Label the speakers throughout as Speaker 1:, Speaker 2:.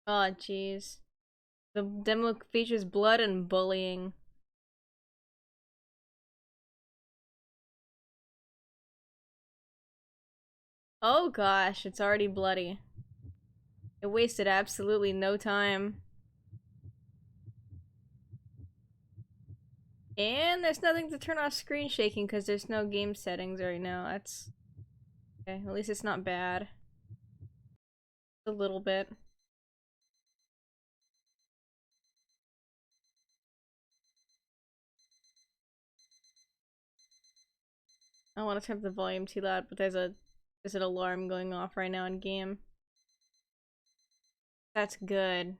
Speaker 1: Oh, jeez. The demo features blood and bullying. Oh gosh, it's already bloody. It wasted absolutely no time. And there's nothing to turn off screen shaking because there's no game settings right now. That's okay. At least it's not bad. A little bit. I don't want to turn up the volume too loud, but there's an alarm going off right now in game. That's good.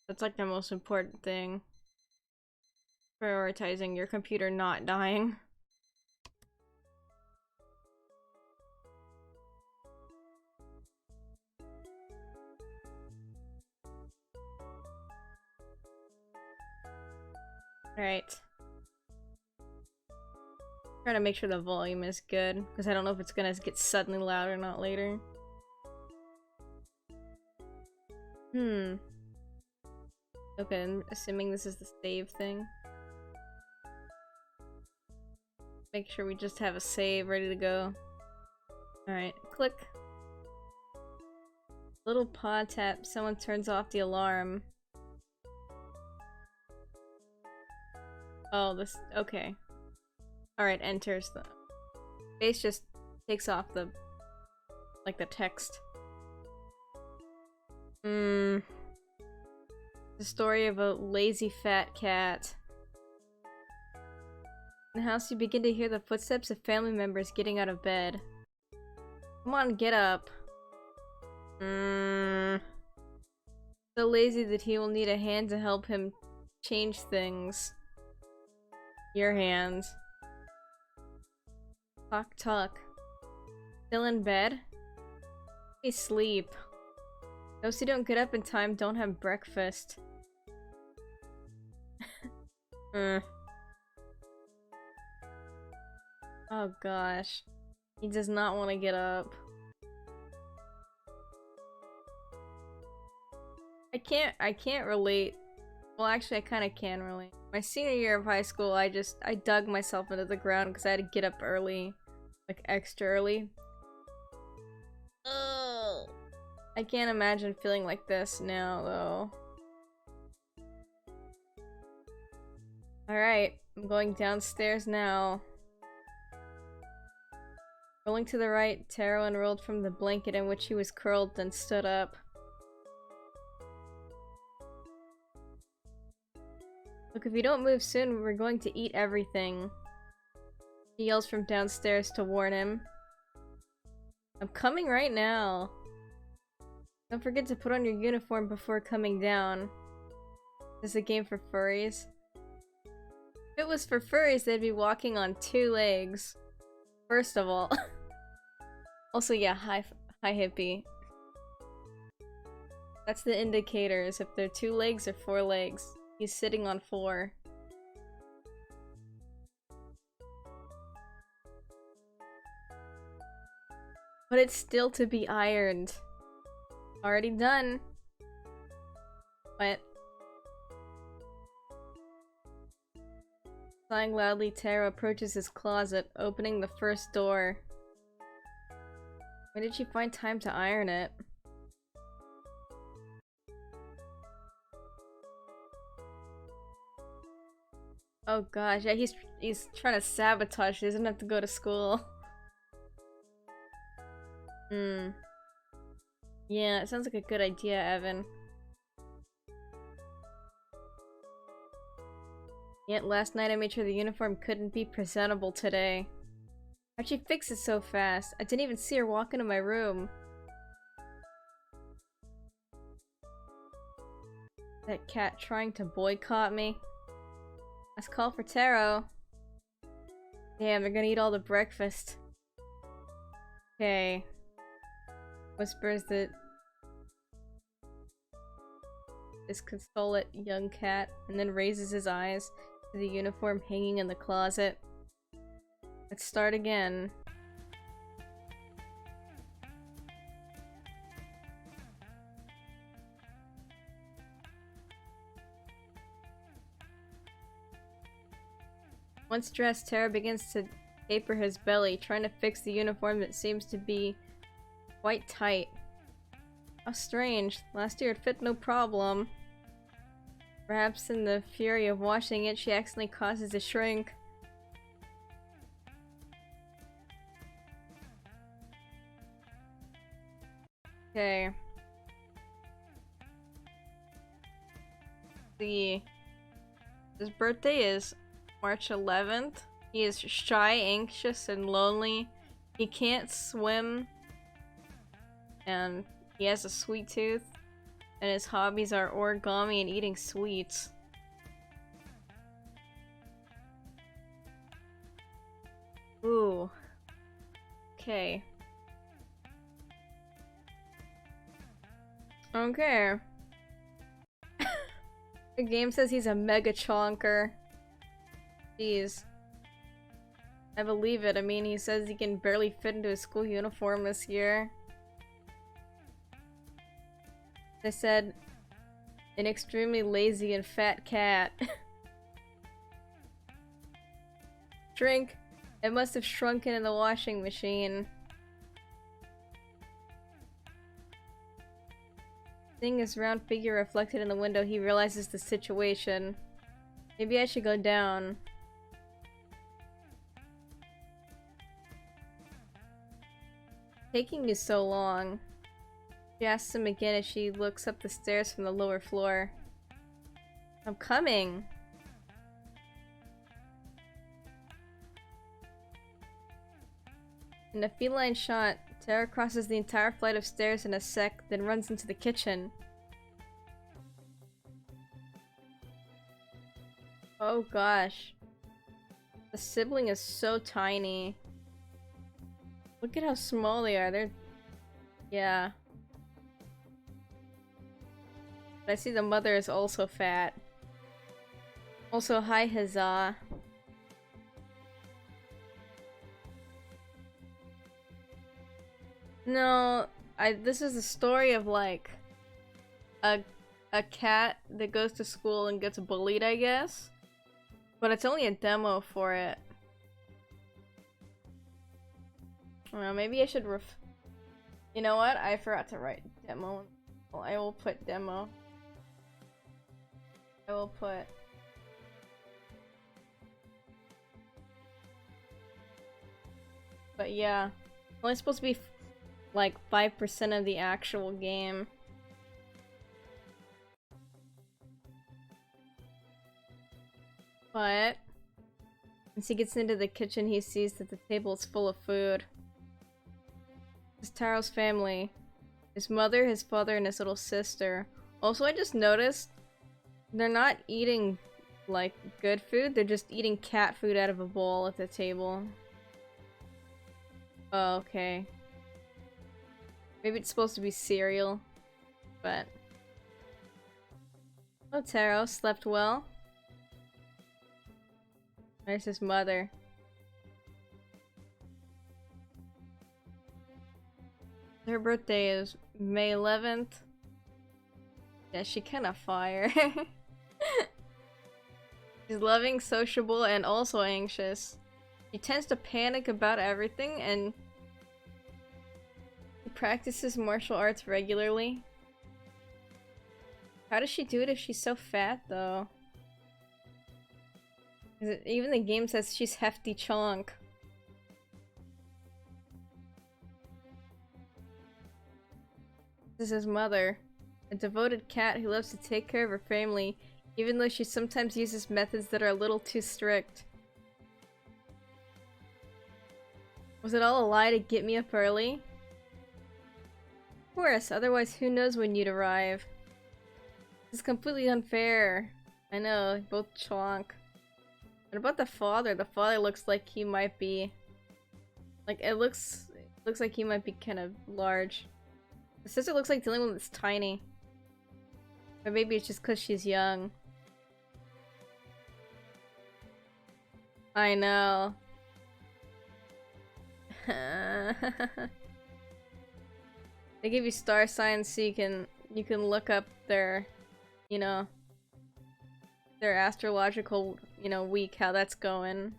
Speaker 1: That's like the most important thing. Prioritizing your computer not dying. Alright. Trying to make sure the volume is good, because I don't know if it's gonna get suddenly loud or not later. Okay, I'm assuming this is the save thing. Make sure we just have a save ready to go. Alright, click. Little paw tap, someone turns off the alarm. Oh, this, okay. Alright, enters the... Face just takes off the... like the text. The story of a lazy fat cat. In the house you begin to hear the footsteps of family members getting out of bed. Come on, get up. So lazy that he will need a hand to help him change things. Your hands. Talk, talk. Still in bed? Hey, sleep. Those who don't get up in time don't have breakfast. Oh gosh. He does not want to get up. I can't relate. Well, actually I kinda can relate. My senior year of high school, I dug myself into the ground because I had to get up early. Like, extra early. Oh. I can't imagine feeling like this now, though. Alright, I'm going downstairs now. Rolling to the right, Taro unrolled from the blanket in which he was curled, then stood up. Look, if you don't move soon, we're going to eat everything. He yells from downstairs to warn him. I'm coming right now. Don't forget to put on your uniform before coming down. This is a game for furries. If it was for furries, they'd be walking on 2 legs. First of all. Also, yeah, hi hippie. That's the indicators, if they're 2 legs or 4 legs. He's sitting on 4. But it's still to be ironed. Already done. What? Sighing loudly, Taro approaches his closet, opening the first door. When did she find time to iron it? Oh gosh, yeah, he's trying to sabotage. He doesn't have to go to school. Yeah, it sounds like a good idea, Evan. Yet last night I made sure the uniform couldn't be presentable today. How'd she fix it so fast? I didn't even see her walk into my room. That cat trying to boycott me. Let's call for Taro. Damn, they're gonna eat all the breakfast. Okay. Whispers that disconsolate young cat, and then raises his eyes to the uniform hanging in the closet. Let's start again. Once dressed, Taro begins to taper his belly, trying to fix the uniform that seems to be quite tight. How strange. Last year it fit no problem. Perhaps in the fury of washing it, she accidentally causes it to shrink. Okay. His birthday is March 11th. He is shy, anxious, and lonely. He can't swim. And he has a sweet tooth. And his hobbies are origami and eating sweets. Ooh. Okay. Okay. The game says he's a mega chonker. Jeez. I believe it. I mean, he says he can barely fit into his school uniform this year. They said, an extremely lazy and fat cat. Shrink. It must have shrunken in the washing machine. Seeing his round figure reflected in the window, he realizes the situation. Maybe I should go down. Taking you so long. She asks him again as she looks up the stairs from the lower floor. I'm coming! In a feline shot, Tara crosses the entire flight of stairs in a sec, then runs into the kitchen. Oh gosh. The sibling is so tiny. Look at how small they are. They're... yeah. But I see the mother is also fat. Also, hi huzzah. No, this is the story of like a cat that goes to school and gets bullied, I guess. But it's only a demo for it. I don't know, maybe I should you know what? I forgot to write demo. Well, I will put demo. I will put... But yeah, only supposed to be like 5% of the actual game. But once he gets into the kitchen, he sees that the table is full of food. It's Taro's family. His mother, his father, and his little sister. Also, I just noticed they're not eating like good food, they're just eating cat food out of a bowl at the table. Oh, okay. Maybe it's supposed to be cereal, but... Oh, Taro, slept well? There's his mother. Her birthday is May 11th. Yeah, she kinda fire. She's loving, sociable, and also anxious. She tends to panic about everything, and she practices martial arts regularly. How does she do it if she's so fat, though? Even the game says she's hefty chonk. This is his mother. A devoted cat who loves to take care of her family, even though she sometimes uses methods that are a little too strict. Was it all a lie to get me up early? Of course, otherwise who knows when you'd arrive. This is completely unfair. I know, both chonk. What about the father? The father looks like he might be... like, it looks like he might be kind of large. The sister looks like the only one that's tiny. Or maybe it's just because she's young. I know. They give you star signs so you can look up their, you know, their astrological you know, week how that's going.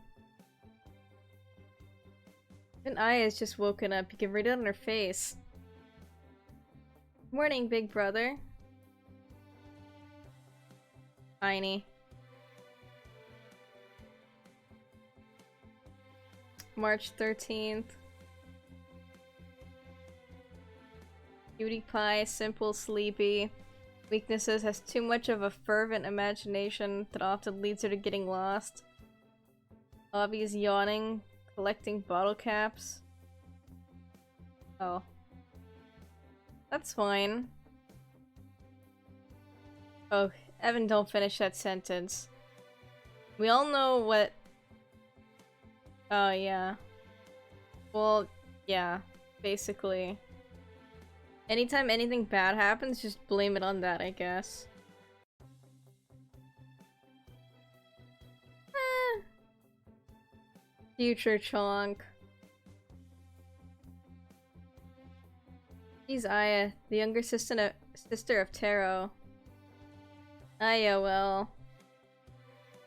Speaker 1: Even Aya's just woken up. You can read it on her face. Morning, big brother. Tiny. March 13th. Cutie pie, simple, sleepy. Weaknesses, has too much of a fervent imagination that often leads her to getting lost. Hobbies, yawning, collecting bottle caps. Oh. That's fine. Oh, Evan, don't finish that sentence. We all know what... Oh, yeah. Well, yeah. Basically. Anytime anything bad happens, just blame it on that, I guess. Future Chonk. She's Aya, the younger sister of Taro. Aya, well...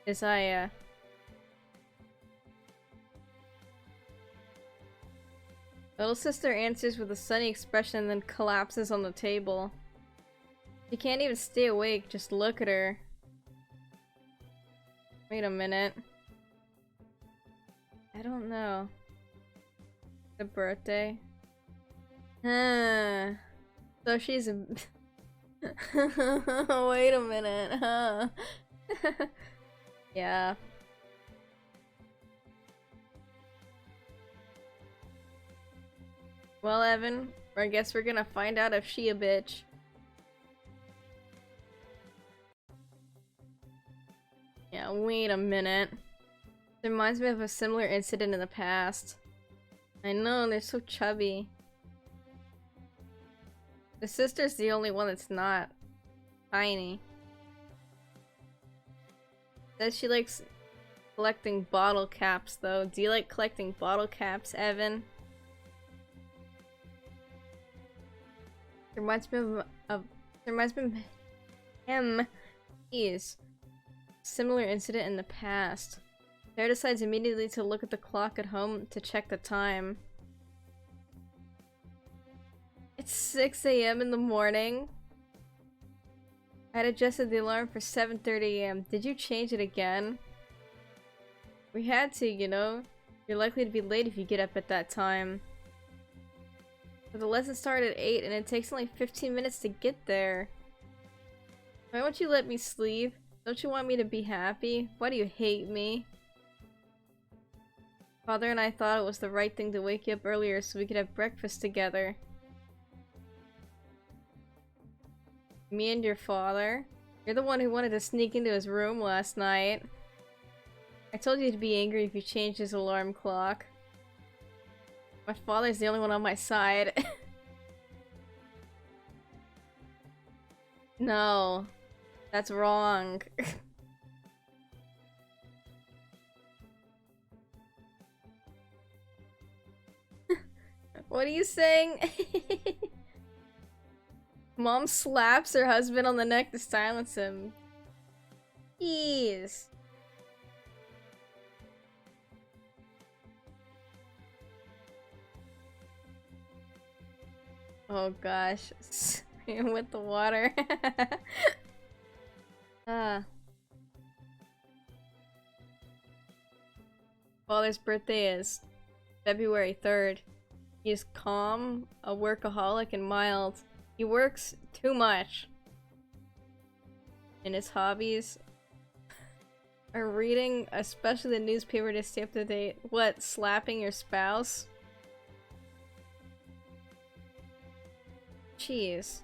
Speaker 1: is Aya. Little sister answers with a sunny expression and then collapses on the table. She can't even stay awake, just look at her. Wait a minute. I don't know. The birthday? Huh. So she's a... Wait a minute, huh? Yeah. Well, Evan, I guess we're gonna find out if she a bitch. Yeah, wait a minute. It reminds me of a similar incident in the past. I know, they're so chubby. The sister's the only one that's not tiny. Says she likes collecting bottle caps, though. Do you like collecting bottle caps, Evan? Reminds me of him. Jeez. Similar incident in the past. Sarah decides immediately to look at the clock at home to check the time. It's 6 a.m. in the morning. I had adjusted the alarm for 7:30 a.m. Did you change it again? We had to, you know. You're likely to be late if you get up at that time. But the lesson started at 8 and it takes only 15 minutes to get there. Why won't you let me sleep? Don't you want me to be happy? Why do you hate me? Father and I thought it was the right thing to wake you up earlier so we could have breakfast together. Me and your father? You're the one who wanted to sneak into his room last night. I told you to be angry if you changed his alarm clock. My father's the only one on my side. No. That's wrong. What are you saying? Mom slaps her husband on the neck to silence him. Jeez. Oh gosh. With the water. Father's birthday is February 3rd. He is calm, a workaholic, and mild. He works too much. And his hobbies are reading, especially the newspaper, to stay up to date. What, slapping your spouse? Jeez.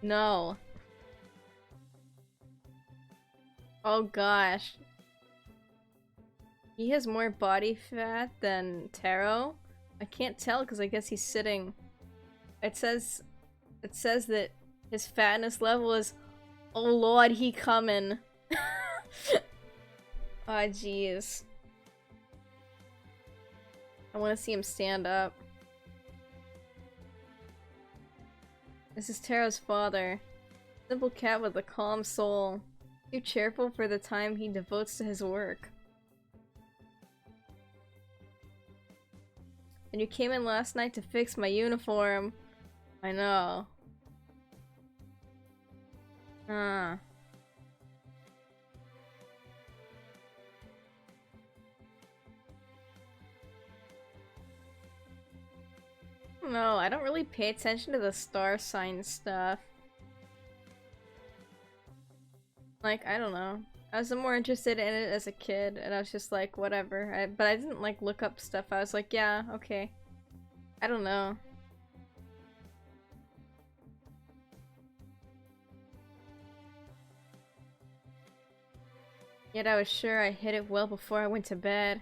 Speaker 1: No. Oh gosh. He has more body fat than Taro? I can't tell because I guess he's sitting. It says that his fatness level is, oh lord, he coming. Aw, jeez. I want to see him stand up. This is Taro's father. Simple cat with a calm soul. Too cheerful for the time he devotes to his work. And you came in last night to fix my uniform. I know. Huh. No, I don't really pay attention to the star sign stuff. Like, I don't know. I was more interested in it as a kid, and I was just like, whatever. But I didn't, like, look up stuff. I was like, yeah, okay. I don't know. Yet I was sure I hid it well before I went to bed.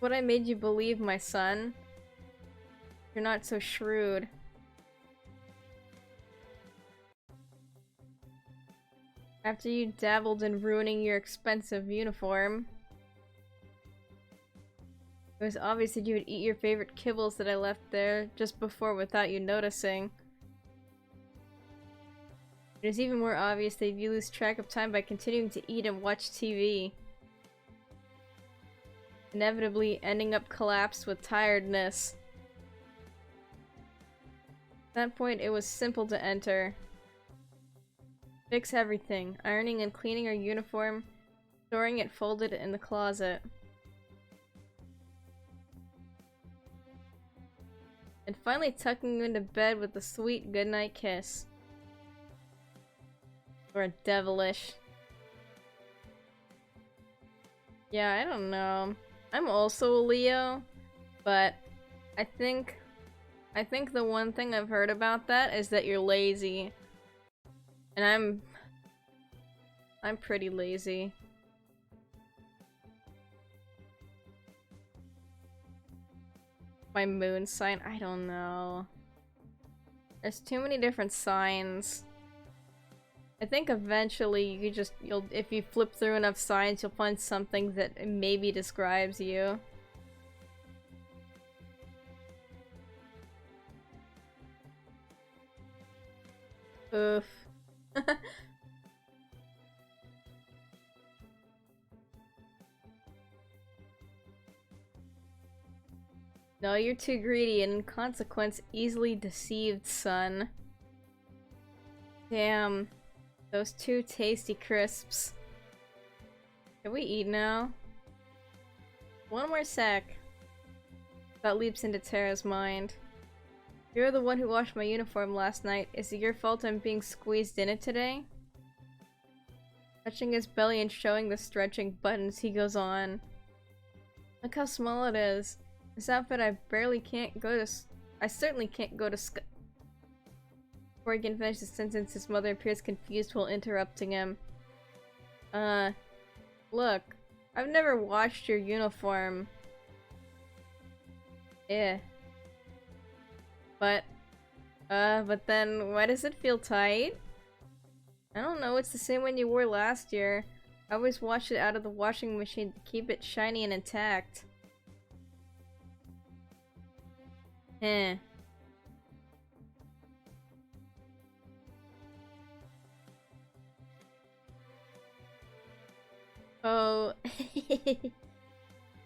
Speaker 1: What I made you believe, my son. You're not so shrewd. After you dabbled in ruining your expensive uniform, it was obvious that you would eat your favorite kibbles that I left there just before without you noticing. It is even more obvious that you lose track of time by continuing to eat and watch TV. Inevitably ending up collapsed with tiredness. At that point, it was simple to enter. Fix everything. Ironing and cleaning your uniform, storing it folded in the closet. And finally tucking you into bed with a sweet goodnight kiss. Or devilish. Yeah, I don't know. I'm also a Leo, but I think the one thing I've heard about that is that you're lazy. And I'm pretty lazy. My moon sign, I don't know. There's too many different signs. I think eventually you'll if you flip through enough signs, you'll find something that maybe describes you. Oof. No, you're too greedy and in consequence easily deceived, son. Damn. Those two tasty crisps. Can we eat now? One more sec. That leaps into Tara's mind. You're the one who washed my uniform last night. Is it your fault I'm being squeezed in it today? Touching his belly and showing the stretching buttons, he goes on. Look how small it is. This outfit I certainly can't go to Before he can finish the sentence, his mother appears confused while interrupting him. Look. I've never washed your uniform. Yeah. But then why does it feel tight? I don't know, it's the same one you wore last year. I always wash it out of the washing machine to keep it shiny and intact. Eh. Oh,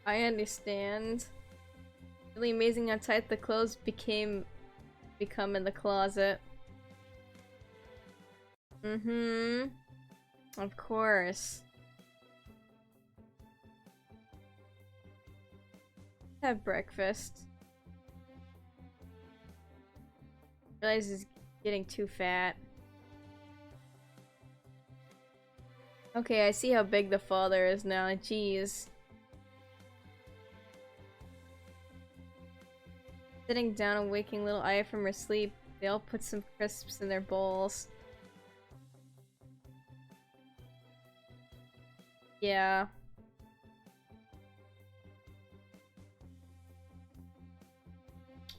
Speaker 1: I understand. Really amazing how tight the clothes become in the closet. Mm-hmm. Of course. Have breakfast. Realize he's getting too fat. Okay, I see how big the father is now. Jeez. Sitting down and waking little Aya from her sleep, they all put some crisps in their bowls. Yeah.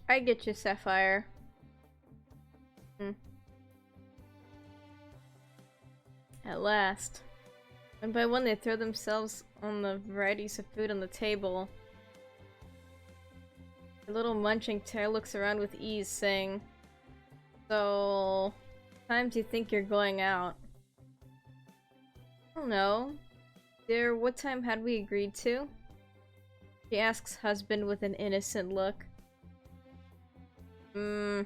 Speaker 1: I get you, Sapphire. At last. One by one they throw themselves on the varieties of food on the table. The little munching Tara looks around with ease, saying, So... Time do you think you're going out? I don't know. Dear, what time had we agreed to? She asks husband with an innocent look. If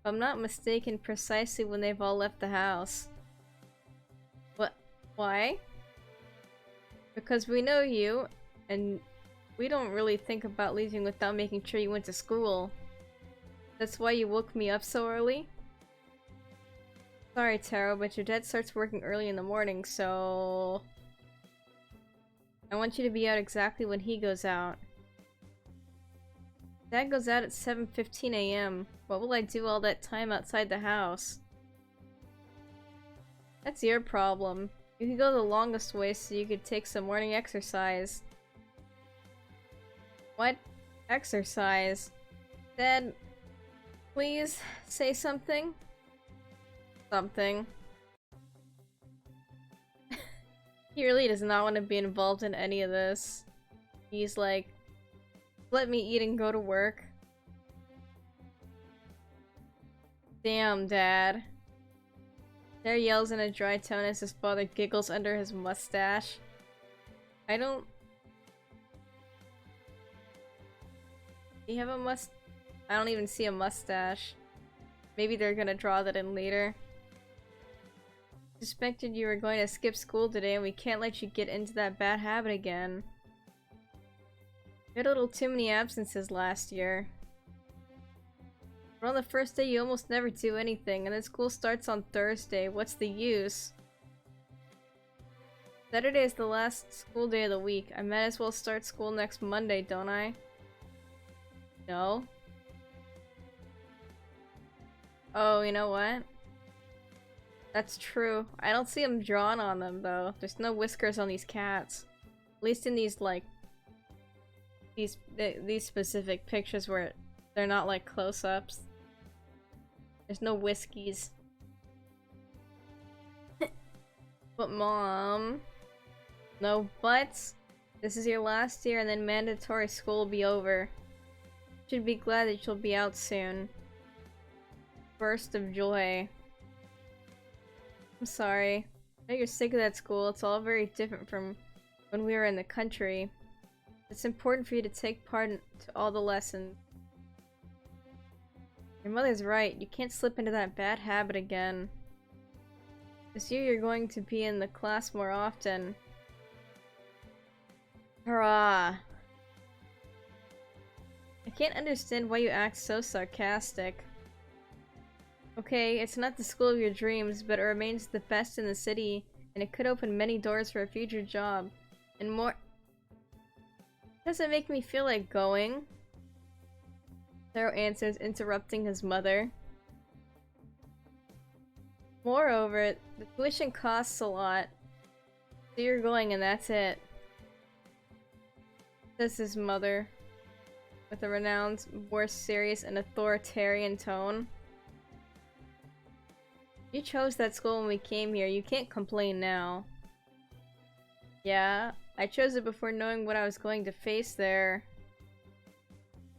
Speaker 1: I'm not mistaken, precisely when they've all left the house. What? Why? Because we know you, and we don't really think about leaving without making sure you went to school. That's why you woke me up so early? Sorry, Taro, but your dad starts working early in the morning, so... I want you to be out exactly when he goes out. Dad goes out at 7:15 a.m. What will I do all that time outside the house? That's your problem. You could go the longest way so you could take some morning exercise. What? Exercise? Dad, please say something? Something. He really does not want to be involved in any of this. He's like, let me eat and go to work. Damn, Dad. There yells in a dry tone as his father giggles under his mustache. Do you have a I don't even see a mustache. Maybe they're gonna draw that in later. Suspected you were going to skip school today and we can't let you get into that bad habit again. You had a little too many absences last year. But on the first day you almost never do anything, and then school starts on Thursday. What's the use? Saturday is the last school day of the week. I might as well start school next Monday, don't I? No. Oh, you know what? That's true. I don't see them drawn on them, though. There's no whiskers on these cats. At least in these, like... These specific pictures where they're not, like, close-ups. There's no whiskies. But, Mom... No buts. This is your last year and then mandatory school will be over. You should be glad that you'll be out soon. Burst of joy. I'm sorry. I know you're sick of that school. It's all very different from when we were in the country. It's important for you to take part in all the lessons. Your mother's right. You can't slip into that bad habit again. This year you're going to be in the class more often. Hurrah! I can't understand why you act so sarcastic. Okay, it's not the school of your dreams, but it remains the best in the city, and it could open many doors for a future job. And more... Doesn't make me feel like going. Taro answers, interrupting his mother. Moreover, the tuition costs a lot. So you're going and that's it. Says his mother, with a renowned, more serious and authoritarian tone. You chose that school when we came here. You can't complain now. Yeah, I chose it before knowing what I was going to face there.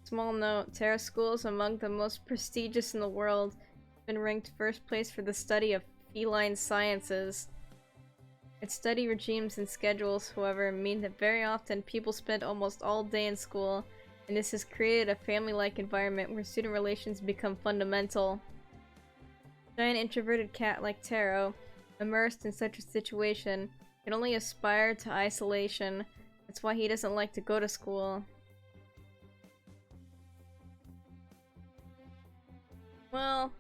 Speaker 1: Small note, Taro School is among the most prestigious in the world. It's been ranked first place for the study of feline sciences. Its study regimes and schedules, however, mean that very often people spend almost all day in school, and this has created a family-like environment where student relations become fundamental. A giant introverted cat like Taro, immersed in such a situation, can only aspire to isolation. That's why he doesn't like to go to school. Well...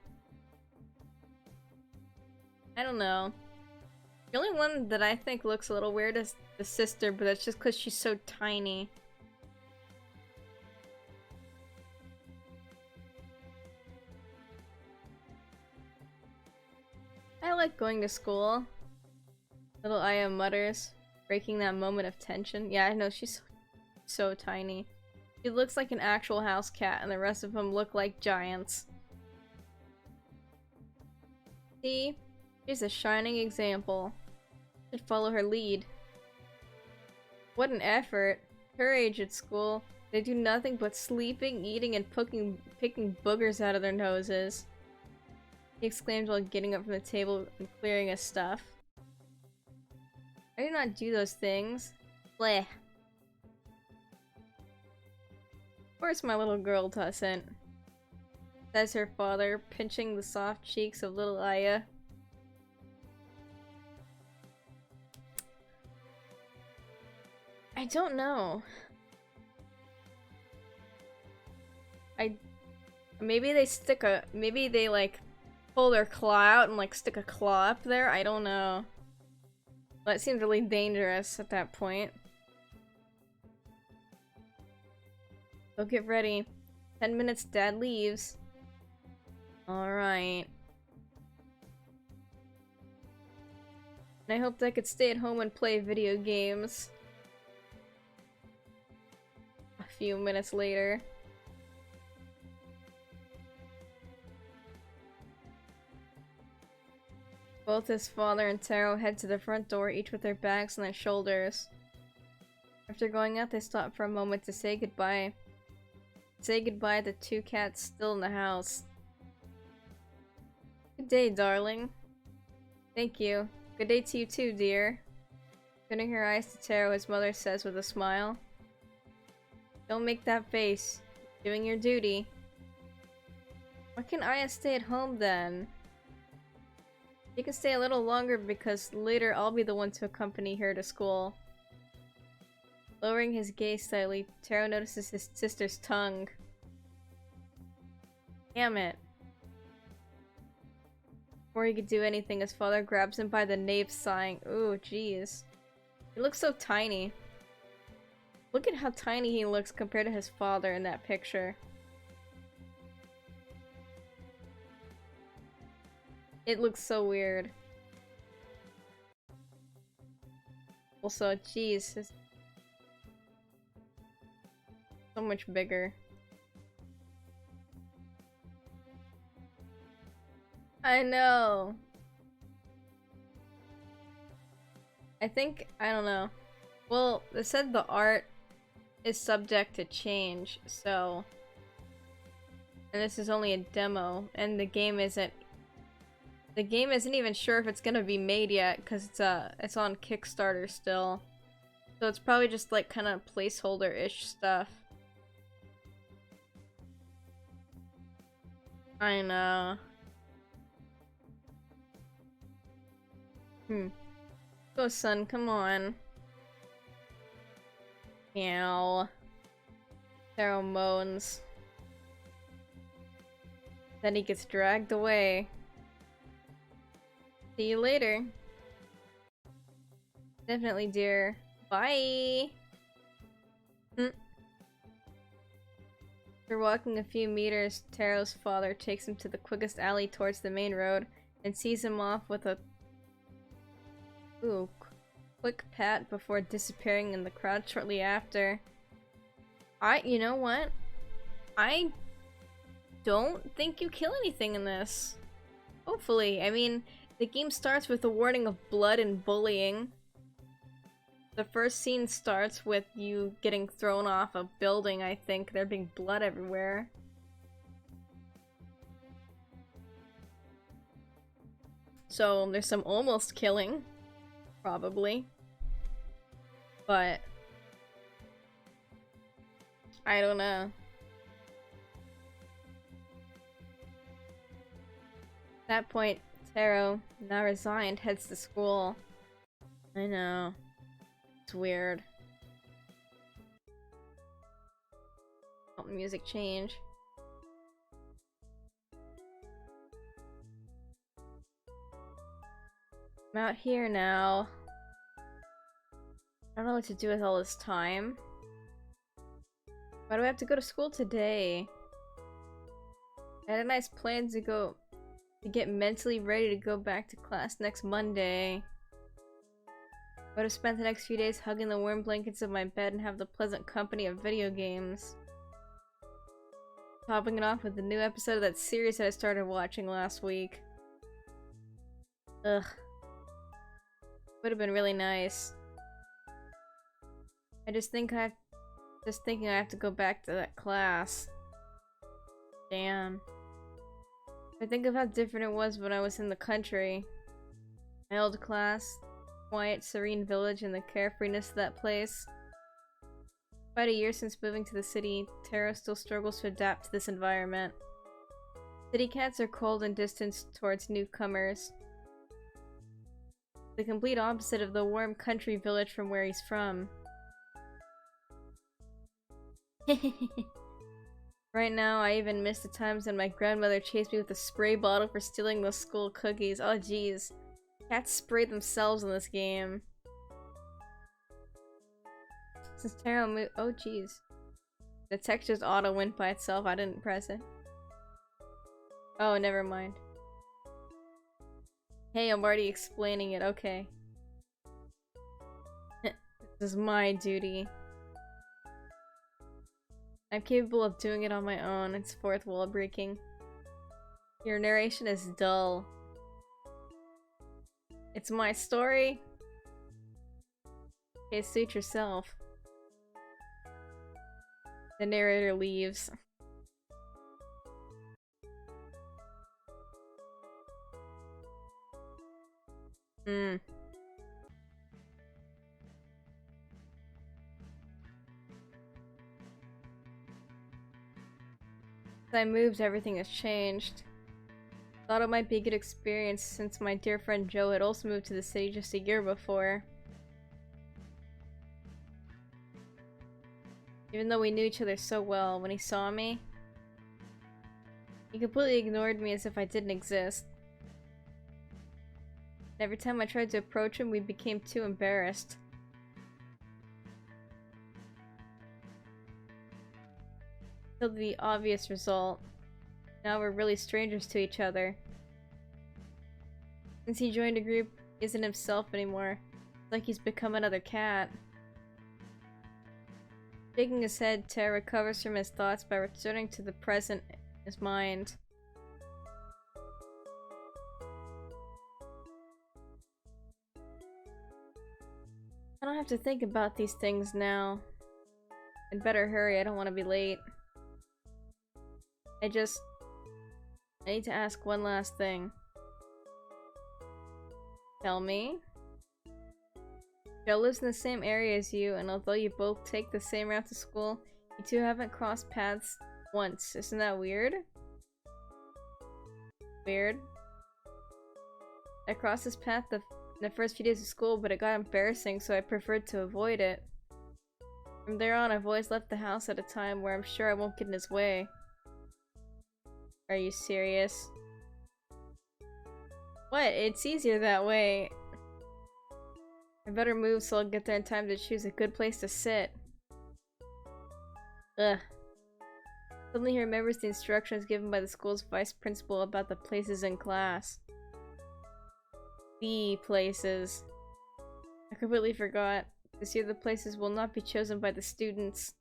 Speaker 1: I don't know. The only one that I think looks a little weird is the sister, but that's just because she's so tiny. I like going to school. Little Aya mutters, breaking that moment of tension. Yeah, I know, she's so tiny. She looks like an actual house cat, and the rest of them look like giants. See? She's a shining example. Should follow her lead. What an effort. Her age at school, they do nothing but sleeping, eating, and picking boogers out of their noses. he exclaimed while getting up from the table and clearing his stuff. I do not do those things. Bleh. Of course my little girl doesn't, says her father, pinching the soft cheeks of little Aya. I don't know. Maybe they like pull their claw out and like stick a claw up there, I don't know. That seemed really dangerous at that point. Go get ready. 10 minutes, Dad leaves. Alright. And I hoped I could stay at home and play video games. A few minutes later. Both his father and Taro head to the front door, each with their bags on their shoulders. After going out, they stop for a moment to say goodbye. Say goodbye to two cats still in the house. Good day, darling. Thank you. Good day to you too, dear. Turning her eyes to Taro, his mother says with a smile. Don't make that face. You're doing your duty. Why can't Aya stay at home then? She can stay a little longer because later I'll be the one to accompany her to school. Lowering his gaze slightly, Taro notices his sister's tongue. Damn it. Before he could do anything, his father grabs him by the nape, sighing. Ooh, jeez. He looks so tiny. Look at how tiny he looks compared to his father in that picture. It looks so weird. Also, jeez, it's so much bigger. I know. I don't know. Well, they said the art is subject to change, so... And this is only a demo, and the game isn't even sure if it's gonna be made yet, because it's on Kickstarter still. So it's probably just like kind of placeholder-ish stuff. I know. Go, son, come on. Meow. Taro moans. Then he gets dragged away. See you later. Definitely, dear. Bye! After walking a few meters, Taro's father takes him to the quickest alley towards the main road and sees him off with a quick pat before disappearing in the crowd shortly after. You know what? I don't think you kill anything in this. Hopefully. I mean, the game starts with a warning of blood and bullying. The first scene starts with you getting thrown off a building, I think. There being blood everywhere. So there's some almost killing. Probably. But I don't know. At that point, Taro, now resigned, heads to school. I know. It's weird. Oh, music change. I'm out here now. I don't know what to do with all this time. Why do I have to go to school today? I had a nice plan to get mentally ready to go back to class next Monday. I would have spent the next few days hugging the warm blankets of my bed and have the pleasant company of video games. Topping it off with the new episode of that series that I started watching last week. Ugh. Would have been really nice. Thinking I have to go back to that class. Damn. I think of how different it was when I was in the country. My old class, quiet, serene village, and the carefreeness of that place. Quite a year since moving to the city, Taro still struggles to adapt to this environment. City cats are cold and distant towards newcomers. The complete opposite of the warm country village from where he's from. Right now, I even miss the times when my grandmother chased me with a spray bottle for stealing those school cookies. Oh jeez. Cats spray themselves in this game. Since Taro moved— oh jeez. The text just auto went by itself, I didn't press it. Oh, never mind. Hey, I'm already explaining it, okay. This is my duty. I'm capable of doing it on my own. It's fourth wall breaking. Your narration is dull. It's my story. Okay, suit yourself. The narrator leaves. As I moved, everything has changed. Thought it might be a good experience since my dear friend Joe had also moved to the city just a year before. Even though we knew each other so well, when he saw me, he completely ignored me as if I didn't exist. Every time I tried to approach him, we became too embarrassed. Till the obvious result. Now we're really strangers to each other. Since he joined a group, he isn't himself anymore. It's like he's become another cat. Shaking his head, Taro recovers from his thoughts by returning to the present in his mind. I don't have to think about these things now. I'd better hurry, I don't want to be late. I need to ask one last thing. Tell me. Joe lives in the same area as you, and although you both take the same route to school, you two haven't crossed paths once. Isn't that weird? Weird. I crossed his path in the first few days of school, but it got embarrassing, so I preferred to avoid it. From there on, I've always left the house at a time where I'm sure I won't get in his way. Are you serious? What? It's easier that way. I better move so I'll get there in time to choose a good place to sit. Ugh. Suddenly he remembers the instructions given by the school's vice principal about the places in class. The places. I completely forgot. This year the places will not be chosen by the students.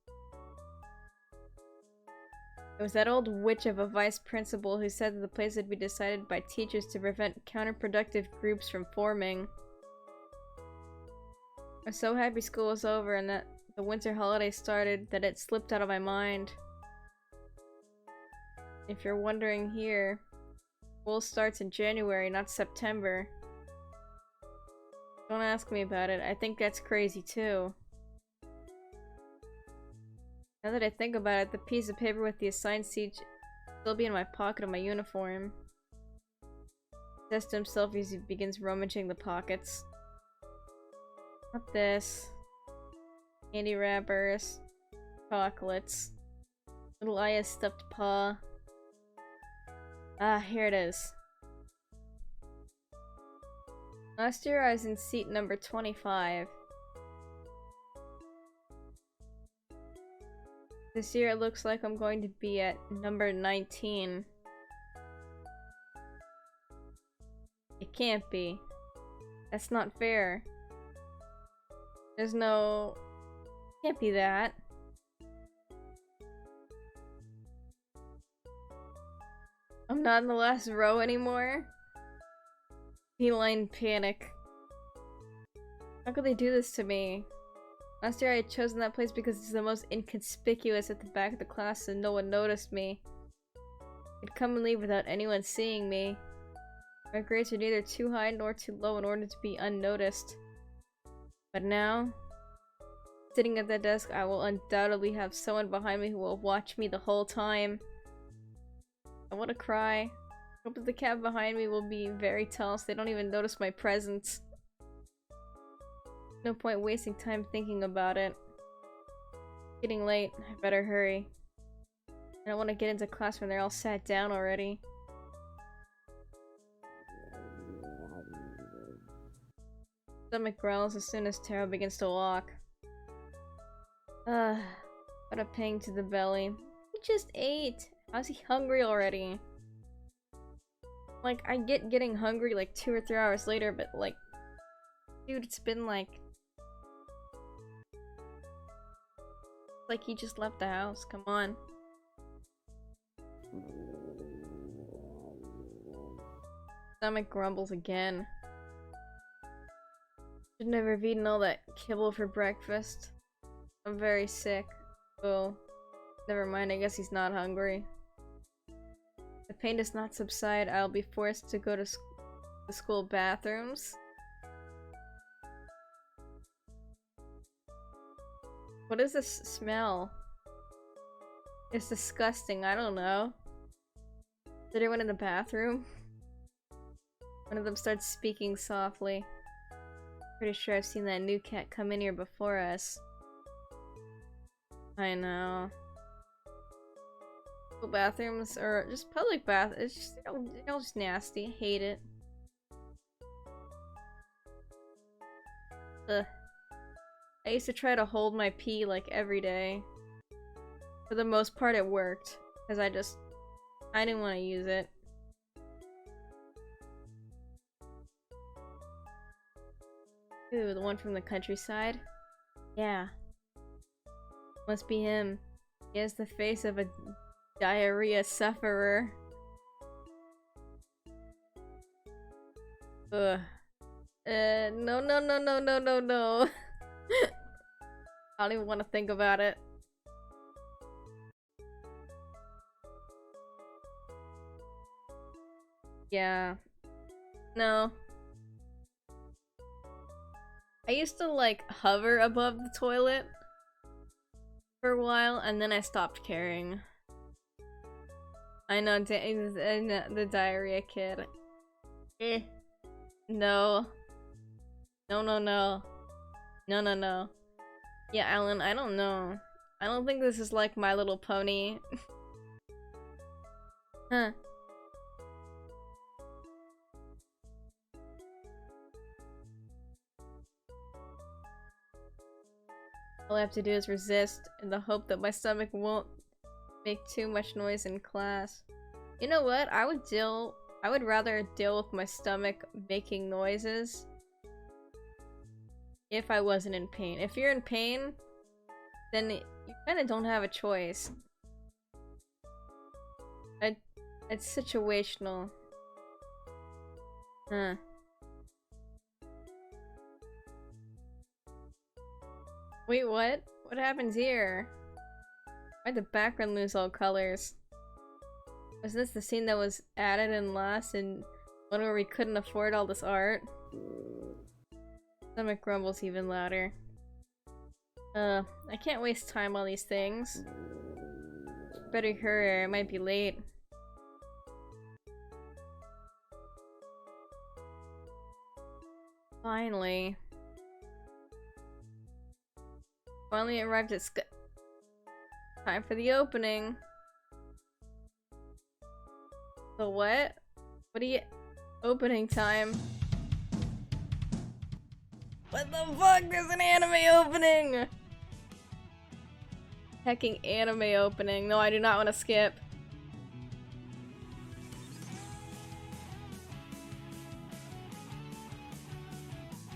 Speaker 1: It was that old witch of a vice principal who said that the place would be decided by teachers to prevent counterproductive groups from forming. I was so happy school was over and that the winter holiday started that it slipped out of my mind. If you're wondering here, school starts in January, not September. Don't ask me about it, I think that's crazy too. Now that I think about it, the piece of paper with the assigned seat should still be in my pocket of my uniform. He says to himself as he begins rummaging the pockets. Not this. Candy wrappers. Chocolates. Little Aya's stuffed paw. Ah, here it is. Last year I was in seat number 25. This year it looks like I'm going to be at number 19. It can't be. That's not fair. There's no... Can't be that. I'm not in the last row anymore? Feline panic. How could they do this to me? Last year I had chosen that place because it's the most inconspicuous at the back of the class and no one noticed me. I'd come and leave without anyone seeing me. My grades are neither too high nor too low in order to be unnoticed. But now, sitting at that desk, I will undoubtedly have someone behind me who will watch me the whole time. I want to cry. I hope that the cab behind me will be very tall so they don't even notice my presence. No point wasting time thinking about it. It's getting late. I better hurry. I don't want to get into class when they're all sat down already. Stomach growls as soon as Taro begins to walk. What a pang to the belly. He just ate! How's he hungry already? Like, I get getting hungry like 2 or 3 hours later, but like... Dude, it's been like... Like he just left the house, come on. Stomach grumbles again. Should never have eaten all that kibble for breakfast. I'm very sick. Oh, never mind, I guess he's not hungry. The pain does not subside, I'll be forced to go to the school bathrooms. What is this smell? It's disgusting, I don't know. Is anyone in the bathroom? One of them starts speaking softly. Pretty sure I've seen that new cat come in here before us. I know. School bathrooms or just public bath. It's just they're all just nasty. Hate it. Ugh. I used to try to hold my pee like every day. For the most part, it worked because I didn't want to use it. Ooh, the one from the countryside? Yeah. Must be him. He has the face of a diarrhea sufferer. Ugh. No, no, no, no, no, no, no. I don't even want to think about it. Yeah. No. I used to like hover above the toilet for a while and then I stopped caring. I know, the diarrhea kid. Eh. No. No, no, no. No, no, no. Yeah, Alan, I don't know. I don't think this is like My Little Pony. Huh. All I have to do is resist in the hope that my stomach won't make too much noise in class. You know what? I would rather deal with my stomach making noises if I wasn't in pain. If you're in pain, then you kind of don't have a choice. It's situational. Huh. Wait, what? What happens here? Why'd the background lose all colors? Was this the scene that was added in last and one where we couldn't afford all this art? Stomach grumbles even louder. I can't waste time on these things. Better hurry, I might be late. Finally. Finally arrived at time for the opening. The what? What are you- opening time? What the fuck? There's an anime opening! Hecking anime opening. No, I do not want to skip.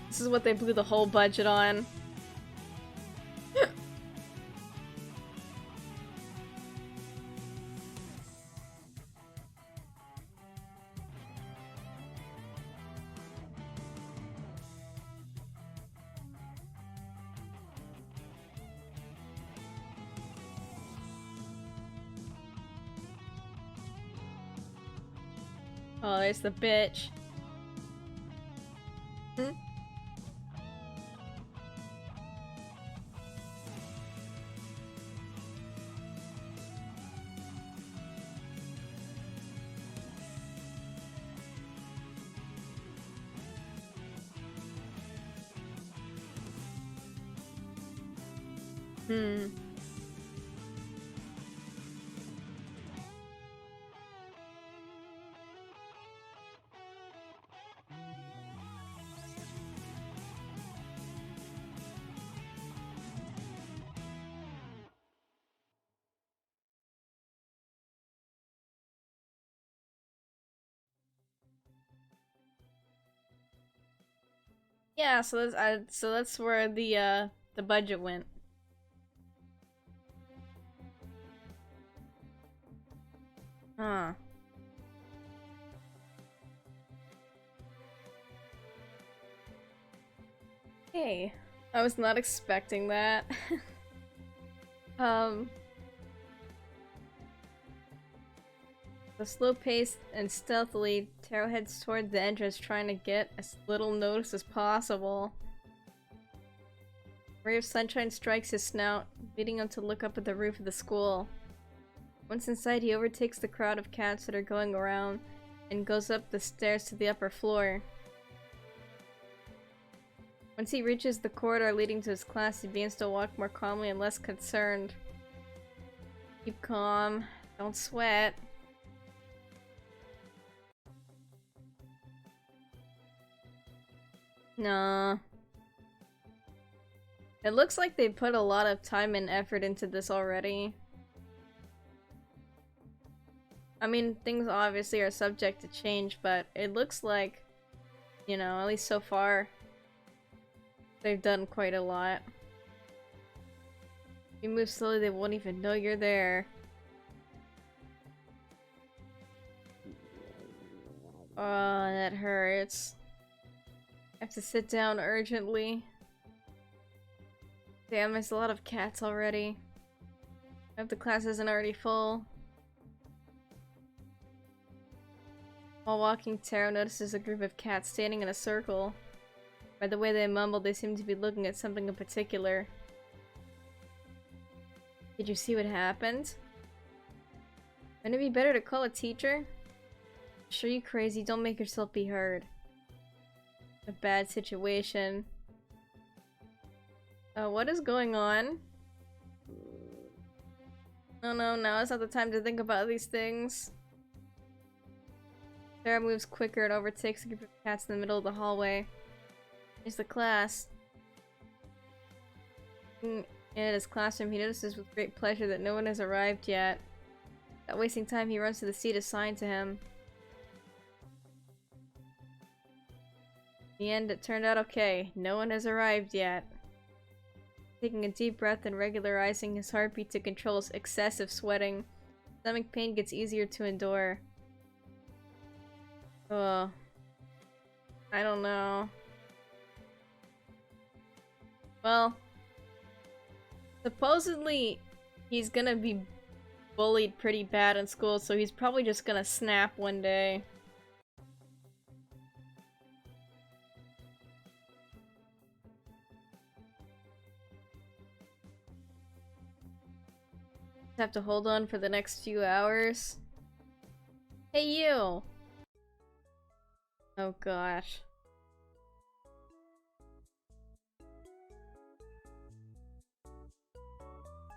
Speaker 1: This is what they blew the whole budget on. Oh, there's the bitch. Hmm? Hmm. Yeah, so that's where the budget went. Huh. Hey, I was not expecting that. um, the slow pace and stealthily, Taro heads toward the entrance, trying to get as little notice as possible. A ray of sunshine strikes his snout, leading him to look up at the roof of the school. Once inside, he overtakes the crowd of cats that are going around and goes up the stairs to the upper floor. Once he reaches the corridor leading to his class, he begins to walk more calmly and less concerned. Keep calm. Don't sweat. Nah. It looks like they put a lot of time and effort into this already. I mean, things obviously are subject to change, but it looks like, you know, at least so far, they've done quite a lot. If you move slowly, they won't even know you're there. Oh, that hurts. I have to sit down urgently. Damn, there's a lot of cats already. I hope the class isn't already full. While walking, Taro notices a group of cats standing in a circle. By the way they mumble, they seem to be looking at something in particular. Did you see what happened? Wouldn't it be better to call a teacher? Sure, you crazy, don't make yourself be heard. A bad situation. What is going on? Oh no, now is not the time to think about these things. Sarah moves quicker and overtakes a group of cats in the middle of the hallway. Here's the class. In his classroom, he notices with great pleasure that no one has arrived yet. Without wasting time, he runs to the seat assigned to him. In the end, it turned out okay. No one has arrived yet. Taking a deep breath and regularizing his heartbeat to control his excessive sweating, stomach pain gets easier to endure. Ugh. I don't know. Well, supposedly he's gonna be bullied pretty bad in school, so he's probably just gonna snap one day. Have to hold on for the next few hours. Hey, you! Oh gosh.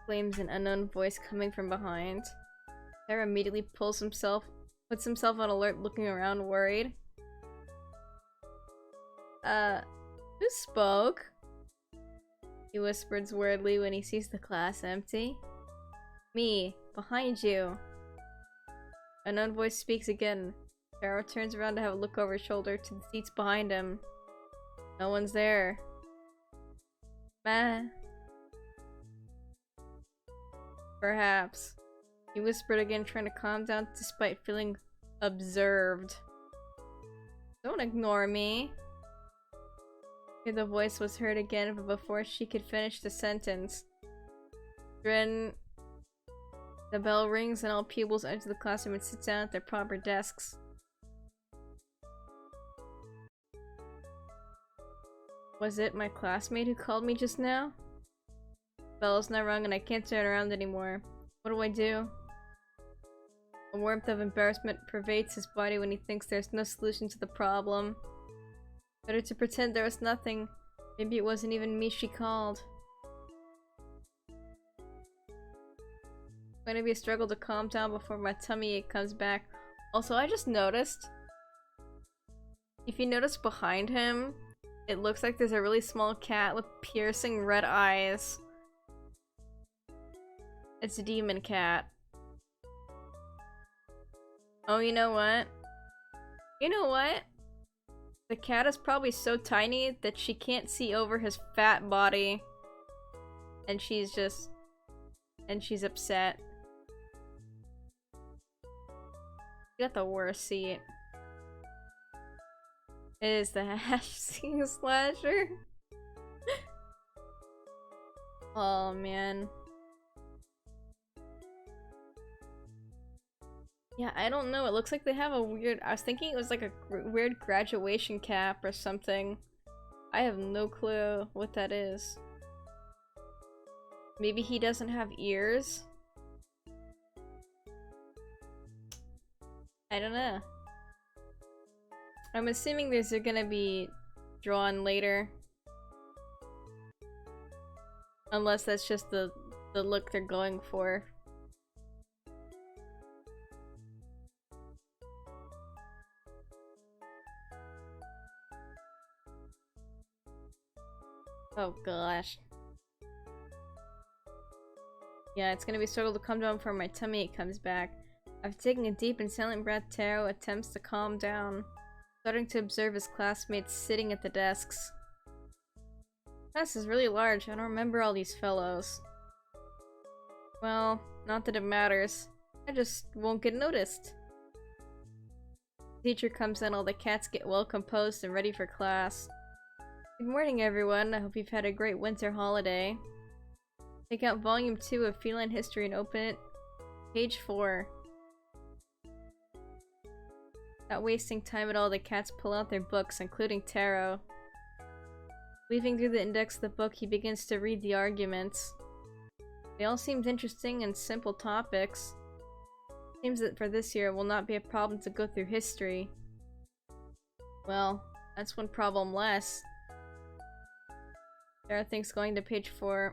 Speaker 1: Claims an unknown voice coming from behind. Taro immediately puts himself on alert, looking around, worried. Who spoke? He whispers worriedly when he sees the class empty. Me, behind you. Unknown voice speaks again. Taro turns around to have a look over his shoulder to the seats behind him. No one's there. Meh. Perhaps. He whispered again, trying to calm down despite feeling observed. Don't ignore me. Here the voice was heard again, but before she could finish the sentence, the bell rings and all pupils enter the classroom and sit down at their proper desks. Was it my classmate who called me just now? Bell's not rung and I can't turn around anymore. What do I do? A warmth of embarrassment pervades his body when he thinks there's no solution to the problem. Better to pretend there was nothing. Maybe it wasn't even me she called. It's going to be a struggle to calm down before my tummy ache comes back. Also, I just noticed, if you notice behind him, it looks like there's a really small cat with piercing red eyes. It's a demon cat. Oh, you know what? You know what? The cat is probably so tiny that she can't see over his fat body. And she's upset. You got the worst seat. It is the hash slasher. Oh man. Yeah, I don't know. It looks like they have a weird... I was thinking it was like a weird graduation cap or something. I have no clue what that is. Maybe he doesn't have ears? I don't know. I'm assuming these are gonna be drawn later. Unless that's just the look they're going for. Oh gosh. Yeah, it's gonna be a struggle to calm down before my tummy ache comes back. After taking a deep and silent breath, Taro attempts to calm down, starting to observe his classmates sitting at the desks. Class is really large. I don't remember all these fellows. Well, not that it matters. I just won't get noticed. The teacher comes in, all the cats get well composed and ready for class. Good morning, everyone. I hope you've had a great winter holiday. Take out volume 2 of Feline History and open it. Page 4. Not wasting time at all, the cats pull out their books, including Taro. Weaving through the index of the book, he begins to read the arguments. They all seemed interesting and simple topics. Seems that for this year it will not be a problem to go through history. Well, that's one problem less. Taro thinks going to page 4.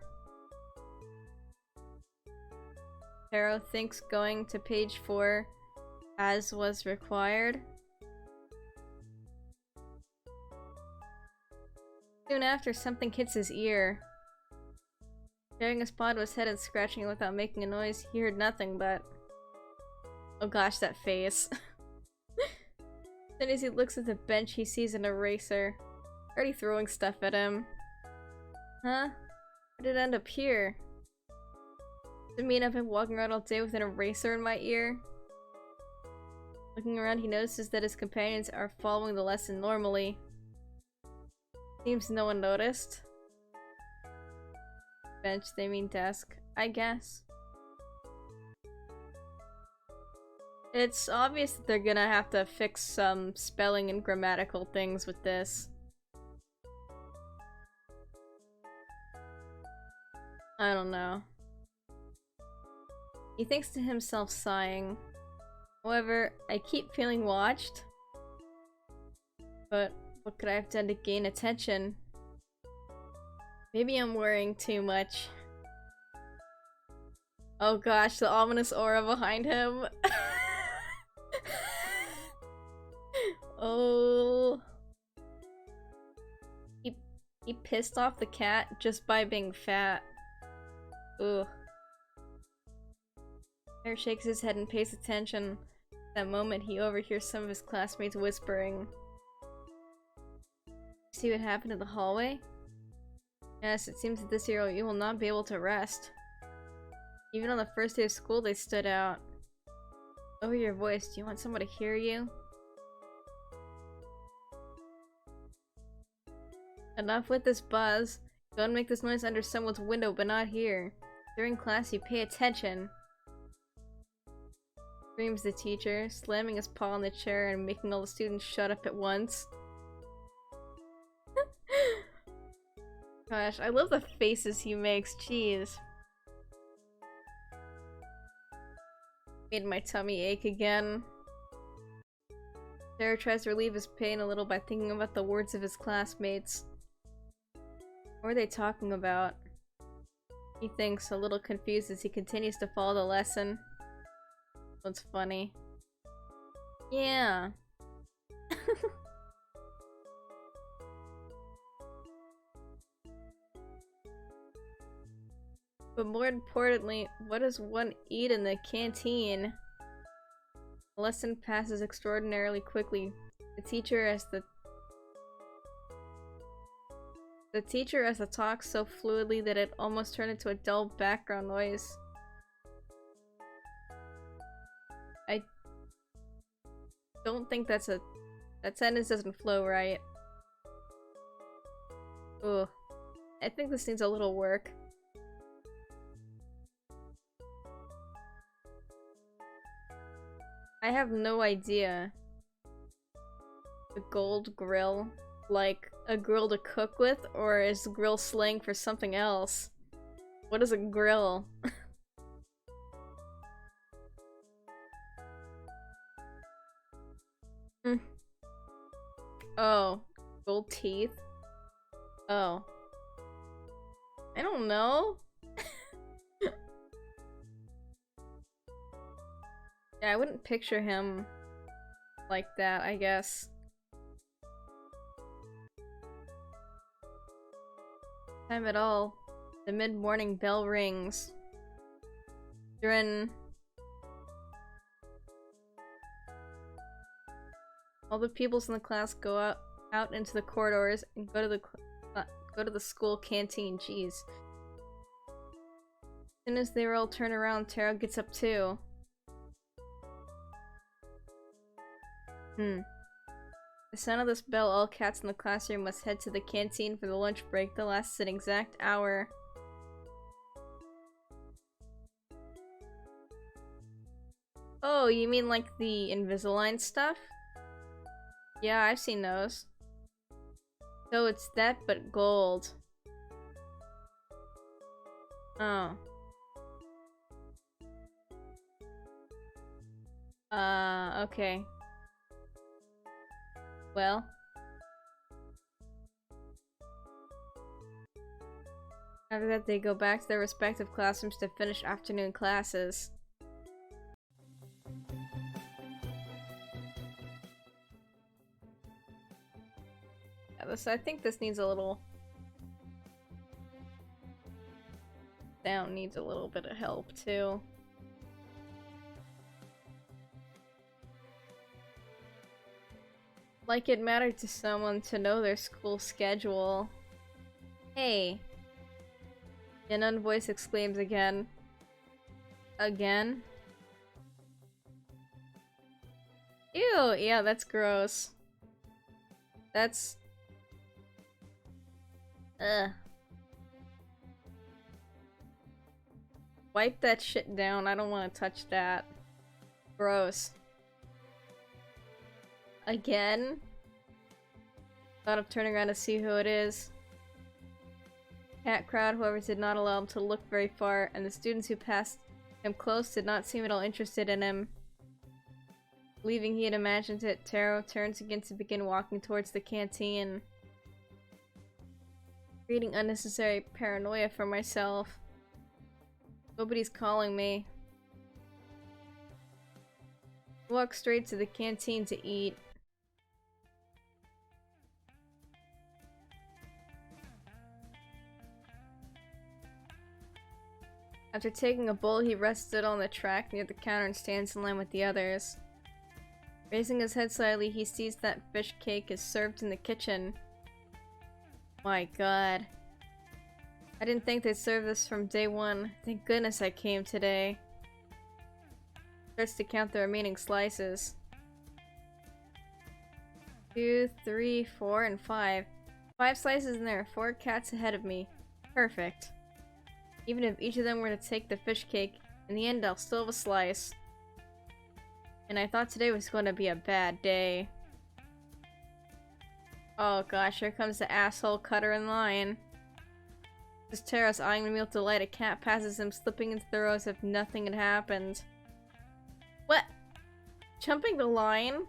Speaker 1: Taro thinks going to page 4 as was required. Soon after, something hits his ear. Staring a spot to his head and scratching it without making a noise, he heard nothing but... Oh gosh, that face. As soon as he looks at the bench, he sees an eraser. Already throwing stuff at him. Huh? How did it end up here? Does it mean I've been walking around all day with an eraser in my ear? Looking around, he notices that his companions are following the lesson normally. Seems no one noticed. Bench, they mean desk, I guess. It's obvious that they're gonna have to fix some spelling and grammatical things with this. I don't know. He thinks to himself, sighing. However, I keep feeling watched. But what could I have done to gain attention? Maybe I'm worrying too much. Oh gosh, the ominous aura behind him. Oh. He pissed off the cat just by being fat. Ugh. Harry shakes his head and pays attention. At that moment, he overhears some of his classmates whispering. See what happened in the hallway? Yes, it seems that this year you will not be able to rest. Even on the first day of school, they stood out. Lower your voice. Do you want someone to hear you? Enough with this buzz. Go and make this noise under someone's window, but not here. During class, you pay attention. Screams the teacher, slamming his paw on the chair and making all the students shut up at once. Gosh, I love the faces he makes, jeez. Made my tummy ache again. Taro tries to relieve his pain a little by thinking about the words of his classmates. What are they talking about? He thinks, a little confused as he continues to follow the lesson. What's funny? Yeah. But more importantly, what does one eat in the canteen? The lesson passes extraordinarily quickly. The teacher has the talk so fluidly that it almost turned into a dull background noise. I don't think that sentence doesn't flow right. Ugh. I think this needs a little work. I have no idea. The gold grill, like a grill to cook with, or is grill slang for something else? What is a grill? Oh, gold teeth? Oh. I don't know. Yeah, I wouldn't picture him like that, I guess. Time at all. The mid-morning bell rings. Drin. All the pupils in the class go out into the corridors and go to the school canteen. Jeez. As soon as they all turn around, Taro gets up too. The sound of this bell, all cats in the classroom must head to the canteen for the lunch break that lasts an exact hour. Oh, you mean like the Invisalign stuff? Yeah, I've seen those. So it's that, but gold. Oh. Okay. Well. After that, they go back to their respective classrooms to finish afternoon classes. Yeah, I think this needs a little... Down needs a little bit of help, too. Like it mattered to someone to know their school schedule. Hey. An unknown voice exclaims again. Again? Ew, yeah, that's gross. That's... Ugh. Wipe that shit down, I don't want to touch that. Gross. Again? Thought of turning around to see who it is. Cat crowd, however, did not allow him to look very far, and the students who passed him close did not seem at all interested in him. Believing he had imagined it, Taro turns again to begin walking towards the canteen. Creating unnecessary paranoia for myself. Nobody's calling me. Walk straight to the canteen to eat. After taking a bowl, he rested on the track near the counter and stands in line with the others. Raising his head slightly, he sees that fish cake is served in the kitchen. My god. I didn't think they'd serve this from day one. Thank goodness I came today. Starts to count the remaining slices. 2, 3, 4, and 5. 5 slices in there, 4 cats ahead of me. Perfect. Even if each of them were to take the fish cake, in the end I'll still have a slice. And I thought today was going to be a bad day. Oh gosh, here comes the asshole cutter in line. As Taro's eyeing the meal with delight, a cat passes him, slipping into the row as if nothing had happened. What? Jumping the line?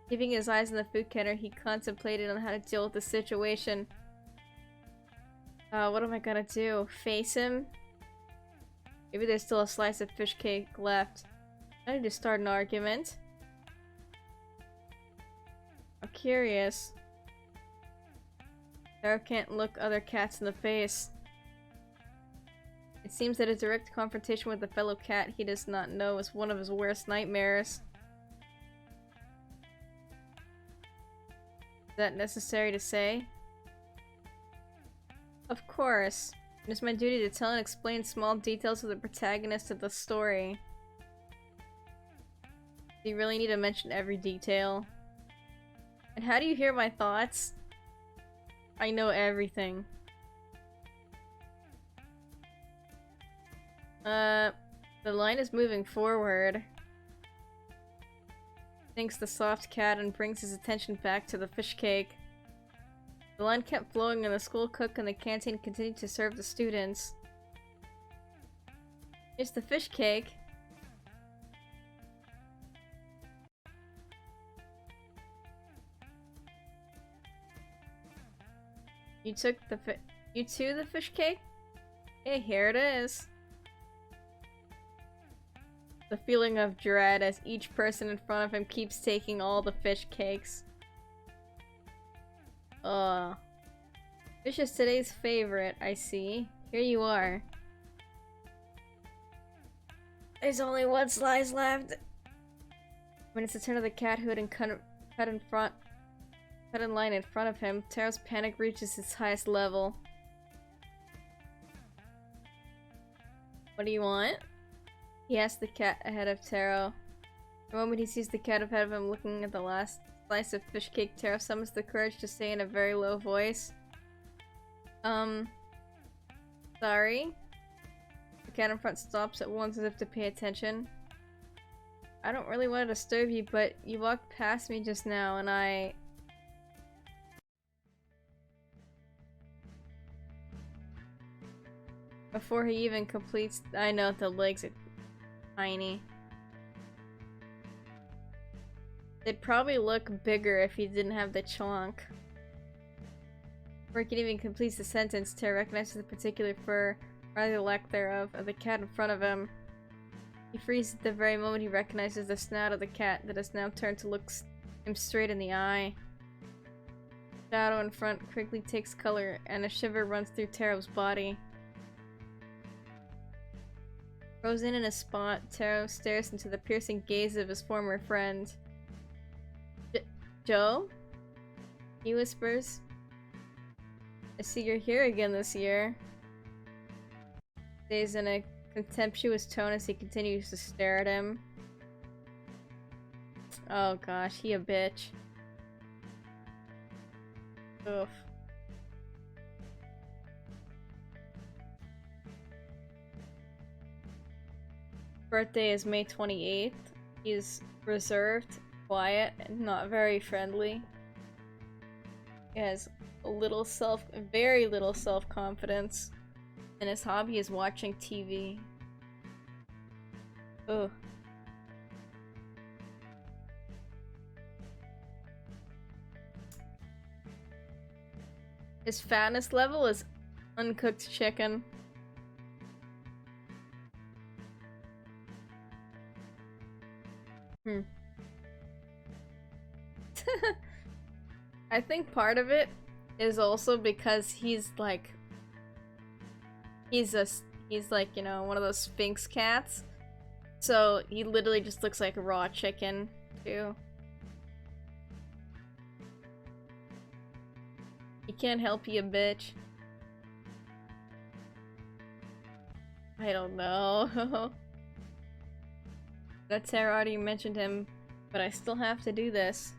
Speaker 1: Keeping his eyes on the food counter, he contemplated on how to deal with the situation. What am I gonna do? Face him? Maybe there's still a slice of fish cake left. I need to start an argument. I'm curious. Taro can't look other cats in the face. It seems that a direct confrontation with a fellow cat he does not know is one of his worst nightmares. Is that necessary to say? Of course. It is my duty to tell and explain small details of the protagonist of the story. Do you really need to mention every detail? And how do you hear my thoughts? I know everything. The line is moving forward. Thinks the soft cat and brings his attention back to the fish cake. The line kept flowing and the school cook and the canteen continued to serve the students. Here's the fish cake. You took the you too the fish cake? Hey, here it is. The feeling of dread as each person in front of him keeps taking all the fish cakes. Fish is today's favorite, I see. Here you are. There's only one slice left. When it's the turn of the cat who had cut in line in front of him, Taro's panic reaches its highest level. What do you want? He asks the cat ahead of Taro. The moment he sees the cat ahead of him looking at the last slice of fish cake, Taro summons the courage to say in a very low voice, sorry? The cat in front stops at once as if to pay attention. I don't really want to disturb you, but you walked past me just now and I... Before he even completes... I know, the legs are tiny. They'd probably look bigger if he didn't have the chonk. Before he can even complete the sentence, Taro recognizes the particular fur, rather the lack thereof, of the cat in front of him. He freezes at the very moment he recognizes the snout of the cat that has now turned to look him straight in the eye. The shadow in front quickly takes color, and a shiver runs through Taro's body. Frozen in a spot, Taro stares into the piercing gaze of his former friend. Joe? He whispers. I see you're here again this year. He says in a contemptuous tone as he continues to stare at him. Oh gosh, he a bitch. Oof. Birthday is May 28th. He's reserved, quiet, and not very friendly. He has very little self-confidence, and his hobby is watching TV. Ugh. His fatness level is uncooked chicken. I think part of it is also because he's like, you know, one of those Sphinx cats. So he literally just looks like raw chicken, too. He can't help you, bitch. I don't know. That Taro already mentioned him, but I still have to do this.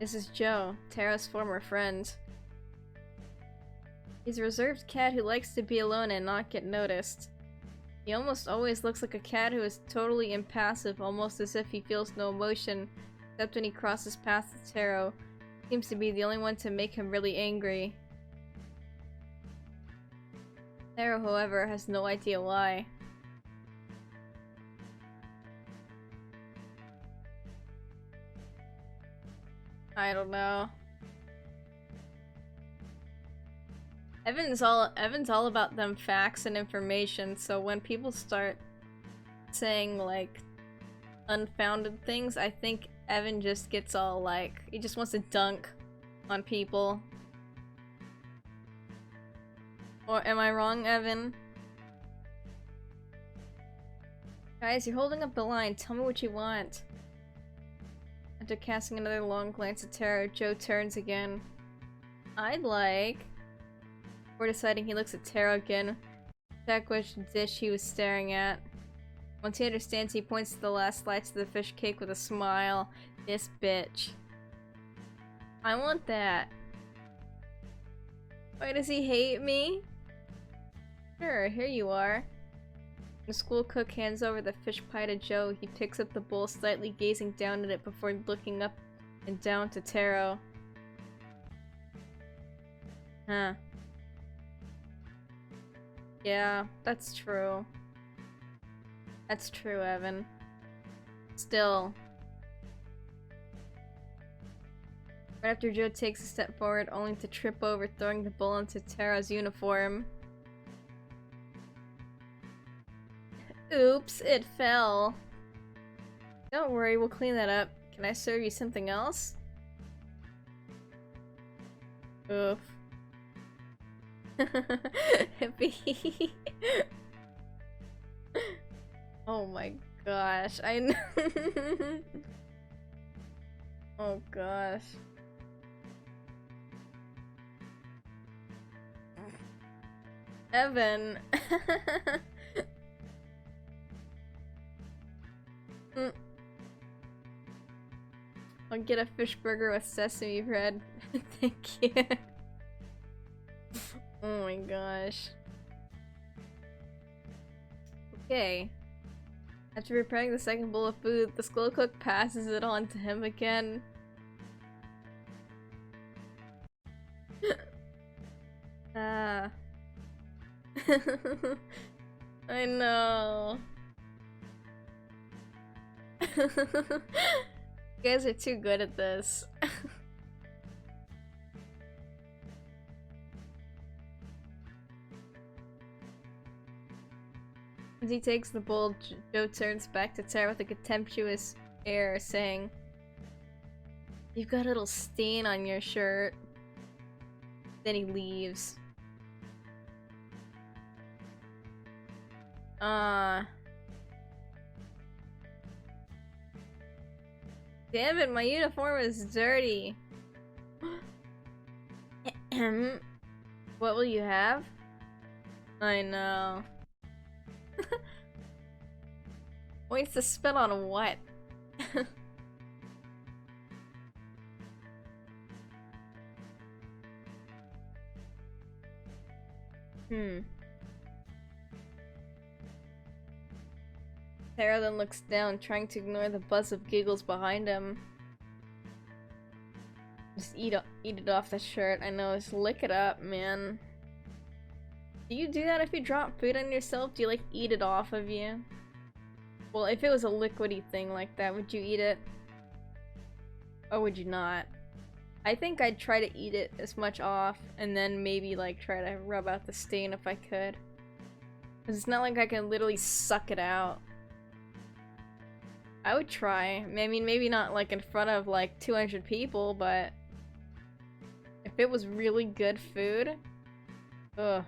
Speaker 1: This is Joe, Taro's former friend. He's a reserved cat who likes to be alone and not get noticed. He almost always looks like a cat who is totally impassive, almost as if he feels no emotion, except when he crosses paths with Taro. Seems to be the only one to make him really angry. Taro, however, has no idea why. I don't know. Evan's all about them facts and information, so when people start saying like unfounded things, I think Evan just gets all like, he just wants to dunk on people. Or am I wrong, Evan? Guys, you're holding up the line. Tell me what you want. After casting another long glance at Taro, Joe turns again. I'd like... Before deciding, he looks at Taro again. Check which dish he was staring at. Once he understands, he points to the last slice of the fish cake with a smile. This bitch. I want that. Why does he hate me? Sure, here you are. The school cook hands over the fish pie to Joe. He picks up the bowl, slightly gazing down at it before looking up and down to Taro. Huh. Yeah, that's true. That's true, Evan. Still. Right after Joe takes a step forward, only to trip over, throwing the bowl onto Taro's uniform. Oops, it fell. Don't worry, we'll clean that up. Can I serve you something else? Oof. Hippie. Oh my gosh, I know. Oh gosh. Evan. I'll get a fish burger with sesame bread. Thank you. Oh my gosh. Okay. After preparing the second bowl of food, the school cook passes it on to him again. Ah. I know. You guys are too good at this. As he takes the bowl, Joe turns back to Tara with a contemptuous air, saying, "You've got a little stain on your shirt." Then he leaves. Damn it, my uniform is dirty. What will you have? I know. Waits to spit on what? Tara then looks down, trying to ignore the buzz of giggles behind him. Just eat it off the shirt. I know, just lick it up, man. Do you do that if you drop food on yourself? Do you like eat it off of you? Well, if it was a liquidy thing like that, would you eat it? Or would you not? I think I'd try to eat it as much off, and then maybe like try to rub out the stain if I could. Cause it's not like I can literally suck it out. I would try. I mean, maybe not like in front of like 200 people, but if it was really good food, ugh.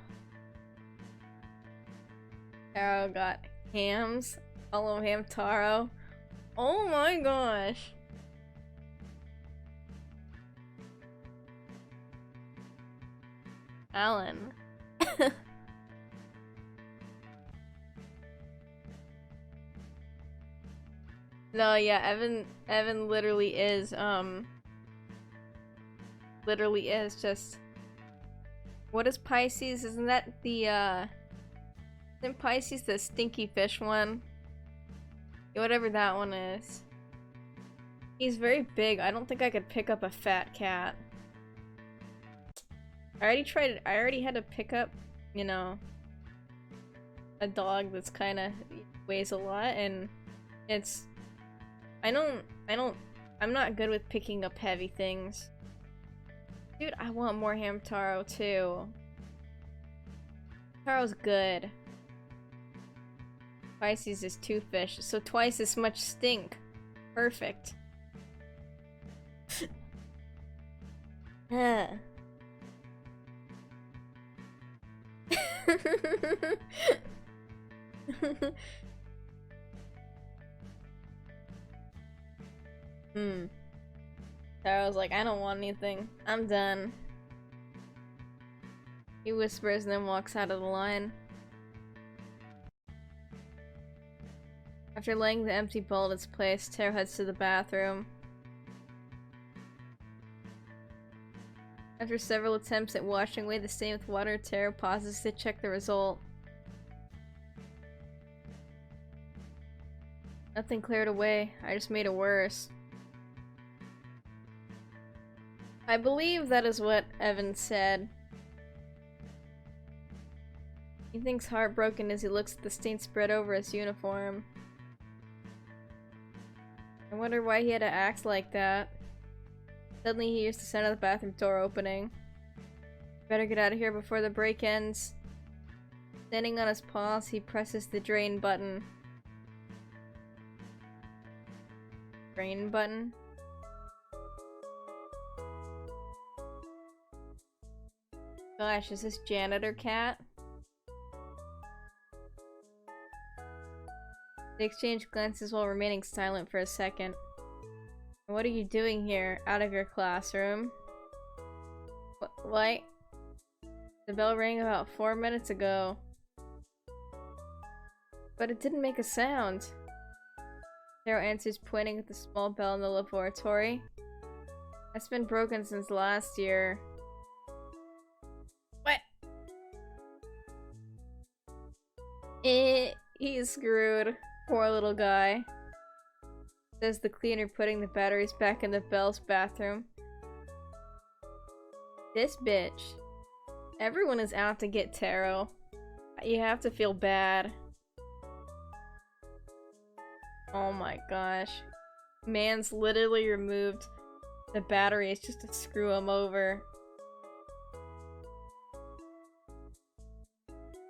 Speaker 1: Taro got hams. Follow ham Taro. Oh my gosh. Alan. No, yeah, Evan literally is just, what is Pisces? Isn't that the isn't Pisces the stinky fish one? Whatever that one is. He's very big. I don't think I could pick up a fat cat. I already tried it. I already had to pick up, you know, a dog that's kind of weighs a lot, and it's I'm not good with picking up heavy things. Dude, I want more ham taro too. Taro's good. Twice is 2 fish, so twice as much stink. Perfect. Taro's like, I don't want anything. I'm done. He whispers and then walks out of the line. After laying the empty bowl in its place, Taro heads to the bathroom. After several attempts at washing away the stain with water, Taro pauses to check the result. Nothing cleared away. I just made it worse. I believe that is what Evan said. He thinks heartbroken as he looks at the stain spread over his uniform. I wonder why he had to act like that. Suddenly he hears the sound of the bathroom door opening. Better get out of here before the break ends. Standing on his paws, he presses the drain button. Drain button? Gosh, is this janitor cat? They exchange glances while remaining silent for a second. What are you doing here? Out of your classroom? What? The bell rang about 4 minutes ago. But it didn't make a sound. Taro answers, pointing at the small bell in the laboratory. That's been broken since last year. What? He's screwed. Poor little guy. Says the cleaner, putting the batteries back in the bell's bathroom. This bitch. Everyone is out to get Taro. You have to feel bad. Oh my gosh. Man's literally removed the batteries just to screw him over.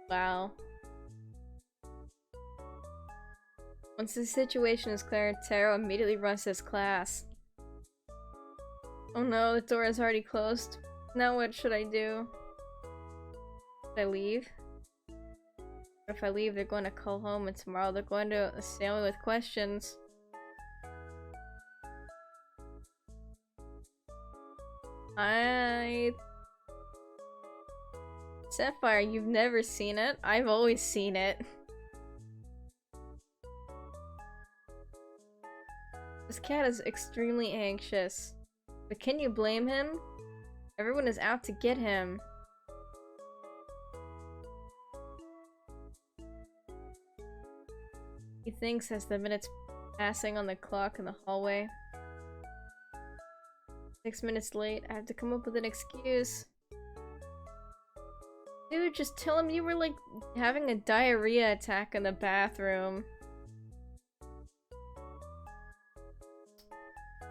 Speaker 1: Wow. Once the situation is clear, Taro immediately runs to his class. Oh no, the door is already closed. Now what should I do? Should I leave? But if I leave, they're going to call home, and tomorrow they're going to assail me with questions. Sapphire, you've never seen it? I've always seen it. This cat is extremely anxious. But can you blame him? Everyone is out to get him. He thinks as the minutes passing on the clock in the hallway. 6 minutes late, I have to come up with an excuse. Dude, just tell him you were like having a diarrhea attack in the bathroom.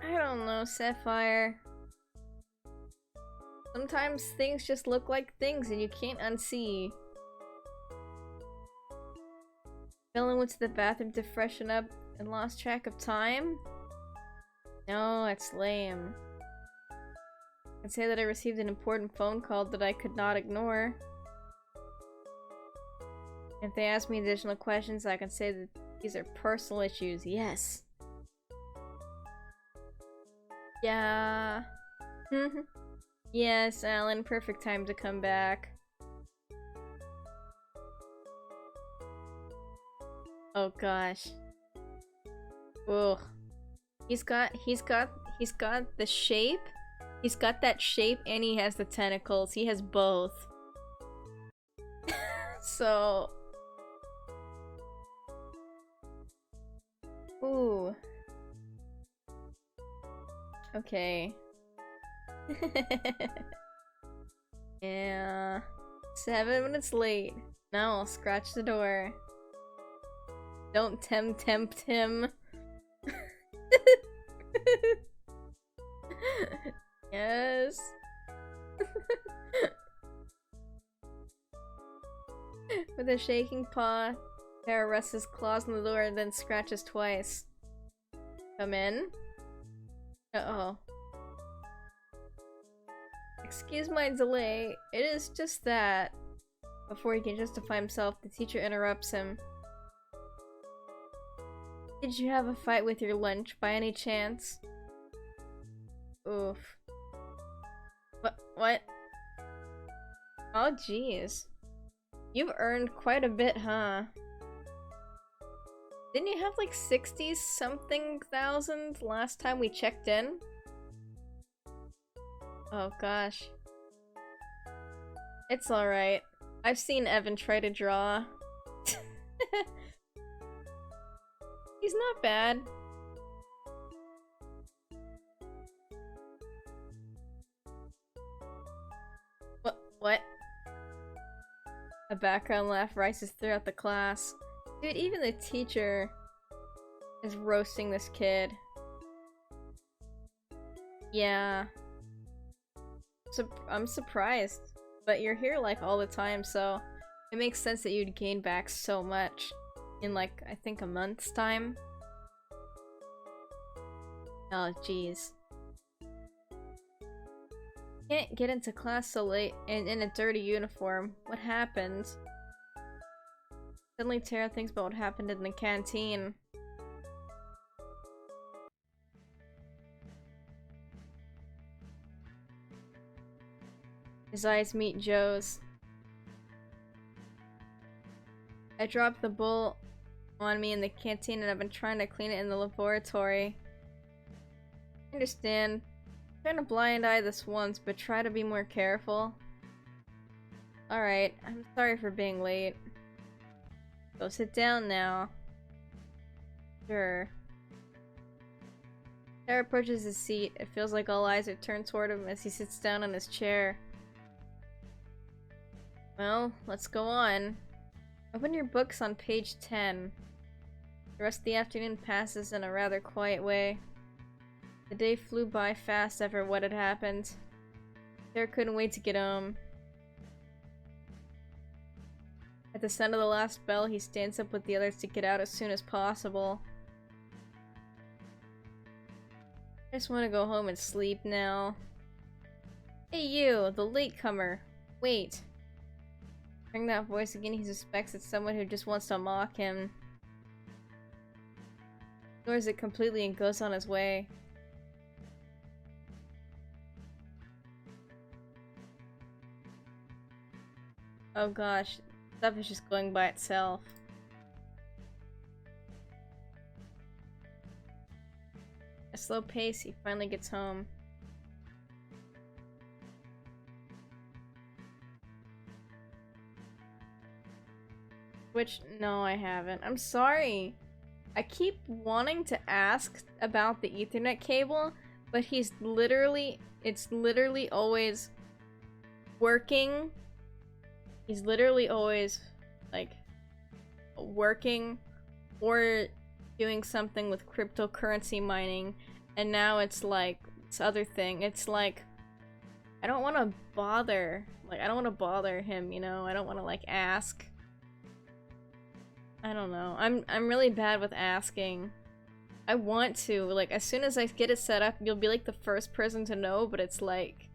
Speaker 1: I don't know, Sapphire. Sometimes things just look like things and you can't unsee. Dylan went to the bathroom to freshen up and lost track of time? No, it's lame. I'd say that I received an important phone call that I could not ignore. If they ask me additional questions, I can say that these are personal issues. Yes. Yeah. Yes, Alan, perfect time to come back. Oh gosh. Ugh. He's got the shape. He's got that shape and he has the tentacles. He has both. So ooh. Okay. Yeah. 7 minutes late. No, I'll scratch the door. Don't tempt him. Yes. With a shaking paw, Taro rests his claws on the door and then scratches twice. Come in? Uh-oh. Excuse my delay. It is just that. Before he can justify himself, the teacher interrupts him. Did you have a fight with your lunch by any chance? Oof. What? Oh, jeez. You've earned quite a bit, huh? Didn't you have like 60-something thousand last time we checked in? Oh gosh. It's alright. I've seen Evan try to draw. He's not bad. What? A background laugh rises throughout the class. Dude, even the teacher is roasting this kid. Yeah. I'm surprised. But you're here like all the time, so it makes sense that you'd gain back so much in like, I think a month's time. Oh, jeez. Can't get into class so late and in a dirty uniform. What happened? Suddenly Tara thinks about what happened in the canteen. His eyes meet Joe's. I dropped the bowl on me in the canteen and I've been trying to clean it in the laboratory. I understand. I'm trying to blind eye this once, but try to be more careful. Alright, I'm sorry for being late. Go sit down now. Sure. Tara approaches his seat. It feels like all eyes are turned toward him as he sits down in his chair. Well, let's go on. Open your books on page 10. The rest of the afternoon passes in a rather quiet way. The day flew by fast after what had happened. Tara couldn't wait to get home. At the sound of the last bell, he stands up with the others to get out as soon as possible. I just want to go home and sleep now. Hey you, the latecomer. Wait. Hearing that voice again, he suspects it's someone who just wants to mock him. Ignores it completely and goes on his way. Oh gosh, stuff is just going by itself. At a slow pace, he finally gets home. Which, no, I haven't. I'm sorry. I keep wanting to ask about the Ethernet cable, but it's literally always working. He's literally always, like, working or doing something with cryptocurrency mining, and now it's like, this other thing. It's like, I don't want to bother, like, I don't want to bother him, you know? I don't want to, like, ask. I don't know. I'm really bad with asking. I want to, like, as soon as I get it set up, you'll be, like, the first person to know, but it's like,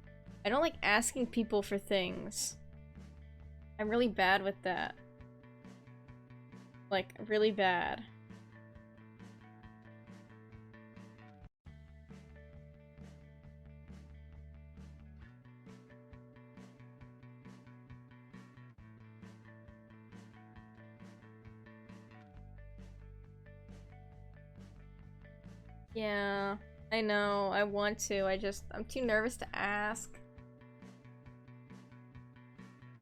Speaker 1: I don't like asking people for things. I'm really bad with that. Like, really bad. Yeah, I know, I want to, I'm too nervous to ask.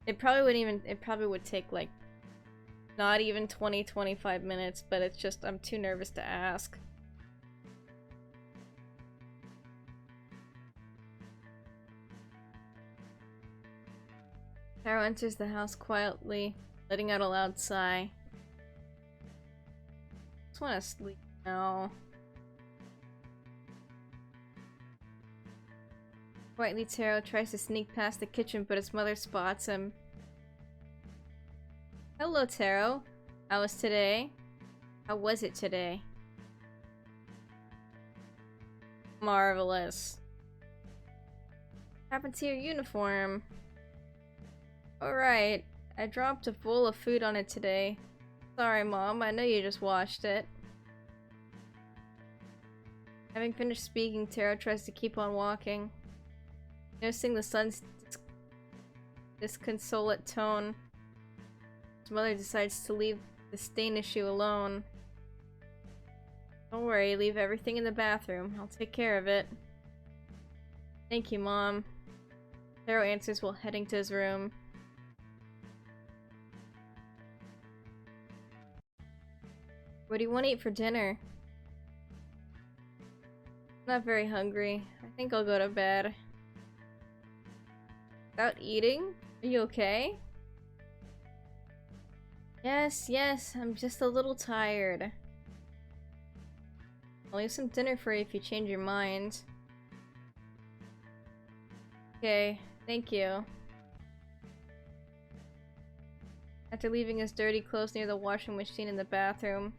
Speaker 1: It probably would take like, not even 20-25 minutes, but it's just, I'm too nervous to ask. Taro enters the house quietly, letting out a loud sigh. Just wanna sleep now. Quietly, Taro tries to sneak past the kitchen, but his mother spots him. Hello, Taro. How was today? How was it today? Marvelous. What happened to your uniform? Alright, I dropped a bowl of food on it today. Sorry, Mom, I know you just washed it. Having finished speaking, Taro tries to keep on walking. Noticing the son's disconsolate tone, his mother decides to leave the stain issue alone. Don't worry, leave everything in the bathroom. I'll take care of it. Thank you, Mom. Taro answers while heading to his room. What do you want to eat for dinner? I'm not very hungry. I think I'll go to bed. Without eating? Are you okay? Yes, I'm just a little tired. I'll leave some dinner for you if you change your mind. Okay, thank you. After leaving his dirty clothes near the washing machine in the bathroom,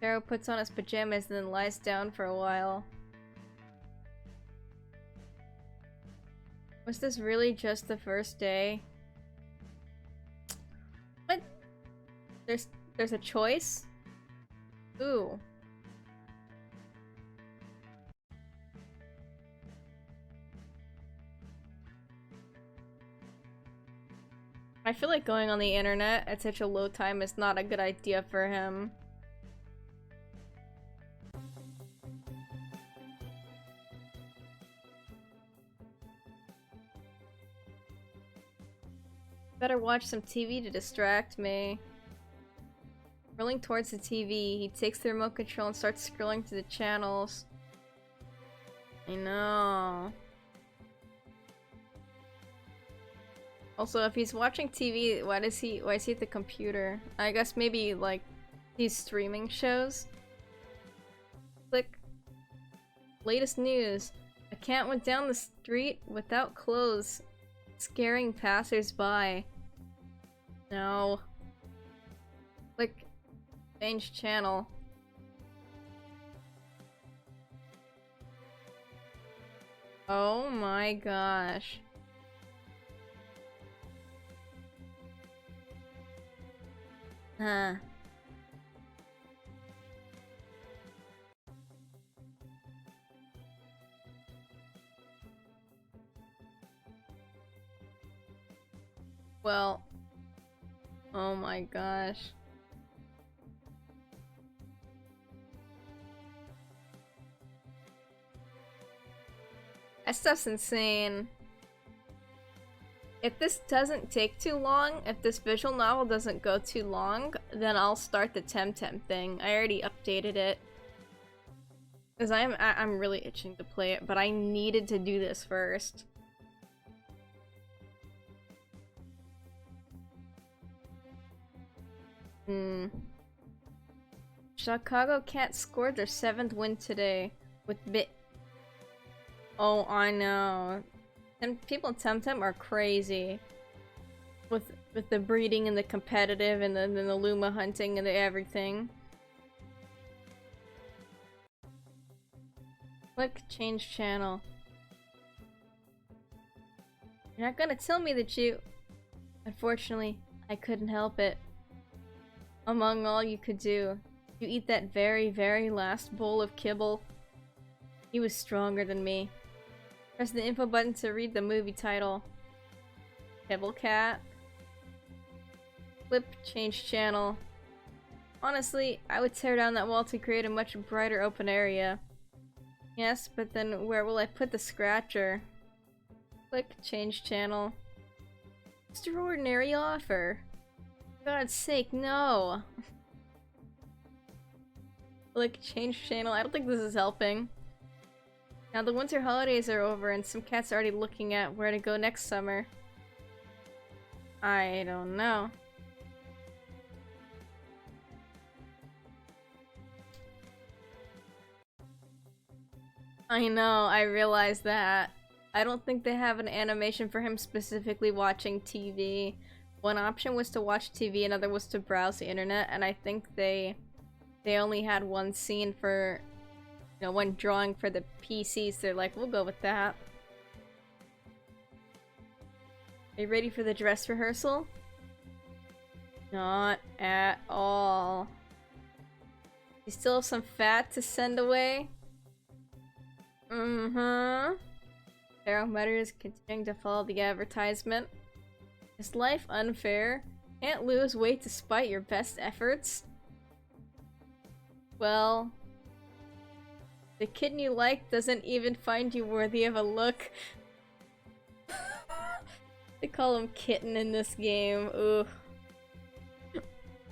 Speaker 1: Taro puts on his pajamas and then lies down for a while. Was this really just the first day? What? There's a choice? Ooh. I feel like going on the internet at such a low time is not a good idea for him. Better watch some TV to distract me. Rolling towards the TV, he takes the remote control and starts scrolling through the channels. I know. Also, if he's watching TV, why is he at the computer? I guess maybe, like, he's streaming shows? Click. Latest news. A cat went down the street without clothes, scaring passers-by. No. Click. Change channel. Oh my gosh. Huh. Well. Oh my gosh. That stuff's insane. If this doesn't take too long, if this visual novel doesn't go too long, then I'll start the Temtem thing. I already updated it. Because I'm really itching to play it, but I needed to do this first. Chicago Cats scored their 7th win today with Oh, I know. People in Temtem are crazy. With the breeding and the competitive and then the Luma hunting and the everything. Click change channel. You're not gonna tell me that you... Unfortunately, I couldn't help it. Among all you could do, you eat that very, very last bowl of kibble. He was stronger than me. Press the info button to read the movie title. Kibble Cat. Flip, change channel. Honestly, I would tear down that wall to create a much brighter open area. Yes, but then where will I put the scratcher? Click, change channel. Extraordinary offer. For God's sake, no! Click, change channel. I don't think this is helping. Now the winter holidays are over and some cats are already looking at where to go next summer. I don't know. I know, I realized that. I don't think they have an animation for him specifically watching TV. One option was to watch TV, another was to browse the internet, and I think they only had one scene for, you know, one drawing for the PCs. So they're like, we'll go with that. Are you ready for the dress rehearsal? Not at all. You still have some fat to send away? Mm-hmm. Taro mutters, continuing to follow the advertisement. Is life unfair? Can't lose weight despite your best efforts? Well, the kitten you like doesn't even find you worthy of a look. They call him kitten in this game. Ooh.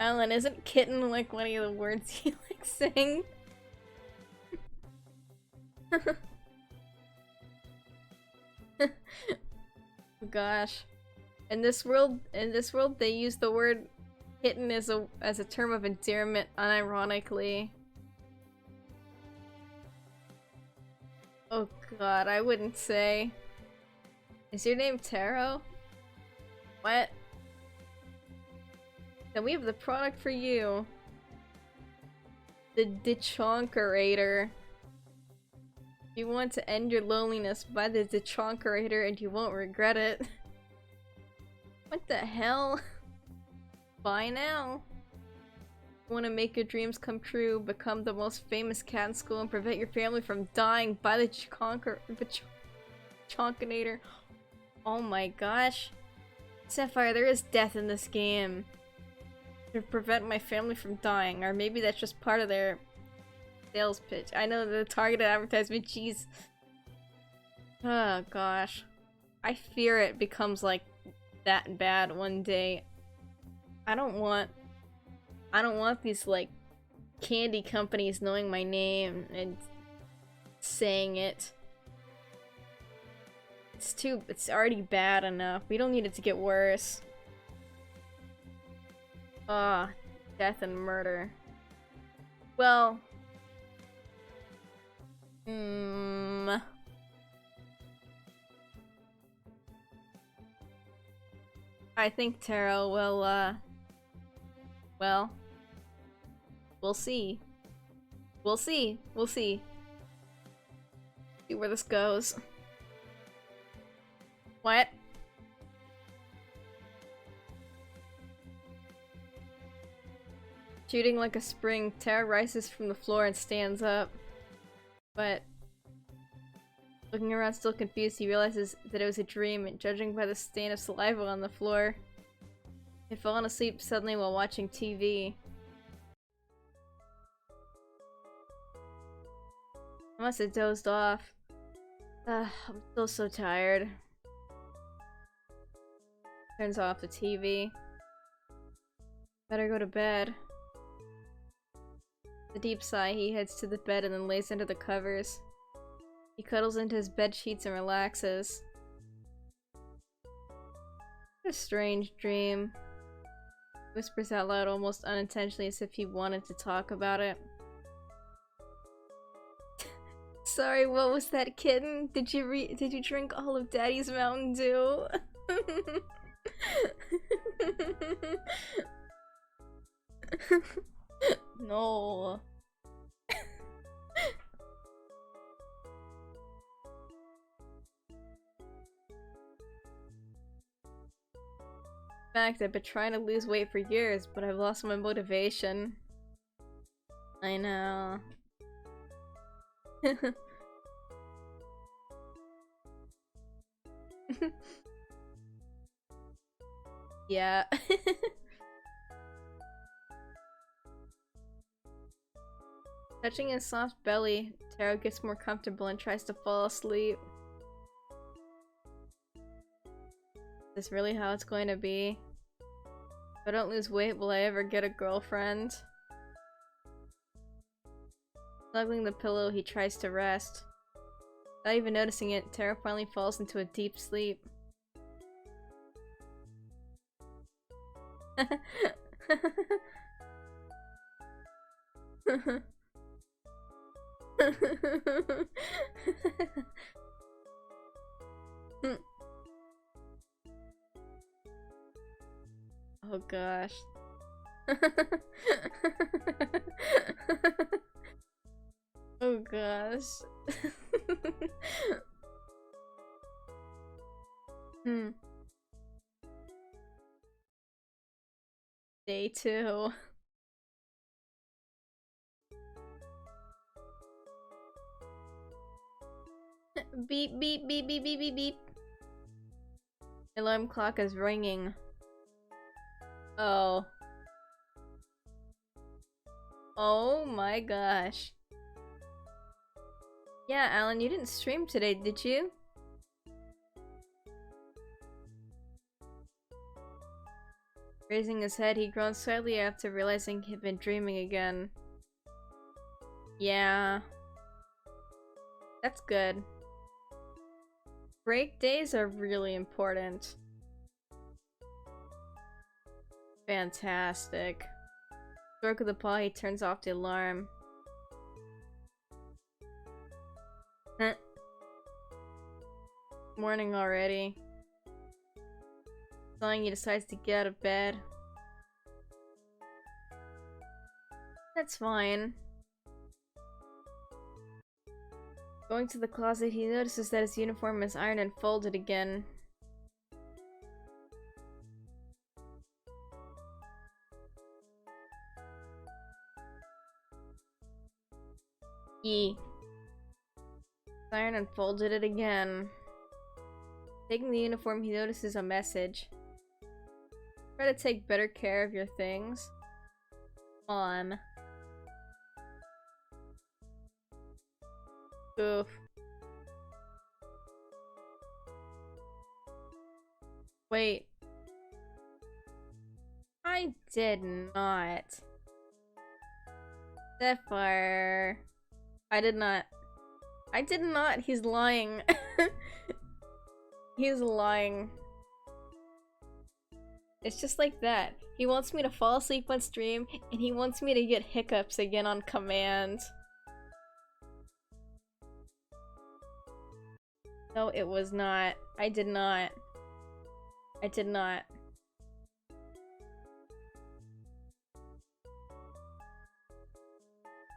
Speaker 1: Alan, isn't kitten like one of the words you like saying? Oh gosh. In this world they use the word kitten as a term of endearment unironically. Oh god, I wouldn't say. Is your name Taro? What? Then we have the product for you. The Dechonkerator. If you want to end your loneliness, buy the Dechonkerator and you won't regret it. What the hell? Buy now. Want to make your dreams come true, become the most famous cat in school, and prevent your family from dying? Buy the Dechonkerator. Oh my gosh. Sapphire, there is death in this game. To prevent my family from dying, or maybe that's just part of their sales pitch. I know the targeted advertisement, jeez. Oh gosh. I fear it becomes like that bad one day. I don't want these like candy companies knowing my name and saying it. It's already bad enough. We don't need it to get worse. Ah, death and murder. Well, I think Taro will, well, we'll see. We'll see. We'll see. See where this goes. What? Shooting like a spring, Tara rises from the floor and stands up. But looking around still confused, he realizes that it was a dream, and judging by the stain of saliva on the floor, he had fallen asleep suddenly while watching TV. I must have dozed off. I'm still so tired. Turns off the TV. Better go to bed. With a deep sigh, he heads to the bed and then lays under the covers. He cuddles into his bed sheets and relaxes. What a strange dream. He whispers out loud almost unintentionally as if he wanted to talk about it. Sorry, what was that, kitten? Did you drink all of Daddy's Mountain Dew? No. In fact, I've been trying to lose weight for years, but I've lost my motivation. I know. Yeah. Touching his soft belly, Taro gets more comfortable and tries to fall asleep. Is this really how it's going to be? If I don't lose weight, will I ever get a girlfriend? Snuggling the pillow, he tries to rest. Without even noticing it, Taro finally falls into a deep sleep. Oh gosh. Oh gosh. Hmm. Day 2. Beep beep beep beep beep beep beep. Alarm clock is ringing. Oh. Oh my gosh. Yeah, Alan, you didn't stream today, did you? Raising his head, he groaned slightly after realizing he'd been dreaming again. Yeah. That's good. Break days are really important. Fantastic. Stroke of the paw, he turns off the alarm. Huh. Morning already. He decides to get out of bed. That's fine. Going to the closet, he notices that his uniform is ironed and folded again. Ironed and folded it again. Taking the uniform, he notices a message. Try to take better care of your things. On. Oof. Wait. I did not. Sapphire. I did not. I did not. He's lying. He's lying. It's just like that. He wants me to fall asleep on stream, and he wants me to get hiccups again on command. No, it was not. I did not. I did not.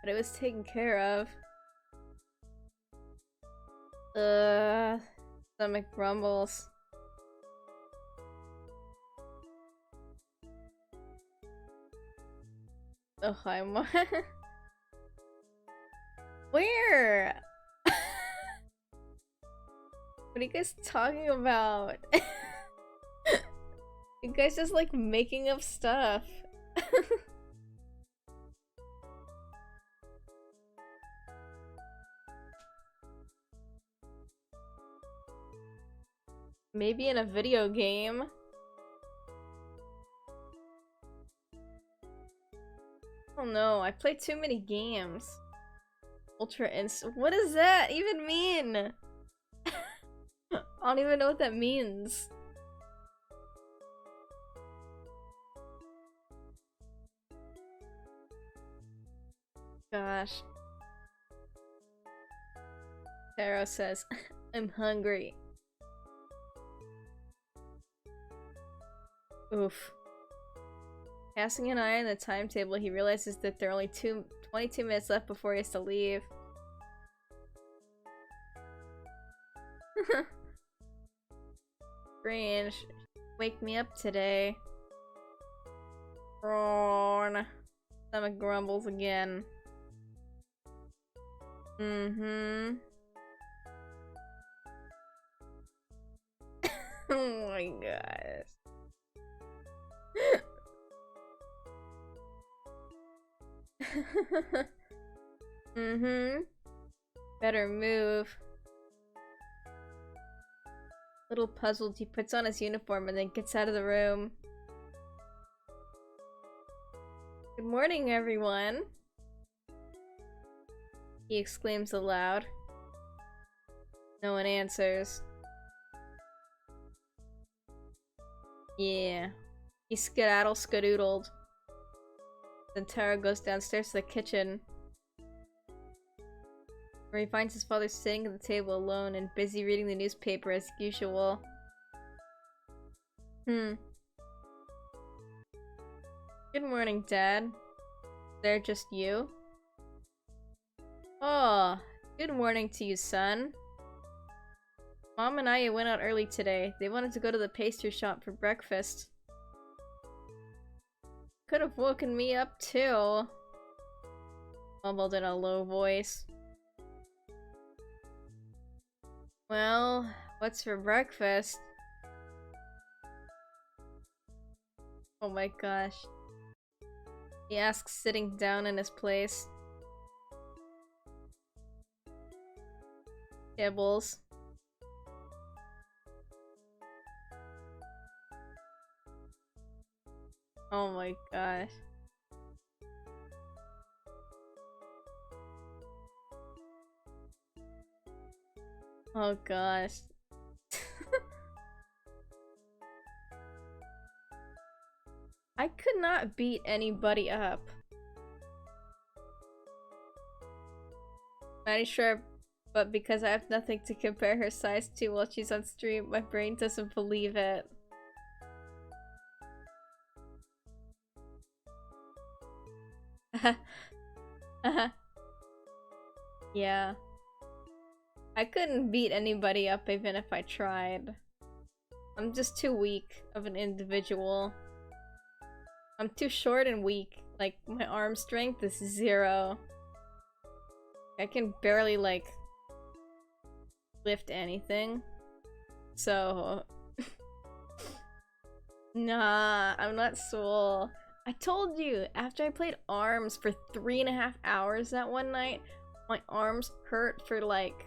Speaker 1: But it was taken care of. Stomach grumbles. Oh, I'm Where? What are you guys talking about? You guys just like making up stuff. Maybe in a video game. Oh no, I play too many games. Ultra Inst- What does that even mean? I don't even know what that means. Gosh. Taro says, I'm hungry. Oof. Casting an eye on the timetable, he realizes that there are only 22 minutes left before he has to leave. Strange. Wake me up today. Ron. Stomach grumbles again. Mm-hmm. Oh my gosh. Mm-hmm. Better move. Little puzzled, he puts on his uniform and then gets out of the room. Good morning, everyone. He exclaims aloud. No one answers. Yeah. He skedaddled. Then Taro goes downstairs to the kitchen. where he finds his father sitting at the table alone and busy reading the newspaper as usual. Good morning, Dad. Is there just you? Oh, good morning to you, son. Mom and I went out early today. They wanted to go to the pastry shop for breakfast. Could have woken me up too. Mumbled in a low voice. Well, what's for breakfast? Oh my gosh. He asks, sitting down in his place. Kibbles. Oh my gosh. Oh gosh. I could not beat anybody up. Mighty sure, but because I have nothing to compare her size to while she's on stream, my brain doesn't believe it. Yeah. I couldn't beat anybody up even if I tried. I'm just too weak of an individual. I'm too short and weak. Like, my arm strength is 0. I can barely, like, lift anything. So... Nah, I'm not swole. I told you, after I played ARMS for 3.5 hours that one night, my arms hurt for, like,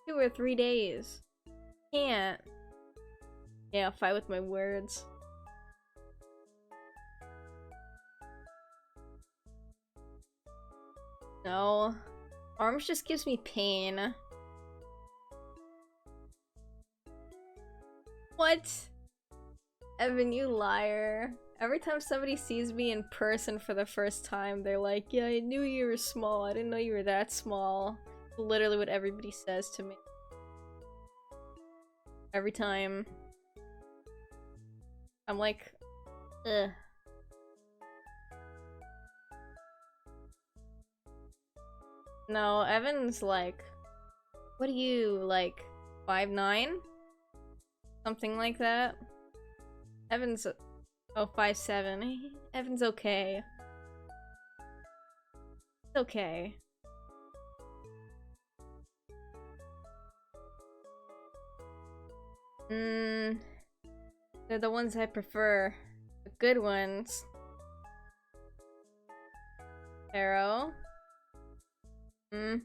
Speaker 1: 2 or 3 days. Can't. Yeah, I'll fight with my words. No. ARMS just gives me pain. What? Evan, you liar. Every time somebody sees me in person for the first time, they're like, yeah, I knew you were small. I didn't know you were that small. Literally what everybody says to me. Every time. I'm like, ugh. No, Evan's like, what are you, like, 5'9"? Something like that. Evan's, oh, 5'7". Evan's okay. It's okay. They're the ones I prefer. The good ones. Taro? Would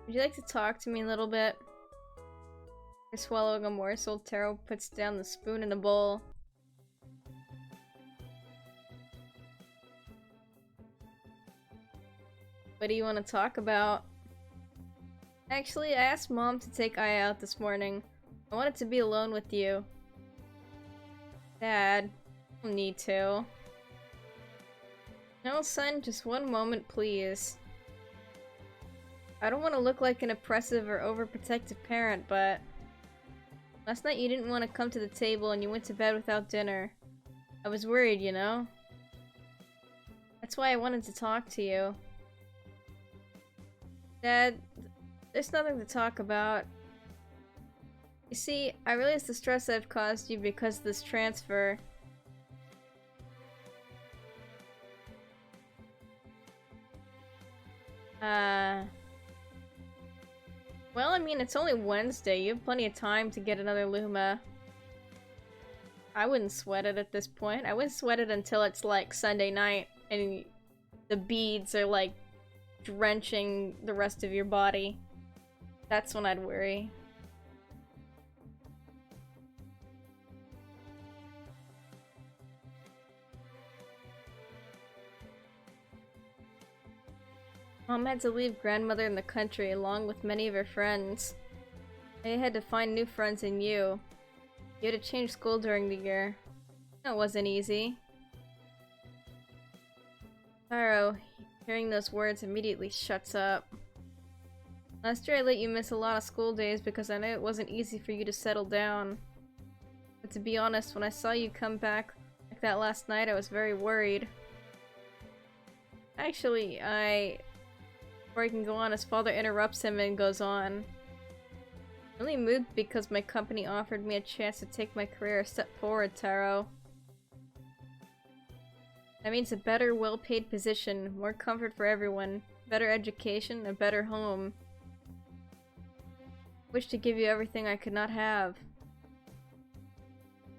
Speaker 1: you like to talk to me a little bit? After swallowing a morsel, Taro puts down the spoon in the bowl. What do you want to talk about? Actually, I asked Mom to take Aya out this morning. I wanted to be alone with you. Dad, I don't need to. No, son, just one moment, please. I don't want to look like an oppressive or overprotective parent, but... last night you didn't want to come to the table and you went to bed without dinner. I was worried, you know? That's why I wanted to talk to you. Dad, there's nothing to talk about. You see, I realize the stress I've caused you because of this transfer. Well, I mean, it's only Wednesday. You have plenty of time to get another Luma. I wouldn't sweat it at this point. I wouldn't sweat it until it's, like, Sunday night and the beads are, like, drenching the rest of your body. That's when I'd worry. Mom had to leave grandmother in the country along with many of her friends. I had to find new friends in you. You had to change school during the year. That wasn't easy. Taro, hearing those words, immediately shuts up. Last year I let you miss a lot of school days because I knew it wasn't easy for you to settle down. But to be honest, when I saw you come back like that last night, I was very worried. Actually, before he can go on, his father interrupts him and goes on. I'm really moved because my company offered me a chance to take my career a step forward, Taro. That means a better, well-paid position, more comfort for everyone, better education, a better home. I wish to give you everything I could not have.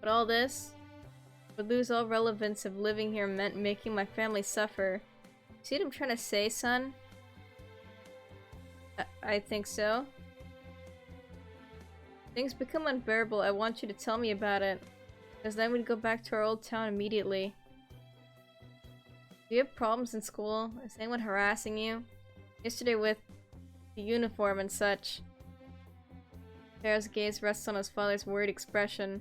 Speaker 1: But all this would lose all relevance if living here meant making my family suffer. See what I'm trying to say, son? I think so. Things become unbearable. I want you to tell me about it. Because then we'd go back to our old town immediately. Do you have problems in school? Is anyone harassing you? Yesterday with the uniform and such. Taro's gaze rests on his father's worried expression.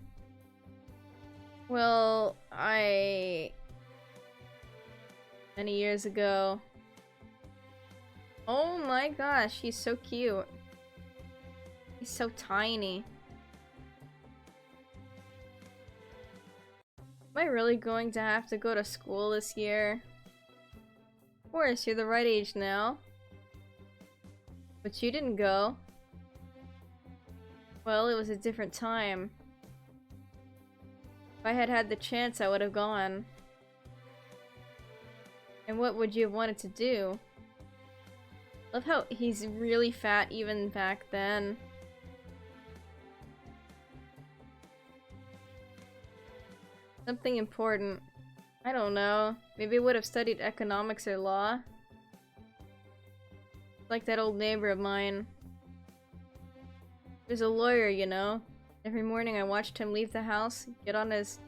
Speaker 1: Well, many years ago. Oh my gosh, he's so cute. He's so tiny. Am I really going to have to go to school this year? Of course, you're the right age now. But you didn't go. Well, it was a different time. If I had had the chance, I would have gone. And what would you have wanted to do? Love how he's really fat even back then. Something important. I don't know. Maybe I would have studied economics or law. Like that old neighbor of mine. He was a lawyer, you know. Every morning I watched him leave the house, get on his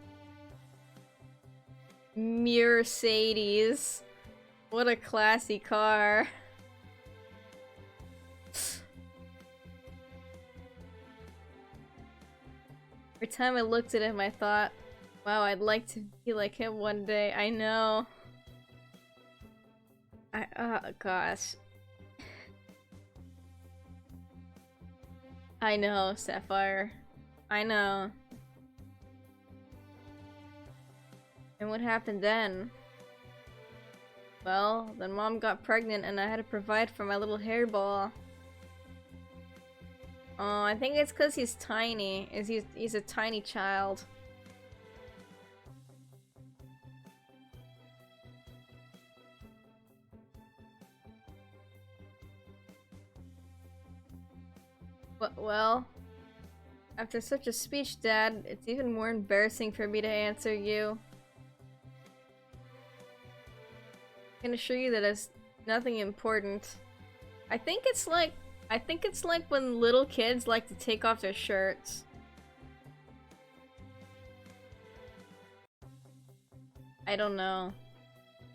Speaker 1: Mercedes. What a classy car. Every time I looked at him, I thought, wow, I'd like to be like him one day. I know. Oh gosh. I know, Sapphire. I know. And what happened then? Well, then Mom got pregnant and I had to provide for my little hairball. Oh, I think it's because he's tiny. He's a tiny child. Well, after such a speech, Dad, it's even more embarrassing for me to answer you. I can assure you that it's nothing important. I think it's like when little kids like to take off their shirts. I don't know.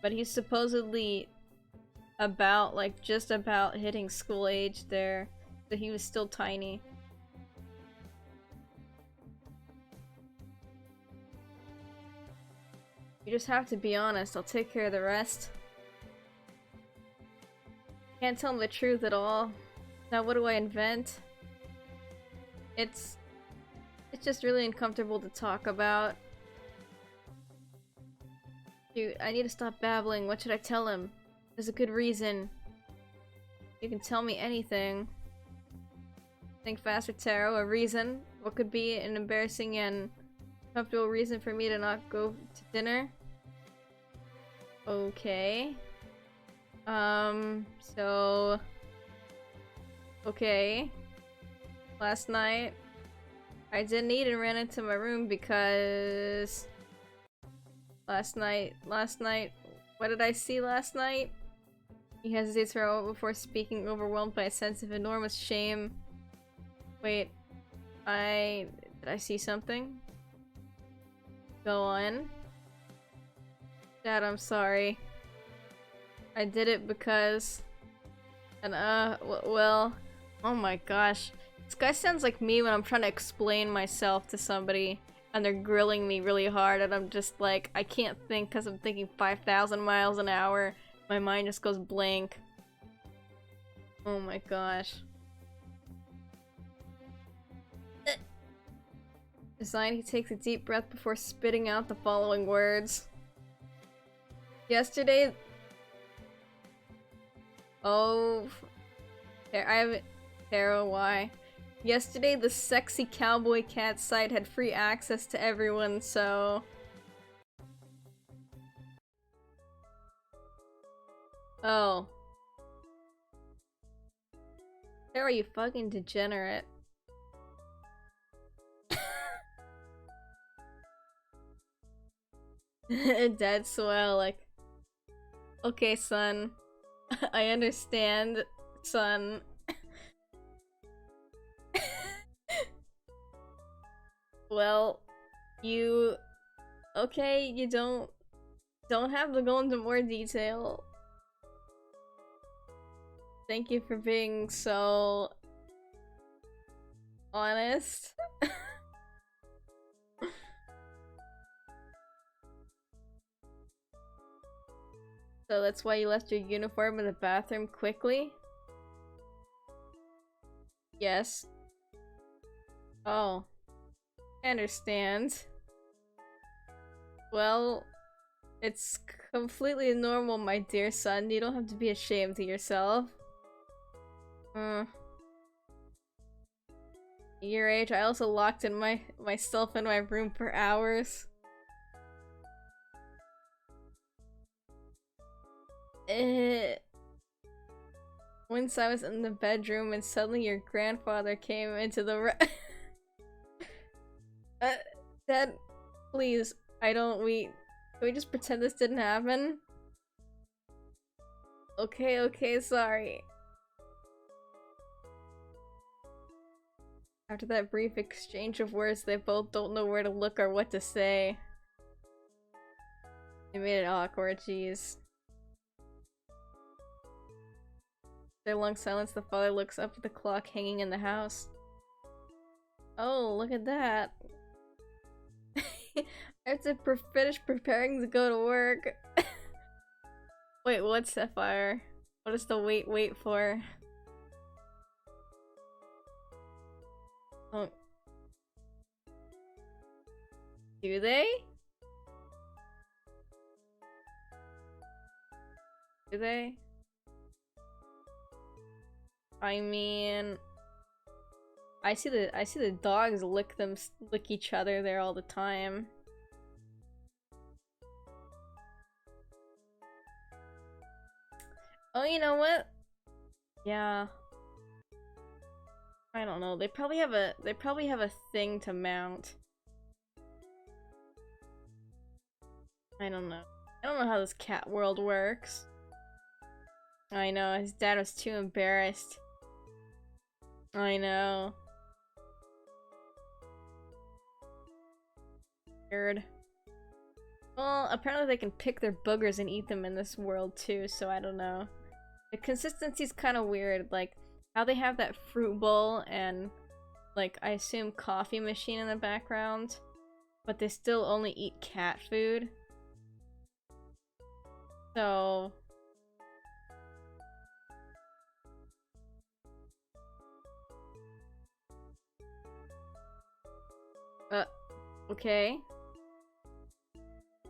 Speaker 1: But he's supposedly just about hitting school age there. But he was still tiny. You just have to be honest. I'll take care of the rest. Can't tell him the truth at all. Now what do I invent? It's just really uncomfortable to talk about. Dude, I need to stop babbling. What should I tell him? There's a good reason. You can tell me anything. Think faster, Taro. A reason? What could be an embarrassing and comfortable reason for me to not go to dinner? Okay. So... Okay. Last night, I didn't eat and ran into my room because... Last night, what did I see last night? He hesitates for a moment before speaking, overwhelmed by a sense of enormous shame. Wait, did I see something? Go on. Dad, I'm sorry. I did it because... And, well... Oh my gosh. This guy sounds like me when I'm trying to explain myself to somebody and they're grilling me really hard and I'm just like, I can't think because I'm thinking 5,000 miles an hour. My mind just goes blank. Oh my gosh. Design, he takes a deep breath before spitting out the following words. Yesterday... Oh... I haven't... Taro, why? Yesterday, the sexy cowboy cat site had free access to everyone, so... Oh. Taro, you fucking degenerate. Dead swell, like... Okay, son. I understand, son. Well, you... Okay, you don't have to go into more detail. Thank you for being so... honest. So that's why you left your uniform in the bathroom quickly? Yes. Oh. I understand. Well, it's completely normal, my dear son. You don't have to be ashamed of yourself. Your age, I also locked in myself in my room for hours. Once I was in the bedroom and suddenly your grandfather came into the room. Dad, please, can we just pretend this didn't happen? Okay, sorry. After that brief exchange of words, they both don't know where to look or what to say. It made it awkward, jeez. After a long silence, the father looks up at the clock hanging in the house. Oh, look at that. I have to finish preparing to go to work. Wait, what's Sapphire? What is the wait for? Oh. Do they? Do they? I mean, I see the dogs lick each other there all the time. Oh, you know what? Yeah. I don't know. They probably have a thing to mount. I don't know. I don't know how this cat world works. I know, his dad was too embarrassed. I know. Weird. Well, apparently they can pick their boogers and eat them in this world too, so I don't know. The consistency's kind of weird, like how they have that fruit bowl and like I assume coffee machine in the background, but they still only eat cat food. So okay.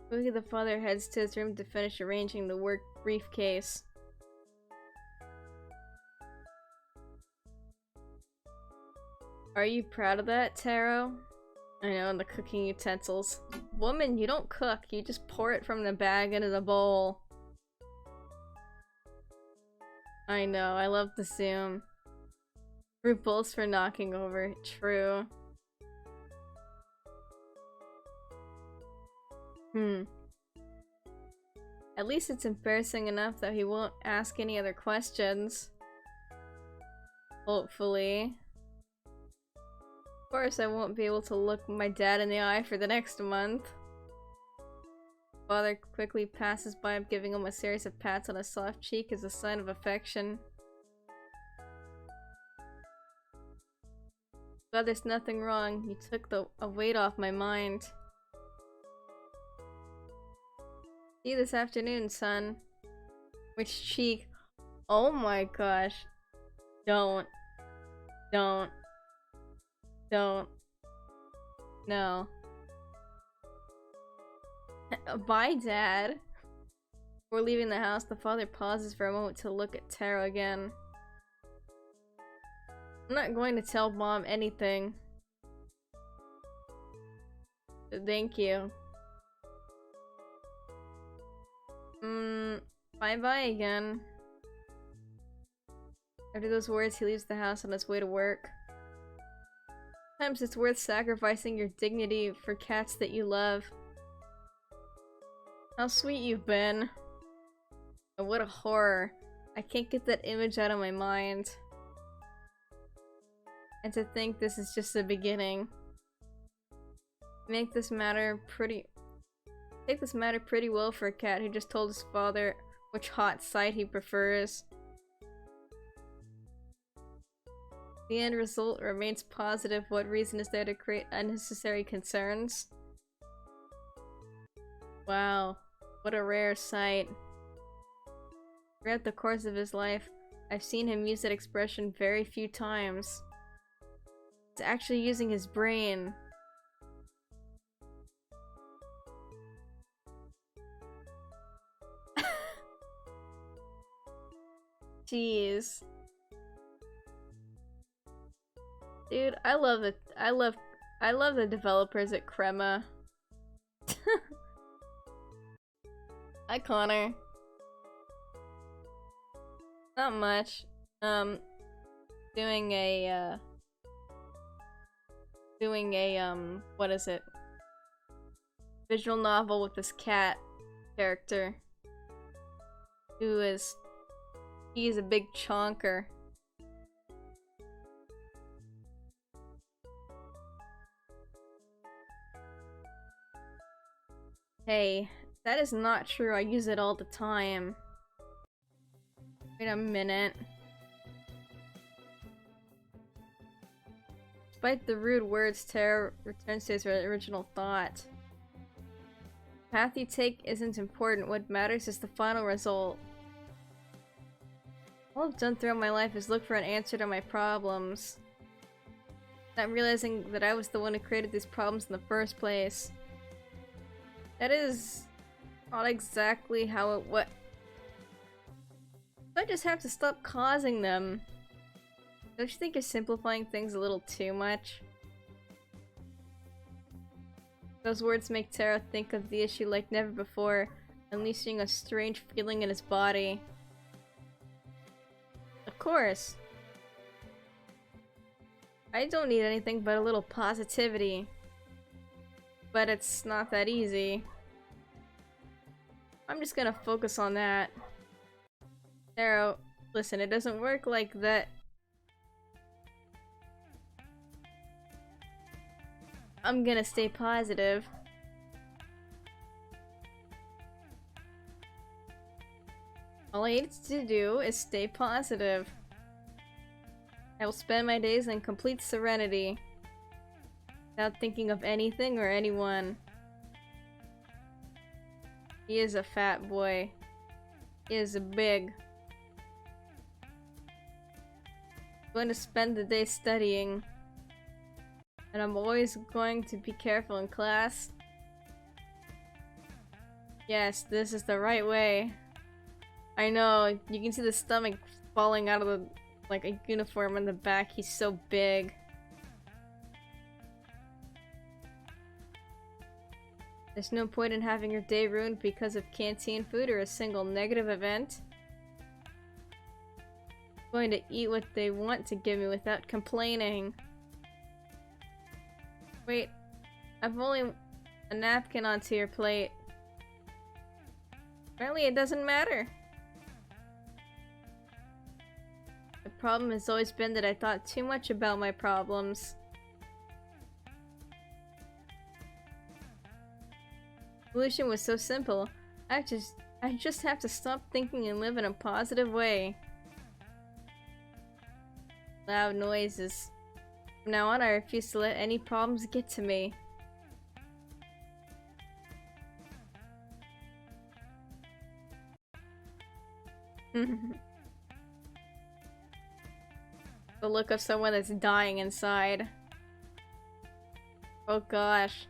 Speaker 1: Quickly, the father heads to his room to finish arranging the work briefcase. Are you proud of that, Taro? I know, and the cooking utensils. Woman, you don't cook, you just pour it from the bag into the bowl. I know, I love the zoom. Fruit bowls for knocking over, true. At least it's embarrassing enough that he won't ask any other questions. Hopefully. Of course, I won't be able to look my dad in the eye for the next month. Father quickly passes by, giving him a series of pats on his soft cheek as a sign of affection. God, there's nothing wrong. You took a weight off my mind. See you this afternoon, son. Which cheek? Oh my gosh. Don't. No. Bye, Dad. Before leaving the house, the father pauses for a moment to look at Taro again. I'm not going to tell Mom anything. Thank you. Bye-bye again. After those words, he leaves the house on his way to work. Sometimes it's worth sacrificing your dignity for cats that you love. How sweet you've been. Oh, what a horror. I can't get that image out of my mind. And to think this is just the beginning. Take this matter pretty well for a cat who just told his father which hot side he prefers. The end result remains positive. What reason is there to create unnecessary concerns? Wow, what a rare sight. Throughout the course of his life, I've seen him use that expression very few times. He's actually using his brain. Jeez. Dude, I love it. I love the developers at Crema. Hi, Connor. Not much. Doing a what is it? Visual novel with this cat character. He's a big chonker. Hey, that is not true. I use it all the time. Wait a minute. Despite the rude words, Taro returns to his original thought. The path you take isn't important. What matters is the final result. All I've done throughout my life is look for an answer to my problems. Not realizing that I was the one who created these problems in the first place. That is not exactly how it went. I just have to stop causing them. Don't you think you're simplifying things a little too much? Those words make Taro think of the issue like never before, unleashing a strange feeling in his body. Of course. I don't need anything but a little positivity. But it's not that easy. I'm just gonna focus on that. Taro, listen, it doesn't work like that. I'm gonna stay positive. All I need to do is stay positive. I will spend my days in complete serenity. Without thinking of anything or anyone. He is a fat boy. He is big. I'm going to spend the day studying. And I'm always going to be careful in class. Yes, this is the right way. I know, you can see the stomach falling out of the, like, a uniform in the back. He's so big. There's no point in having your day ruined because of canteen food or a single negative event. I'm going to eat what they want to give me without complaining. Wait, I've only a napkin onto your plate. Apparently it doesn't matter. The problem has always been that I thought too much about my problems. The solution was so simple. I just have to stop thinking and live in a positive way. Loud noises. From now on, I refuse to let any problems get to me. The look of someone that's dying inside. Oh gosh.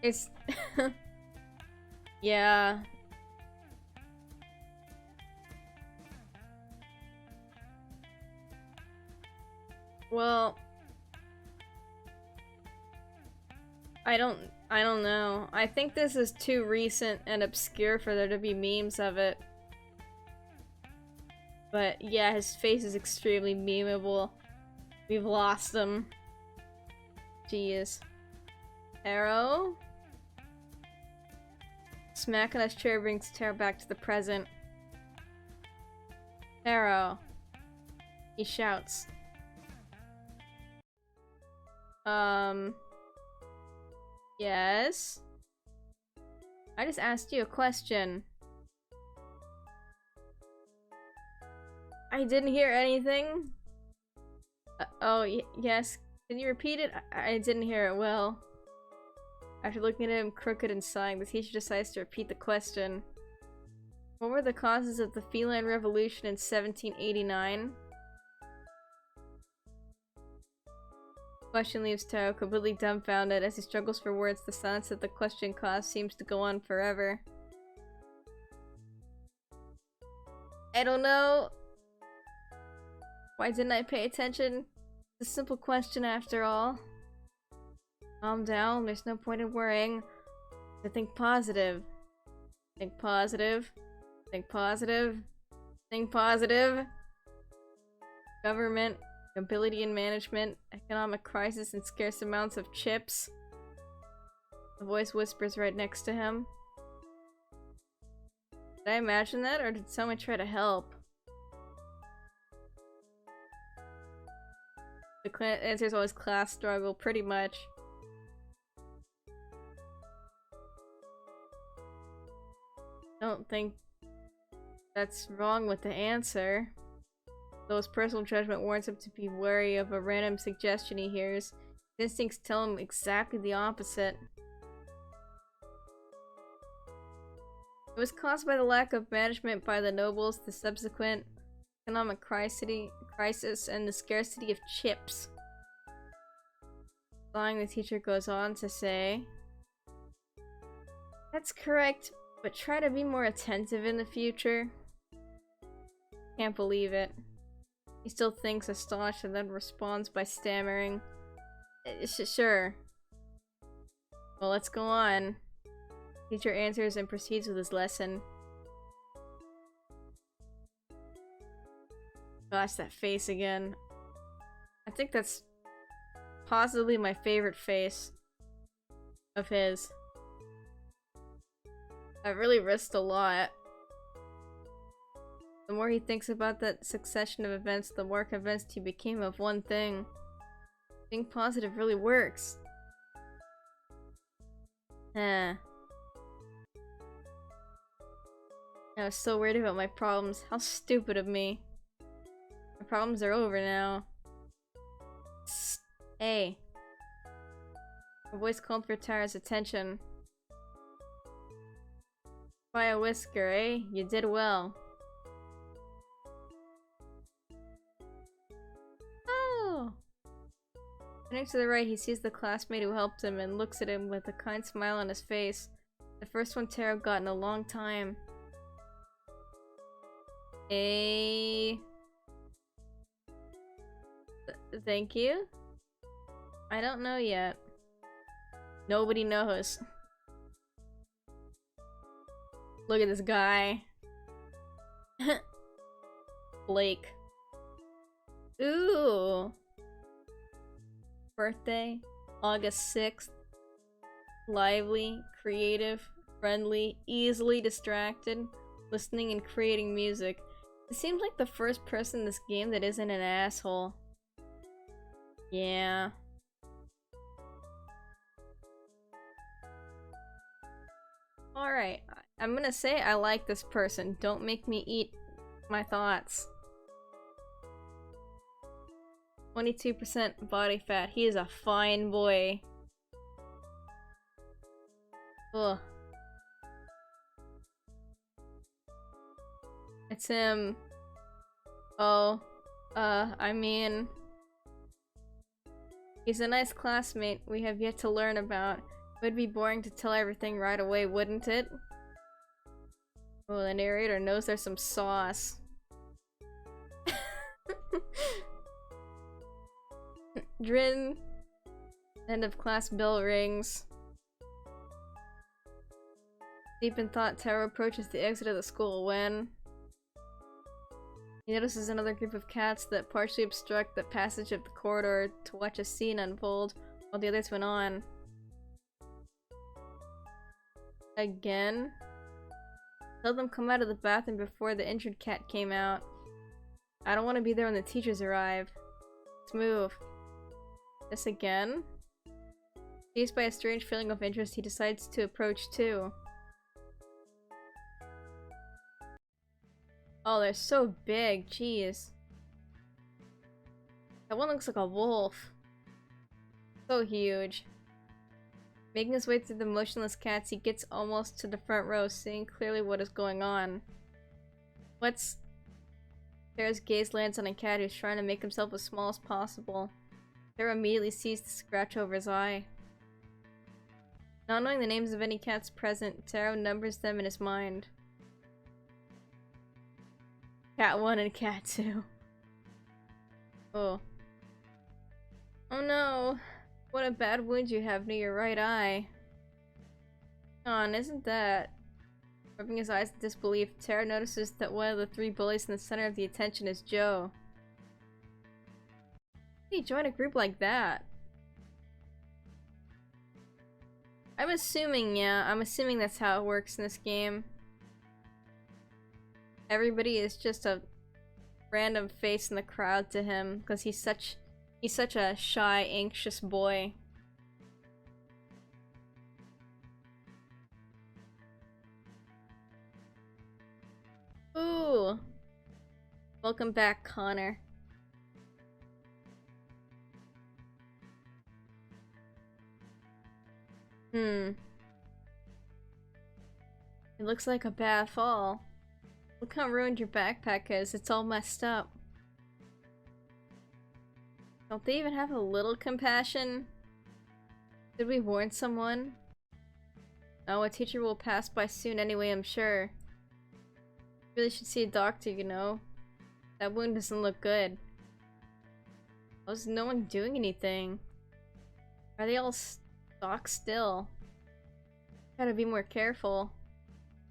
Speaker 1: It's... yeah. Well... I don't know. I think this is too recent and obscure for there to be memes of it. But yeah, his face is extremely memeable. We've lost him. Jeez. Taro? Smack on his chair brings Taro back to the present. Taro. He shouts. Yes? I just asked you a question. I didn't hear anything. Yes. Can you repeat it? I didn't hear it well. After looking at him crooked and sighing, the teacher decides to repeat the question. What were the causes of the feline revolution in 1789? Question leaves Taro completely dumbfounded. As he struggles for words, the silence that the question caused seems to go on forever. I don't know. Why didn't I pay attention? It's a simple question after all. Calm down, there's no point in worrying. To think positive. Think positive. Think positive. Think positive. Government. Ability and management, economic crisis, and scarce amounts of chips. The voice whispers right next to him. Did I imagine that, or did someone try to help? The answer is always class struggle, pretty much. I don't think that's wrong with the answer. Though his personal judgment warns him to be wary of a random suggestion he hears, his instincts tell him exactly the opposite. It was caused by the lack of management by the nobles, the subsequent economic crisis, and the scarcity of chips. Sighing, the teacher goes on to say, "That's correct, but try to be more attentive in the future." Can't believe it. He still thinks, astonished, and then responds by stammering. Sure. Well, let's go on. Teacher answers and proceeds with his lesson. Gosh, that face again. I think that's possibly my favorite face of his. I really risked a lot. The more he thinks about that succession of events, the more convinced he became of one thing. Being positive really works. I was so worried about my problems. How stupid of me. My problems are over now. Psst. Hey. A voice called for Tara's attention. By a whisker, eh? You did well. Turning to the right, he sees the classmate who helped him and looks at him with a kind smile on his face. The first one Taro got in a long time. Thank you? I don't know yet. Nobody knows. Look at this guy. Blake. Ooh. Birthday, August 6th. Lively, creative, friendly, easily distracted, listening and creating music. It seems like the first person in this game that isn't an asshole. Yeah. Alright, I'm gonna say I like this person. Don't make me eat my thoughts. 22% body fat. He is a fine boy. Ugh. It's him. Oh. I mean... He's a nice classmate we have yet to learn about. It would be boring to tell everything right away, wouldn't it? Oh, the narrator knows there's some sauce. Drin. End of class bell rings. Deep in thought, Taro approaches the exit of the school when he notices another group of cats that partially obstruct the passage of the corridor to watch a scene unfold while the others went on. Again? Tell them come out of the bathroom before the injured cat came out. I don't want to be there when the teachers arrive. Let's move. This again? Seized by a strange feeling of interest, he decides to approach too. Oh, they're so big, jeez. That one looks like a wolf. So huge. Making his way through the motionless cats, he gets almost to the front row, seeing clearly what is going on. What's... Tara's gaze lands on a cat who's trying to make himself as small as possible. Tara immediately sees the scratch over his eye. Not knowing the names of any cats present, Taro numbers them in his mind. Cat 1 and Cat 2. Oh. Oh no. What a bad wound you have near your right eye. Con, isn't that... Rubbing his eyes in disbelief, Taro notices that one of the three bullies in the center of the attention is Joe. How do you join a group like that? I'm assuming that's how it works in this game. Everybody is just a random face in the crowd to him because he's such a shy, anxious boy. Ooh. Welcome back, Connor. It looks like a bad fall. Look how ruined your backpack is. It's all messed up. Don't they even have a little compassion? Did we warn someone? Oh, a teacher will pass by soon anyway, I'm sure. Really should see a doctor, you know. That wound doesn't look good. How's no one doing anything? Are they all stock still? Gotta be more careful.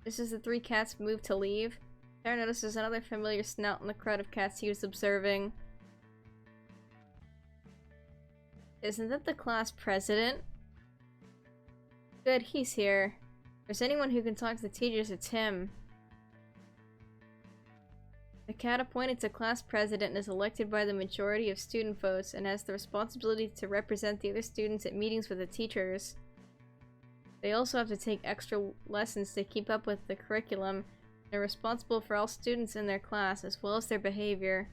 Speaker 1: Just as the three cats move to leave, Tara notices another familiar snout in the crowd of cats he was observing. Isn't that the class president? Good, he's here. If there's anyone who can talk to the teachers, it's him. The cat appointed to class president is elected by the majority of student votes and has the responsibility to represent the other students at meetings with the teachers. They also have to take extra lessons to keep up with the curriculum. They're responsible for all students in their class as well as their behavior.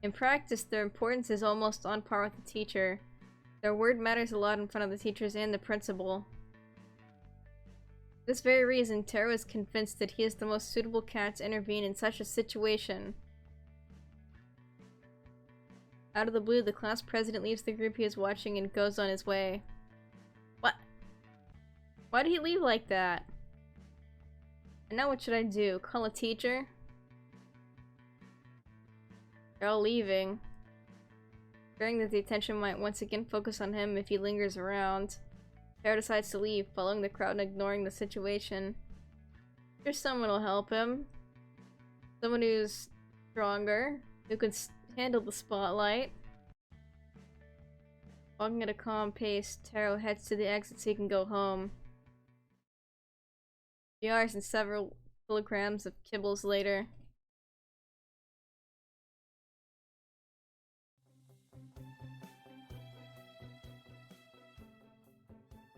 Speaker 1: In practice, their importance is almost on par with the teacher. Their word matters a lot in front of the teachers and the principal. For this very reason, Taro is convinced that he is the most suitable cat to intervene in such a situation. Out of the blue, the class president leaves the group he is watching and goes on his way. What? Why did he leave like that? And now what should I do? Call a teacher? They're all leaving. Fearing that the attention might once again focus on him if he lingers around, Taro decides to leave, following the crowd and ignoring the situation. There's someone who'll help him. Someone who's stronger, who can handle the spotlight. Walking at a calm pace, Taro heads to the exit so he can go home. 3 hours and several kilograms of kibbles later.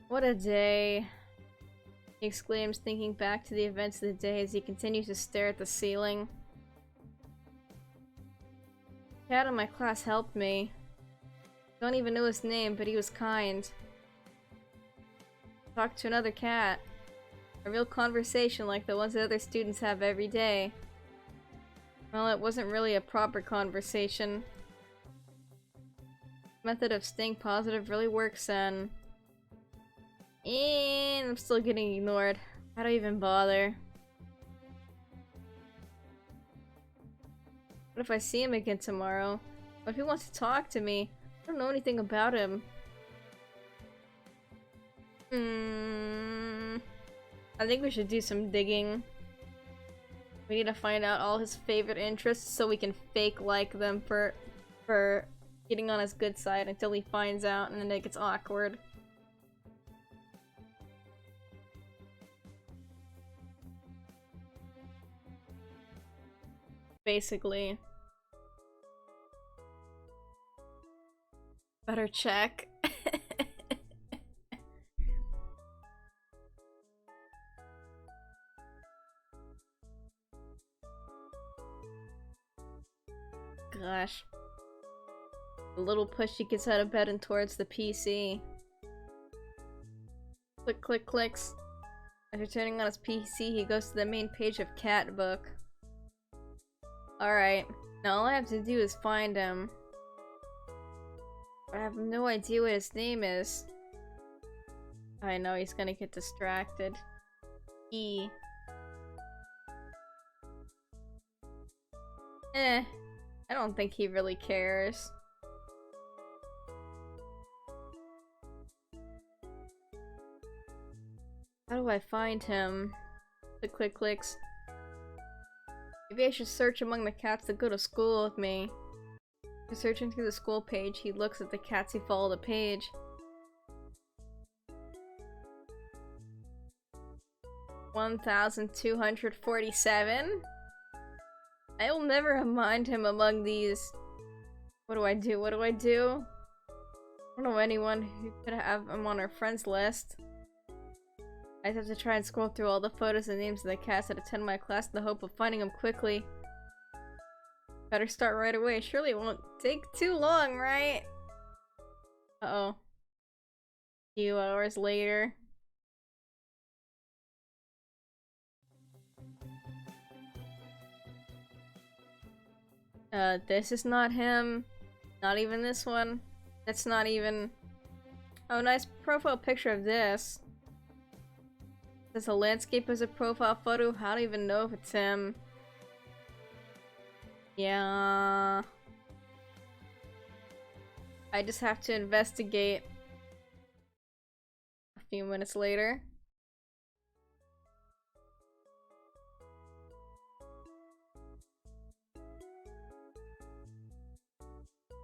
Speaker 1: What a day, he exclaims, thinking back to the events of the day as he continues to stare at the ceiling. The cat in my class helped me. Don't even know his name, but he was kind. Talked to another cat. A real conversation like the ones that other students have every day. Well, it wasn't really a proper conversation. Method of staying positive really works, and I'm still getting ignored. How do I even bother? What if I see him again tomorrow? What if he wants to talk to me? I don't know anything about him. I think we should do some digging. We need to find out all his favorite interests so we can fake like them for getting on his good side until he finds out, and then it gets awkward. Basically. Better check. Gosh. A little push, he gets out of bed and towards the PC. Click, click, clicks. After turning on his PC, he goes to the main page of Cat Book. Alright. Now all I have to do is find him. I have no idea what his name is. I know he's gonna get distracted. I don't think he really cares. How do I find him? The click clicks. Maybe I should search among the cats that go to school with me. After searching through the school page, he looks at the cats who follow the page. 1,247? I will never mind him among these. What do I do? What do I do? I don't know anyone who could have him on our friends list. I just have to try and scroll through all the photos and names of the cats that attend my class in the hope of finding them quickly. Better start right away. Surely it won't take too long, right? Uh-oh. A few hours later. This is not him. Not even this one. That's not even... Oh, nice profile picture of this. There's a landscape as a profile photo. I don't even know if it's him. Yeah. I just have to investigate. A few minutes later.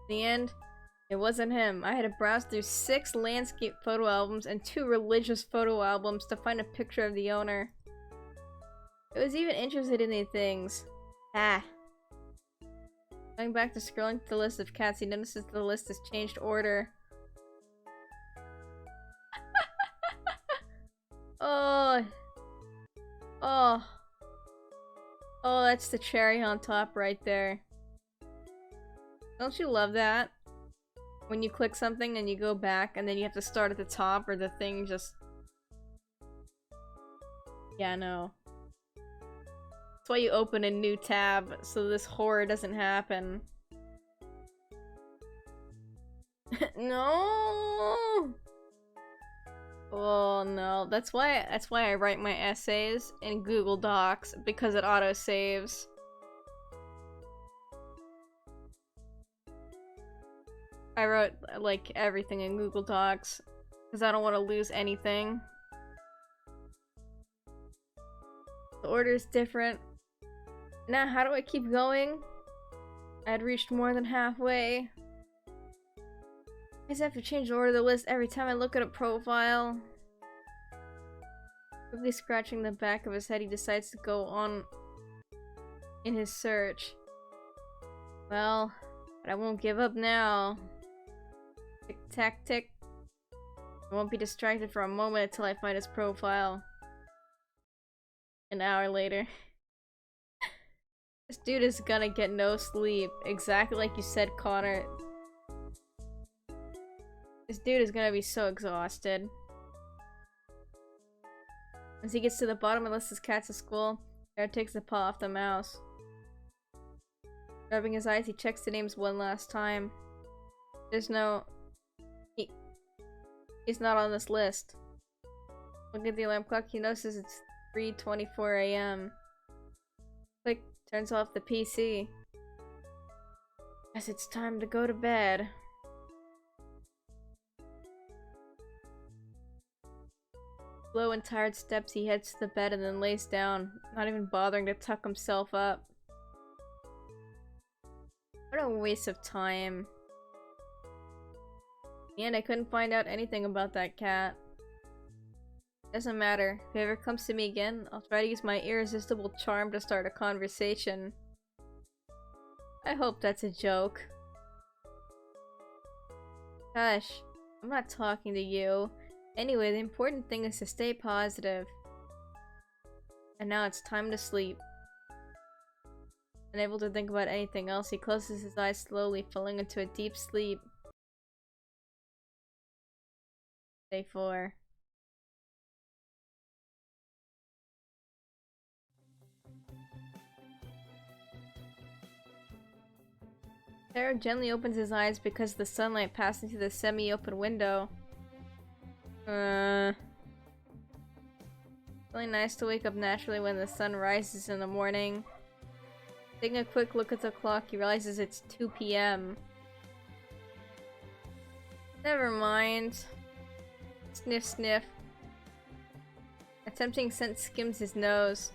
Speaker 1: In the end, it wasn't him. I had to browse through 6 landscape photo albums and 2 religious photo albums to find a picture of the owner. I was even interested in these things. Going back to scrolling through the list of cats, he notices the list has changed order. Oh, that's the cherry on top right there. Don't you love that? When you click something and you go back and then you have to start at the top or the thing just... Yeah, no. That's why you open a new tab, so this horror doesn't happen. No! Oh no, that's why I write my essays in Google Docs, because it auto-saves. I wrote, like, everything in Google Docs, because I don't want to lose anything. The order's different. Now, how do I keep going? I had reached more than halfway. I just have to change the order of the list every time I look at a profile. Quickly scratching the back of his head, he decides to go on in his search. Well, but I won't give up now. Tick tack tick. I won't be distracted for a moment until I find his profile. An hour later. This dude is gonna get no sleep. Exactly like you said, Connor. This dude is gonna be so exhausted. As he gets to the bottom and lists his cats at school, Taro takes the paw off the mouse. Rubbing his eyes, he checks the names one last time. There's no... He's not on this list. Look at the alarm clock, he notices it's 3:24 a.m. Click, turns off the PC. Guess it's time to go to bed. Slow and tired steps, he heads to the bed and then lays down, not even bothering to tuck himself up. What a waste of time. And I couldn't find out anything about that cat. Doesn't matter. If he ever comes to me again, I'll try to use my irresistible charm to start a conversation. I hope that's a joke. Hush. I'm not talking to you. Anyway, the important thing is to stay positive. And now it's time to sleep. Unable to think about anything else, he closes his eyes slowly, falling into a deep sleep. Day 4. Taro gently opens his eyes because the sunlight passing through the semi-open window. Really nice to wake up naturally when the sun rises in the morning. Taking a quick look at the clock, he realizes it's 2 p.m. Never mind. Sniff, sniff. A tempting scent skims his nose.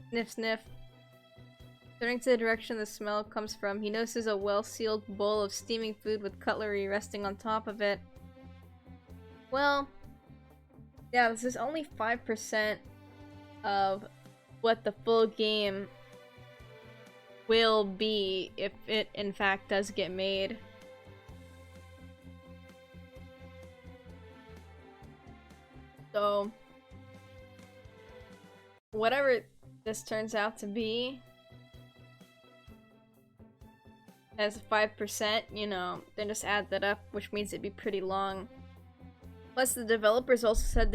Speaker 1: Sniff, sniff. Turning to the direction the smell comes from, he notices a well-sealed bowl of steaming food with cutlery resting on top of it. Well, yeah, this is only 5% of what the full game will be if it in fact does get made. So, whatever this turns out to be, as 5%, you know, then just add that up, which means it'd be pretty long. Plus, the developers also said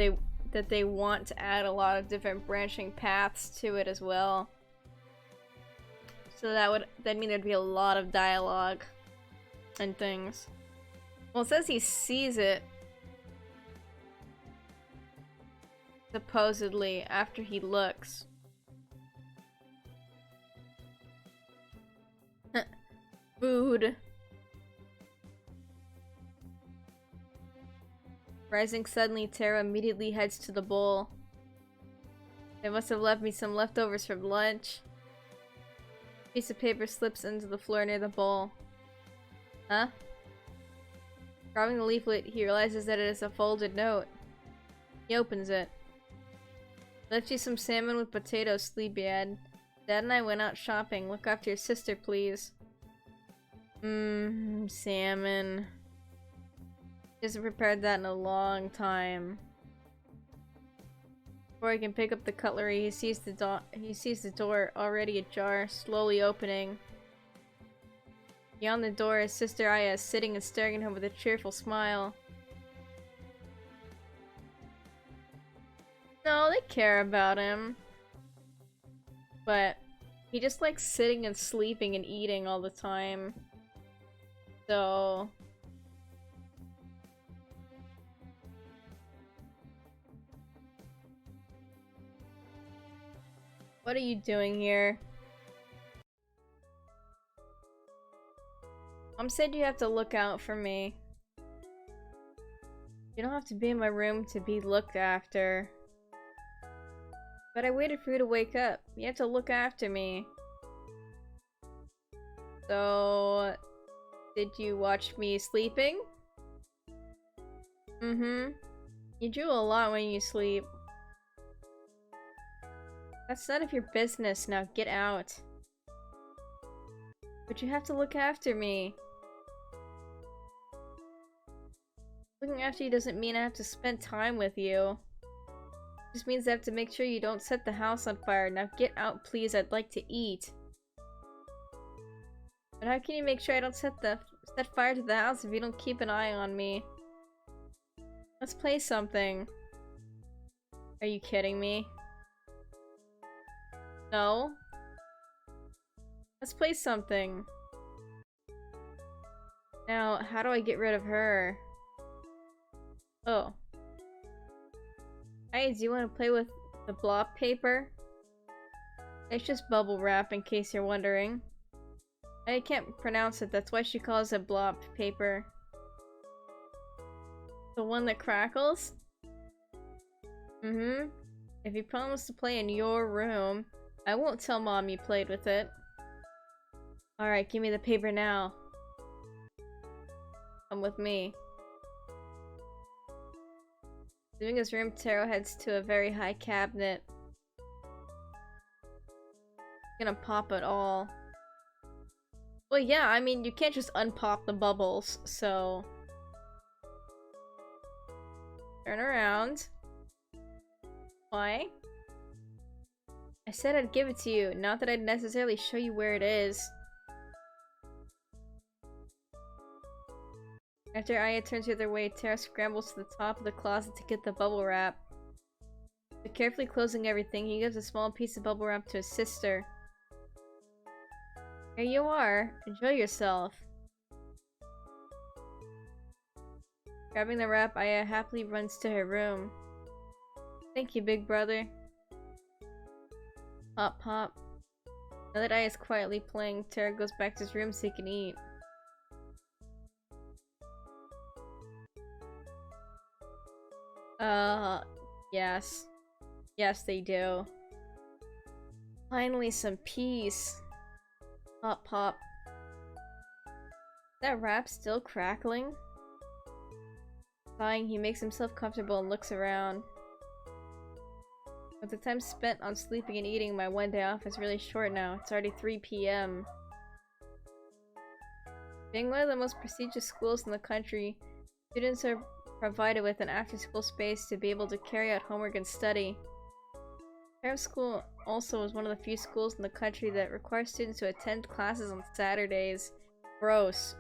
Speaker 1: that they want to add a lot of different branching paths to it as well. So that'd mean there'd be a lot of dialogue and things. Well, it says he sees it supposedly after he looks. Food. Rising suddenly, Taro immediately heads to the bowl. They must have left me some leftovers from lunch. A piece of paper slips into the floor near the bowl. Huh? Grabbing the leaflet, he realizes that it is a folded note. He opens it. Left you some salmon with potatoes, sleepyhead. Dad and I went out shopping. Look after your sister, please. Salmon. He hasn't prepared that in a long time. Before he can pick up the cutlery, he sees the door already ajar, slowly opening. Beyond the door, his sister Aya is sitting and staring at him with a cheerful smile. No, they care about him. But he just likes sitting and sleeping and eating all the time. So... what are you doing here? Mom said you have to look out for me. You don't have to be in my room to be looked after. But I waited for you to wake up. You have to look after me. So... did you watch me sleeping? You do a lot when you sleep. That's none of your business. Now get out. But you have to look after me. Looking after you doesn't mean I have to spend time with you. It just means I have to make sure you don't set the house on fire. Now get out, please. I'd like to eat. But how can you make sure I don't set fire to the house if you don't keep an eye on me? Let's play something. Are you kidding me? No? Let's play something. Now, how do I get rid of her? Oh. Hey, do you want to play with the blob paper? It's just bubble wrap, in case you're wondering. I can't pronounce it, that's why she calls it blob paper. The one that crackles? Mm-hmm. If you promise to play in your room, I won't tell Mom you played with it. Alright, give me the paper now. Come with me. Leaving his room, Taro heads to a very high cabinet. Gonna pop it all. Well, yeah, I mean, you can't just unpop the bubbles, so... Turn around. Why? I said I'd give it to you, not that I'd necessarily show you where it is. After Aya turns the other way, Tara scrambles to the top of the closet to get the bubble wrap. After carefully closing everything, he gives a small piece of bubble wrap to his sister. Here you are. Enjoy yourself. Grabbing the wrap, Aya happily runs to her room. Thank you, big brother. Pop, pop. Now that Aya's quietly playing, Tara goes back to his room so he can eat. Yes. Yes, they do. Finally, some peace. Pop, pop. Is that wrap still crackling? Sighing, he makes himself comfortable and looks around. With the time spent on sleeping and eating, my one day off is really short now. It's already 3 p.m. Being one of the most prestigious schools in the country, students are provided with an after-school space to be able to carry out homework and study. Taro School also is one of the few schools in the country that requires students to attend classes on Saturdays. Gross.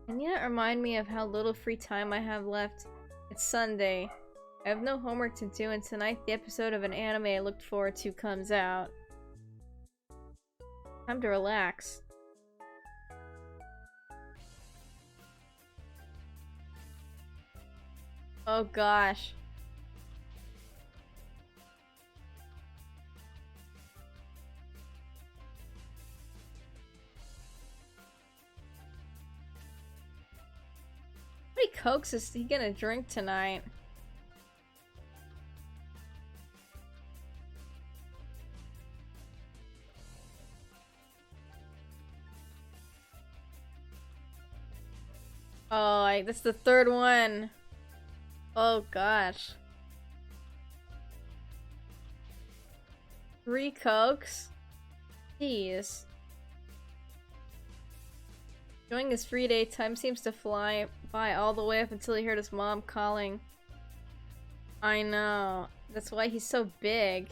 Speaker 1: Can you not remind me of how little free time I have left? It's Sunday. I have no homework to do, and tonight the episode of an anime I looked forward to comes out. Time to relax. Oh gosh. How many Cokes is he gonna drink tonight? Oh, that's the third one. Oh gosh. 3 Cokes? Jeez. During his free day, time seems to fly by all the way up until he heard his mom calling. I know. That's why he's so big.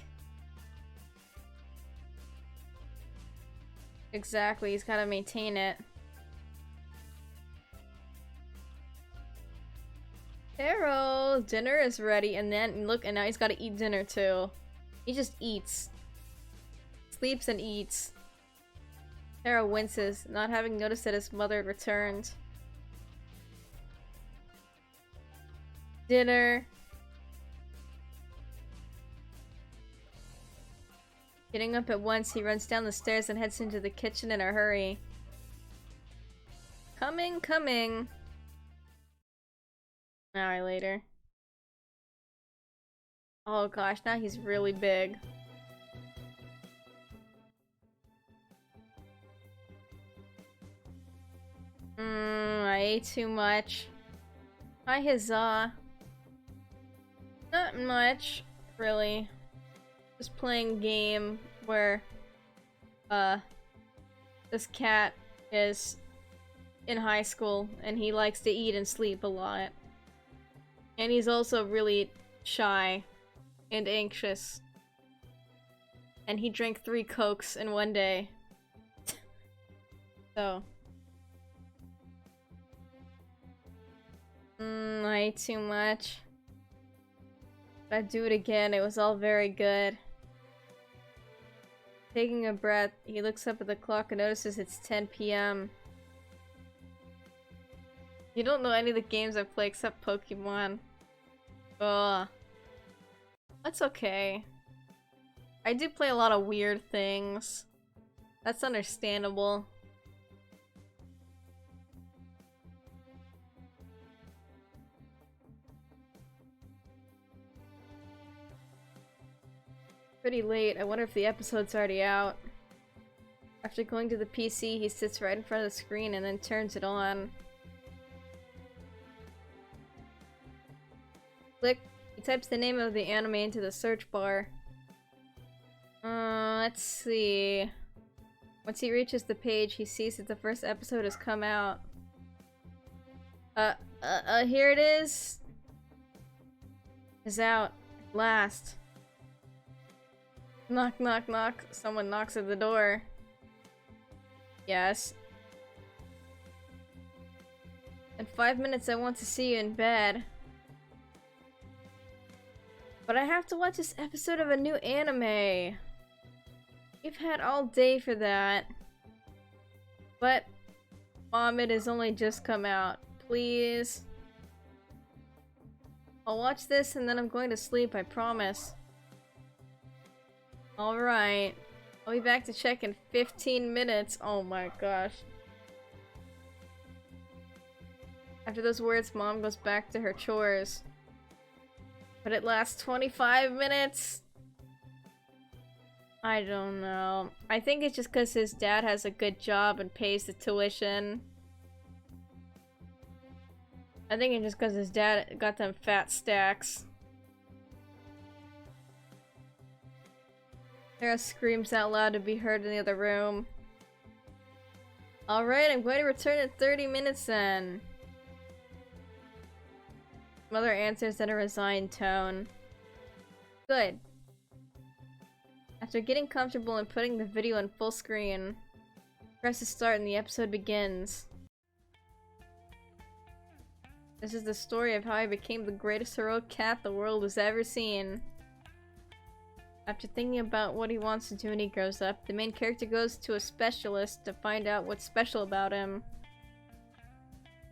Speaker 1: Exactly, he's gotta maintain it. Taro, dinner is ready, and then look, and now he's gotta eat dinner too. He just eats. Sleeps and eats. Taro winces, not having noticed that his mother had returned. Dinner. Getting up at once, he runs down the stairs and heads into the kitchen in a hurry. Coming, coming. An hour later. Oh gosh, now he's really big. I ate too much. Hi, huzzah. Not much, really. Just playing a game where, this cat is in high school and he likes to eat and sleep a lot. And he's also really shy and anxious. And he drank 3 Cokes in one day. So. I ate too much. But I'd do it again, it was all very good. Taking a breath, he looks up at the clock and notices it's 10 p.m. You don't know any of the games I play except Pokemon. Ugh. That's okay. I do play a lot of weird things. That's understandable. Pretty late. I wonder if the episode's already out. After going to the PC, he sits right in front of the screen and then turns it on. Click. He types the name of the anime into the search bar. Let's see. Once he reaches the page, he sees that the first episode has come out. Here it is. Is out. At last. Knock, knock, knock. Someone knocks at the door. Yes. In 5 minutes, I want to see you in bed. But I have to watch this episode of a new anime. You've had all day for that. But, Mom, it has only just come out. Please. I'll watch this and then I'm going to sleep, I promise. Alright. I'll be back to check in 15 minutes. Oh my gosh. After those words, Mom goes back to her chores. But it lasts 25 minutes? I don't know. I think it's just because his dad has a good job and pays the tuition. I think it's just because his dad got them fat stacks. Taro screams out loud to be heard in the other room. Alright, I'm going to return in 30 minutes then. Mother answers in a resigned tone. Good. After getting comfortable and putting the video on full screen, presses start and the episode begins. This is the story of how I became the greatest heroic cat the world has ever seen. After thinking about what he wants to do when he grows up, the main character goes to a specialist to find out what's special about him.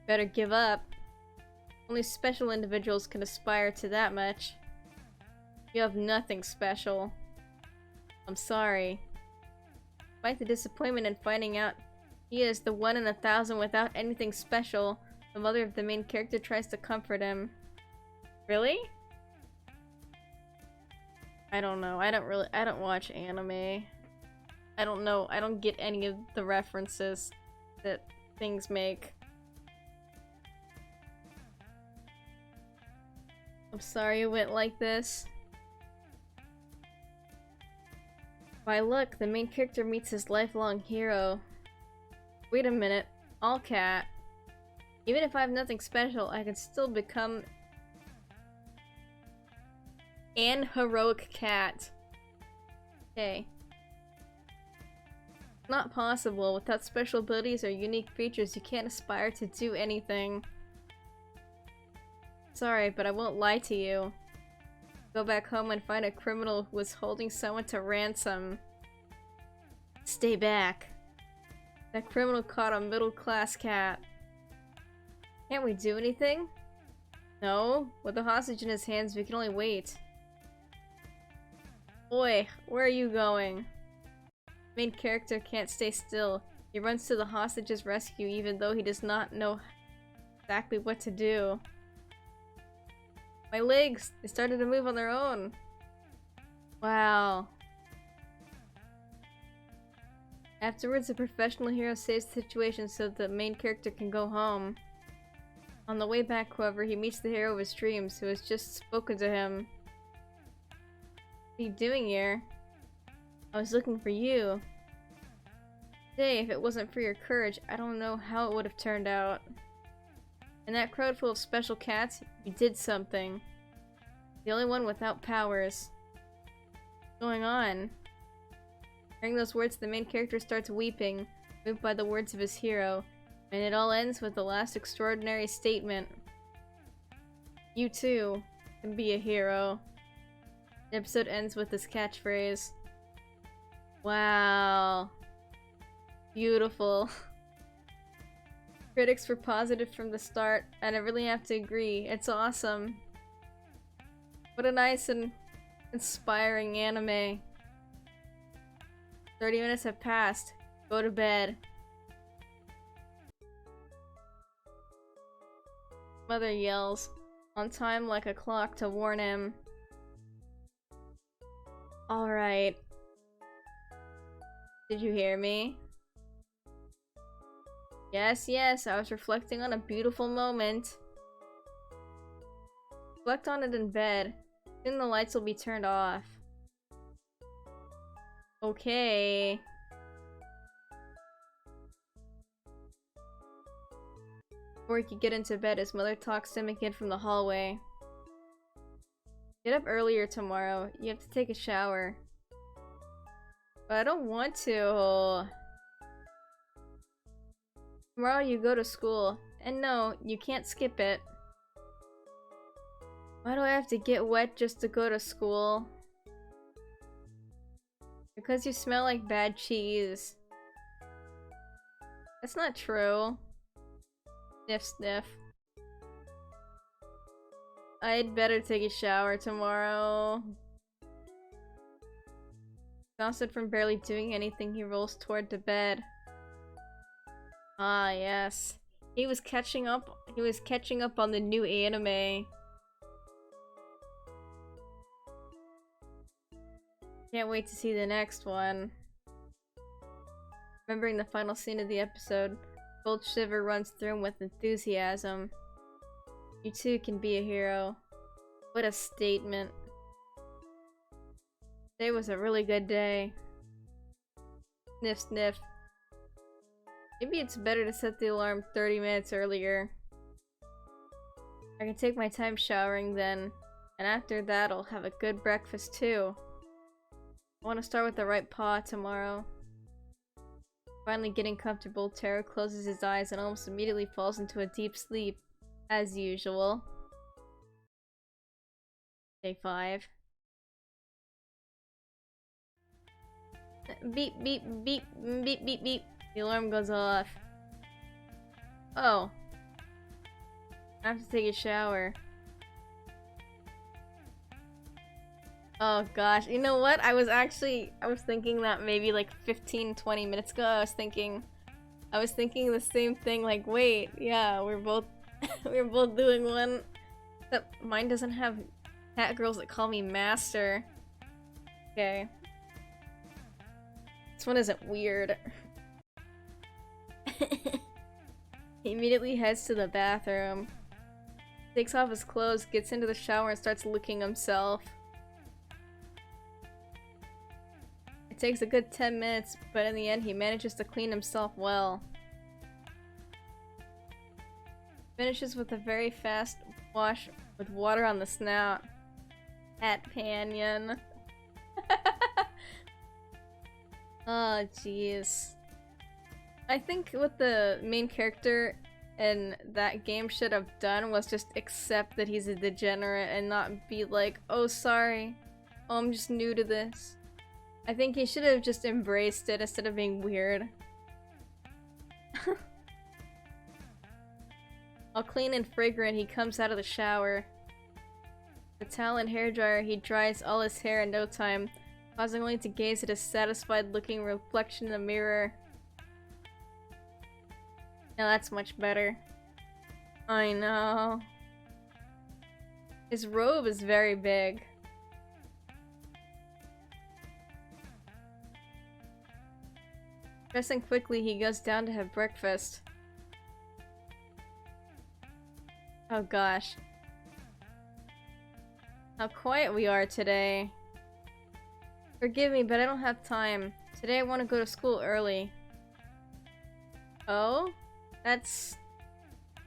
Speaker 1: Better give up. Only special individuals can aspire to that much. You have nothing special. I'm sorry. Despite the disappointment in finding out he is the 1 in 1,000 without anything special, the mother of the main character tries to comfort him. Really? I don't know. I don't watch anime. I don't know. I don't get any of the references that things make. I'm sorry it went like this. By luck, the main character meets his lifelong hero. Wait a minute. All cat. Even if I have nothing special, I can still become an heroic cat. Okay. Not possible. Without special abilities or unique features, you can't aspire to do anything. Sorry, but I won't lie to you. Go back home and find a criminal who was holding someone to ransom. Stay back. That criminal caught a middle-class cat. Can't we do anything? No. With the hostage in his hands, we can only wait. Boy, where are you going? Main character can't stay still. He runs to the hostage's rescue even though he does not know exactly what to do. My legs! They started to move on their own. Wow. Afterwards, the professional hero saves the situation so the main character can go home. On the way back, however, he meets the hero of his dreams, who has just spoken to him. What are you doing here? I was looking for you. Today, if it wasn't for your courage, I don't know how it would have turned out. In that crowd full of special cats, you did something. The only one without powers. What's going on? Hearing those words, the main character starts weeping, moved by the words of his hero, and it all ends with the last extraordinary statement. You too can be a hero. The episode ends with this catchphrase. Wow. Beautiful. Critics were positive from the start, and I really have to agree. It's awesome. What a nice and inspiring anime. 30 minutes have passed. Go to bed. Mother yells, on time like a clock to warn him. Alright. Did you hear me? Yes, yes, I was reflecting on a beautiful moment. Reflect on it in bed. Soon the lights will be turned off. Okay. Before he could get into bed, his mother talks to him again from the hallway. Get up earlier tomorrow. You have to take a shower. But I don't want to. Tomorrow you go to school. And no, you can't skip it. Why do I have to get wet just to go to school? Because you smell like bad cheese. That's not true. Sniff, sniff. I'd better take a shower tomorrow. Exhausted from barely doing anything, he rolls toward the bed. Ah, yes. He was catching up on the new anime. Can't wait to see the next one. Remembering the final scene of the episode, cold shiver runs through him with enthusiasm. You too can be a hero. What a statement. Today was a really good day. Sniff, sniff. Maybe it's better to set the alarm 30 minutes earlier. I can take my time showering then, and after that I'll have a good breakfast too. I want to start with the right paw tomorrow. Finally getting comfortable, Taro closes his eyes and almost immediately falls into a deep sleep, as usual. Day 5. Beep, beep, beep, beep, beep, beep. The alarm goes off. Oh. I have to take a shower. Oh gosh, you know what? I was thinking that maybe like 15-20 minutes ago. I was thinking the same thing, like, wait, yeah, we're both we're both doing one. Except mine doesn't have cat girls that call me master. Okay. This one isn't weird. He immediately heads to the bathroom. Takes off his clothes, gets into the shower, and starts licking himself. It takes a good 10 minutes, but in the end he manages to clean himself well. Finishes with a very fast wash with water on the snout. At Panyan. Oh, jeez. I think what the main character in that game should have done was just accept that he's a degenerate and not be like, oh, sorry. Oh, I'm just new to this. I think he should have just embraced it instead of being weird. All clean and fragrant, he comes out of the shower. The towel and hairdryer, he dries all his hair in no time, pausing only to gaze at his satisfied-looking reflection in the mirror. Now that's much better. I know. His robe is very big. Dressing quickly, he goes down to have breakfast. Oh gosh. How quiet we are today. Forgive me, but I don't have time. Today I want to go to school early. Oh? That's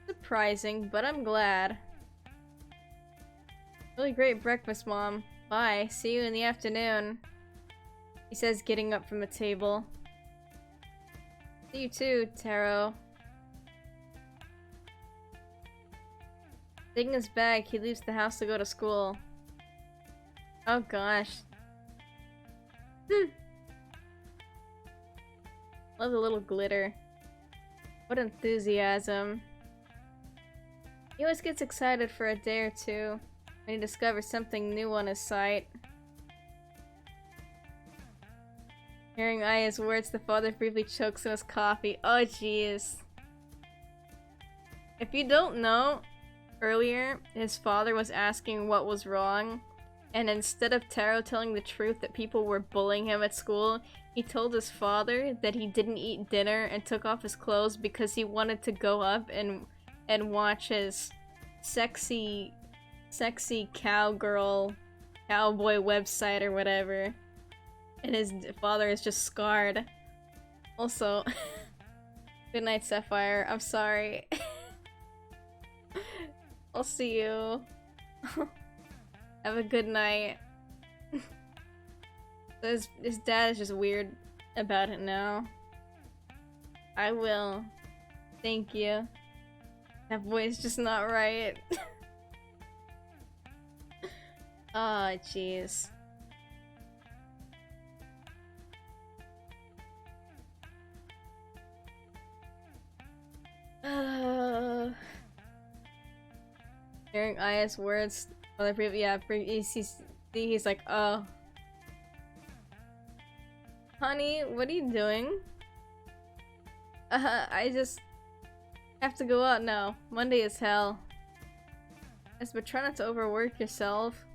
Speaker 1: surprising, but I'm glad. Really great breakfast, Mom. Bye. See you in the afternoon. He says, getting up from the table. See you too, Taro. Taking his bag, he leaves the house to go to school. Oh gosh. Love the little glitter. What enthusiasm. He always gets excited for a day or two when he discovers something new on his site. Hearing Aya's words, the father briefly chokes on his coffee. Oh jeez. If you don't know, earlier his father was asking what was wrong, and instead of Taro telling the truth that people were bullying him at school, he told his father that he didn't eat dinner and took off his clothes because he wanted to go up and watch his sexy cowboy website or whatever. And his father is just scarred. Also, good night, Sapphire. I'm sorry. I'll see you. Have a good night. His dad is just weird about it now. I will. Thank you. That voice just not right. Ah, oh, jeez. Hearing Aya's words, he's like, oh. Honey, what are you doing? I just have to go out now. Monday is hell. Yes, but try not to overwork yourself.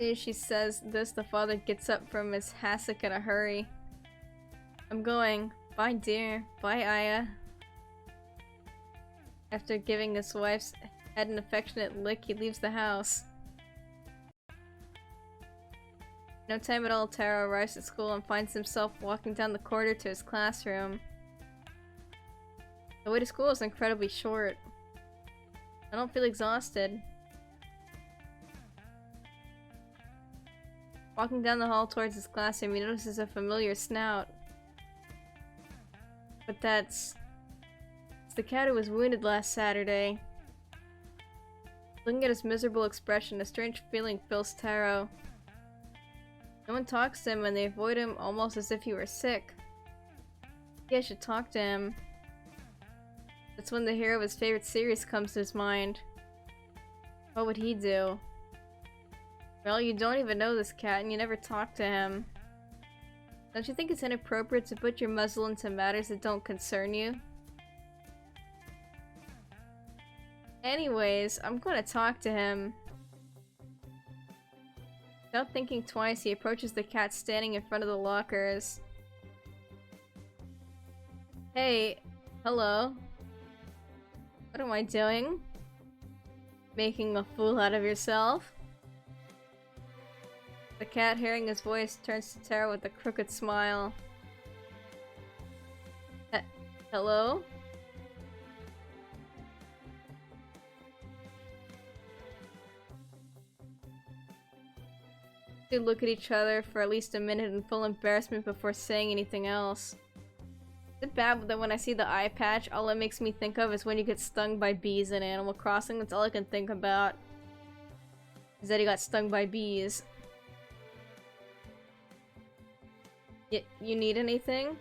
Speaker 1: As she says this, the father gets up from his hassock in a hurry. I'm going. Bye, dear. Bye, Aya. After giving his wife's head an affectionate lick, he leaves the house. No time at all, Taro arrives at school and finds himself walking down the corridor to his classroom. The way to school is incredibly short. I don't feel exhausted. Walking down the hall towards his classroom, he notices a familiar snout. But it's the cat who was wounded last Saturday. Looking at his miserable expression, a strange feeling fills Taro. No one talks to him and they avoid him almost as if he were sick. Maybe I should talk to him. That's when the hero of his favorite series comes to his mind. What would he do? Well, you don't even know this cat and you never talk to him. Don't you think it's inappropriate to put your muzzle into matters that don't concern you? Anyways, I'm gonna talk to him. Without thinking twice, he approaches the cat standing in front of the lockers. Hey, hello. What am I doing? Making a fool out of yourself? The cat, hearing his voice, turns to Taro with a crooked smile. Hello? They look at each other for at least a minute in full embarrassment before saying anything else. Is it bad that when I see the eye patch, all it makes me think of is when you get stung by bees in Animal Crossing? That's all I can think about. Is that he got stung by bees. You need anything?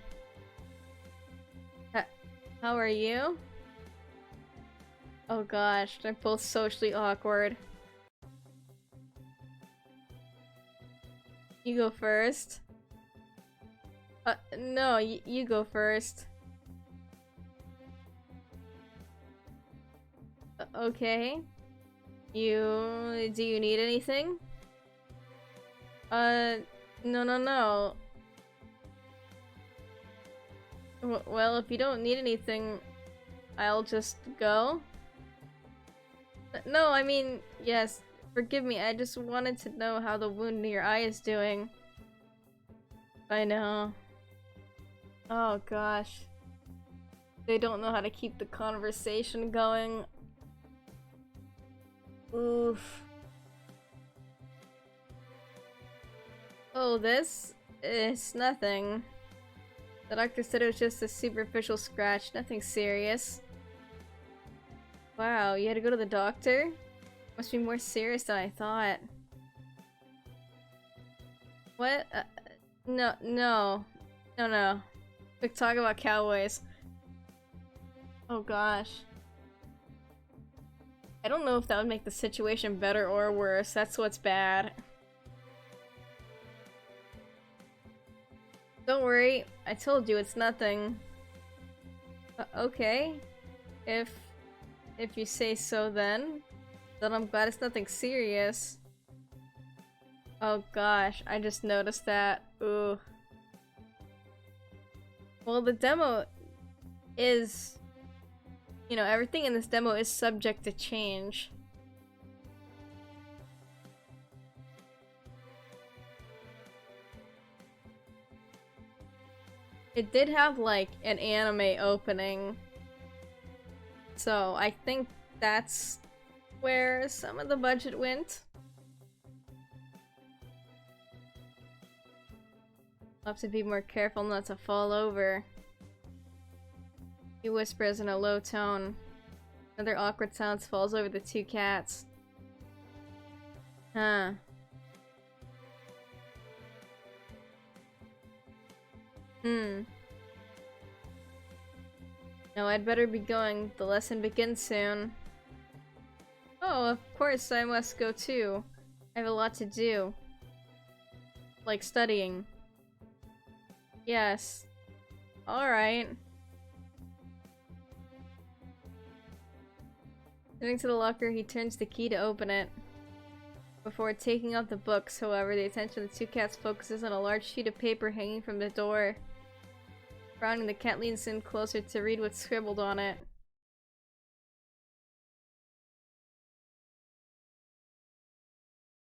Speaker 1: How are you? Oh gosh, they're both socially awkward. You go first. No, you go first. Okay. Do you need anything? No. Well, if you don't need anything, I'll just go. No, I mean, yes, forgive me, I just wanted to know how the wound in your eye is doing. I know. Oh gosh. They don't know how to keep the conversation going. Oof. Oh, this is nothing. The doctor said it was just a superficial scratch, nothing serious. Wow, you had to go to the doctor? Must be more serious than I thought. What? No. No, no. Quick talk about cowboys. Oh gosh. I don't know if that would make the situation better or worse. That's what's bad. Don't worry. I told you it's nothing. Okay. If you say so then I'm glad it's nothing serious. Oh gosh, I just noticed that. Ooh. Well, the demo is... You know, everything in this demo is subject to change. It did have, like, an anime opening. So, I think that's where some of the budget went. I'll have to be more careful not to fall over. He whispers in a low tone. Another awkward silence falls over the two cats. Huh. No, I'd better be going. The lesson begins soon. Oh, of course I must go too. I have a lot to do. Like studying. Yes. Alright. Turning to the locker, he turns the key to open it. Before taking out the books, however, the attention of the two cats focuses on a large sheet of paper hanging from the door. Frowning, the cat leans in closer to read what's scribbled on it.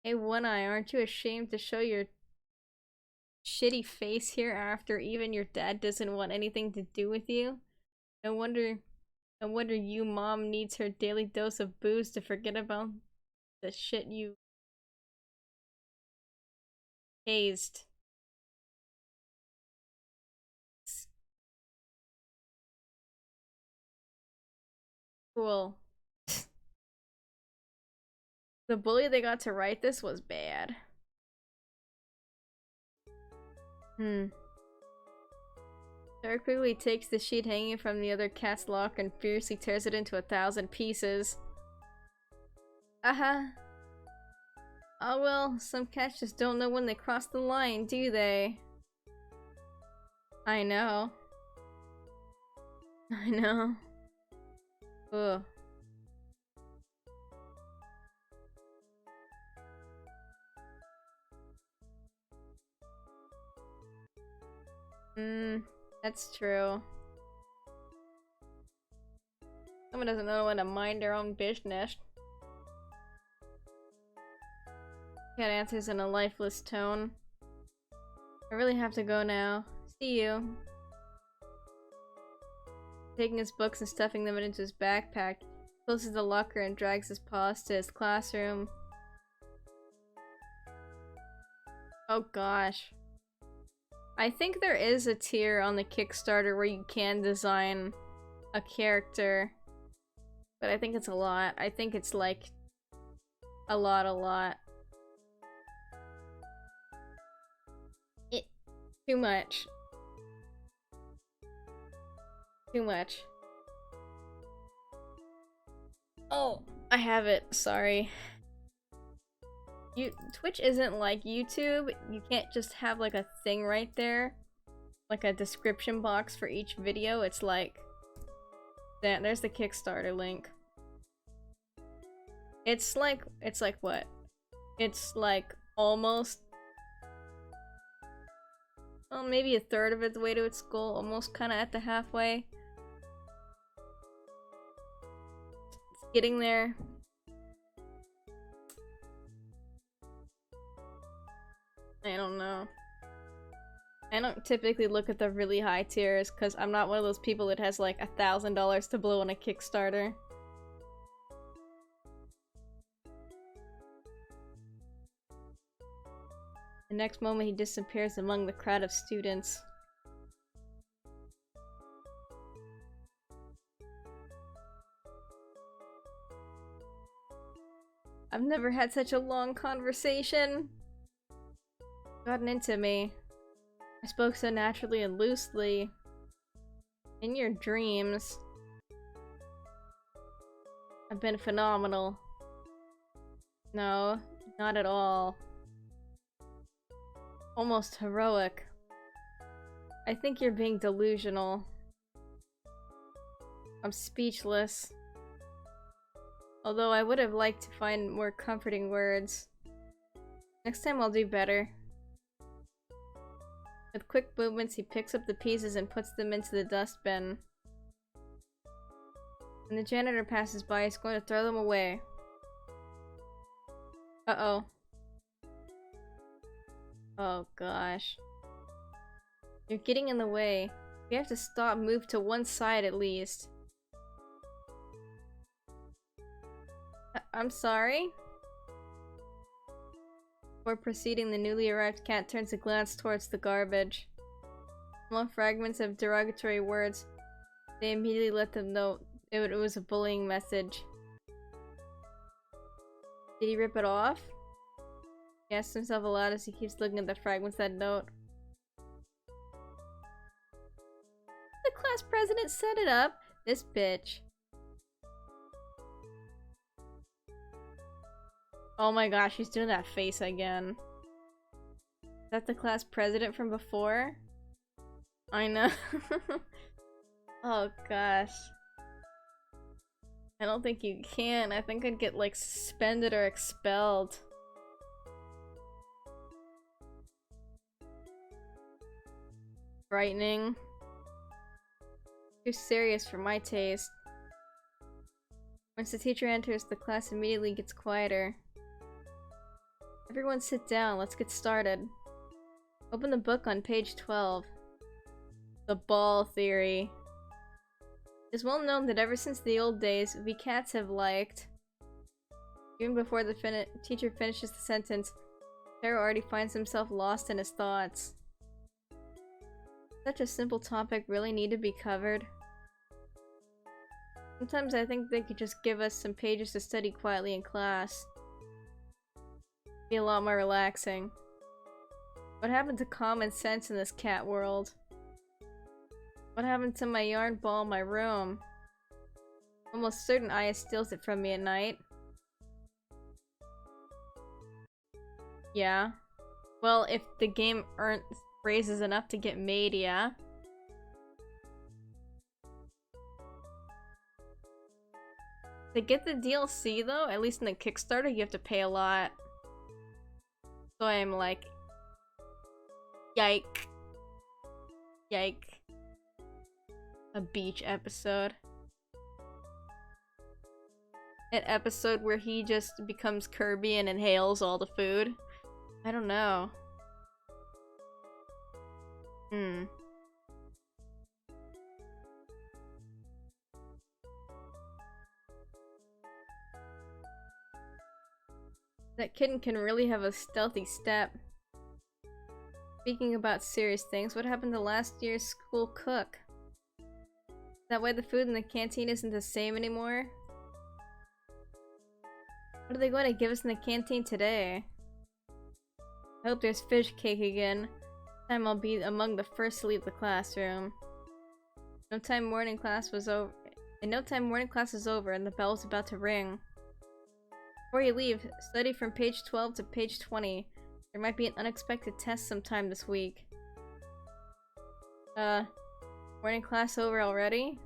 Speaker 1: Hey, One Eye, aren't you ashamed to show your shitty face here after even your dad doesn't want anything to do with you? No wonder you mom needs her daily dose of booze to forget about the shit you hazed. Cool. The bully they got to write this was bad. Taro quickly takes the sheet hanging from the other cat's locker and fiercely tears it into 1,000 pieces. Oh well, some cats just don't know when they cross the line, do they? I know. I know. Ugh. That's true. Someone doesn't know when to mind their own business. Cat answers in a lifeless tone. I really have to go now. See you. Taking his books and stuffing them into his backpack, he closes the locker and drags his paws to his classroom. Oh gosh. I think there is a tier on the Kickstarter where you can design a character, but I think it's a lot. I think it's like a lot. Too much. Too much. Oh, I have it. Sorry. Twitch isn't like YouTube. You can't just have like a thing right there, like a description box for each video. It's like that. There's the Kickstarter link. It's like what? It's like almost, well, maybe a third of the way to its goal, almost kind of at the halfway. It's getting there. I don't know. I don't typically look at the really high tiers because I'm not one of those people that has like $1,000 to blow on a Kickstarter. The next moment he disappears among the crowd of students. I've never had such a long conversation. Gotten into me. I spoke so naturally and loosely. In your dreams. I've been phenomenal. No, not at all. Almost heroic. I think you're being delusional. I'm speechless. Although I would have liked to find more comforting words. Next time I'll do better. With quick movements, he picks up the pieces and puts them into the dustbin. When the janitor passes by, he's going to throw them away. Uh-oh. Oh gosh. You're getting in the way. We have to stop, move to one side at least. I'm sorry? Before proceeding, the newly arrived cat turns a glance towards the garbage. Small fragments of derogatory words. They immediately let them know it was a bullying message. Did he rip it off? He asks himself aloud as he keeps looking at the fragments that note. The class president set it up. This bitch. Oh my gosh, he's doing that face again. Is that the class president from before? I know. Oh gosh. I don't think you can. I think I'd get like suspended or expelled. Frightening. Too serious for my taste. Once the teacher enters, the class immediately gets quieter. Everyone sit down, let's get started. Open the book on page 12. The ball theory. It is well known that ever since the old days, we cats have liked... Even before the teacher finishes the sentence, Taro already finds himself lost in his thoughts. Such a simple topic really need to be covered. Sometimes I think they could just give us some pages to study quietly in class. Be a lot more relaxing. What happened to common sense in this cat world? What happened to my yarn ball in my room? Almost certain Aya steals it from me at night. Yeah. Well, if the game raises enough to get made, yeah. To get the DLC though, at least in the Kickstarter, you have to pay a lot. So I'm like, yike. Yike. A beach episode. An episode where he just becomes Kirby and inhales all the food. I don't know. That kitten can really have a stealthy step. Speaking about serious things, what happened to last year's school cook? Is that why the food in the canteen isn't the same anymore? What are they going to give us in the canteen today? I hope there's fish cake again. This time I'll be among the first to leave the classroom. In no time morning class is over and the bell is about to ring. Before you leave, study from page 12 to page 20. There might be an unexpected test sometime this week. Morning class over already?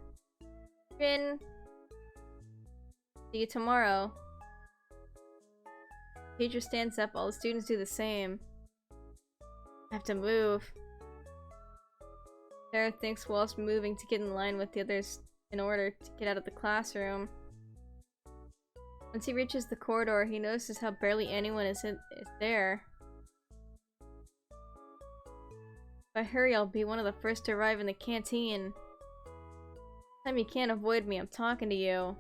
Speaker 1: Finn! See you tomorrow. Teacher stands up, all the students do the same. I have to move. Sarah thinks whilst moving to get in line with the others in order to get out of the classroom. Once he reaches the corridor, he notices how barely anyone is there. If I hurry, I'll be one of the first to arrive in the canteen. This time you can't avoid me, I'm talking to you.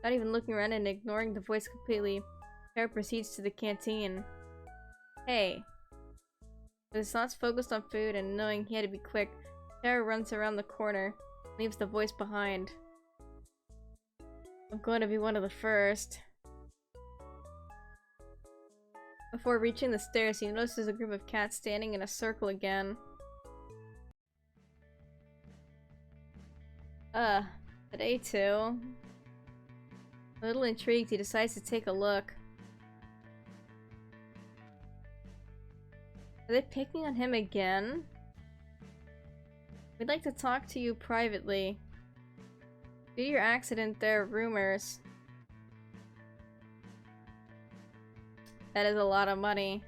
Speaker 1: Not even looking around and ignoring the voice completely, Taro proceeds to the canteen. Hey. With his thoughts focused on food and knowing he had to be quick, Taro runs around the corner, leaves the voice behind. I'm going to be one of the first. Before reaching the stairs, he notices a group of cats standing in a circle again. Today too. A little intrigued, he decides to take a look. Are they picking on him again? We'd like to talk to you privately. Due to your accident, there are rumors. That is a lot of money.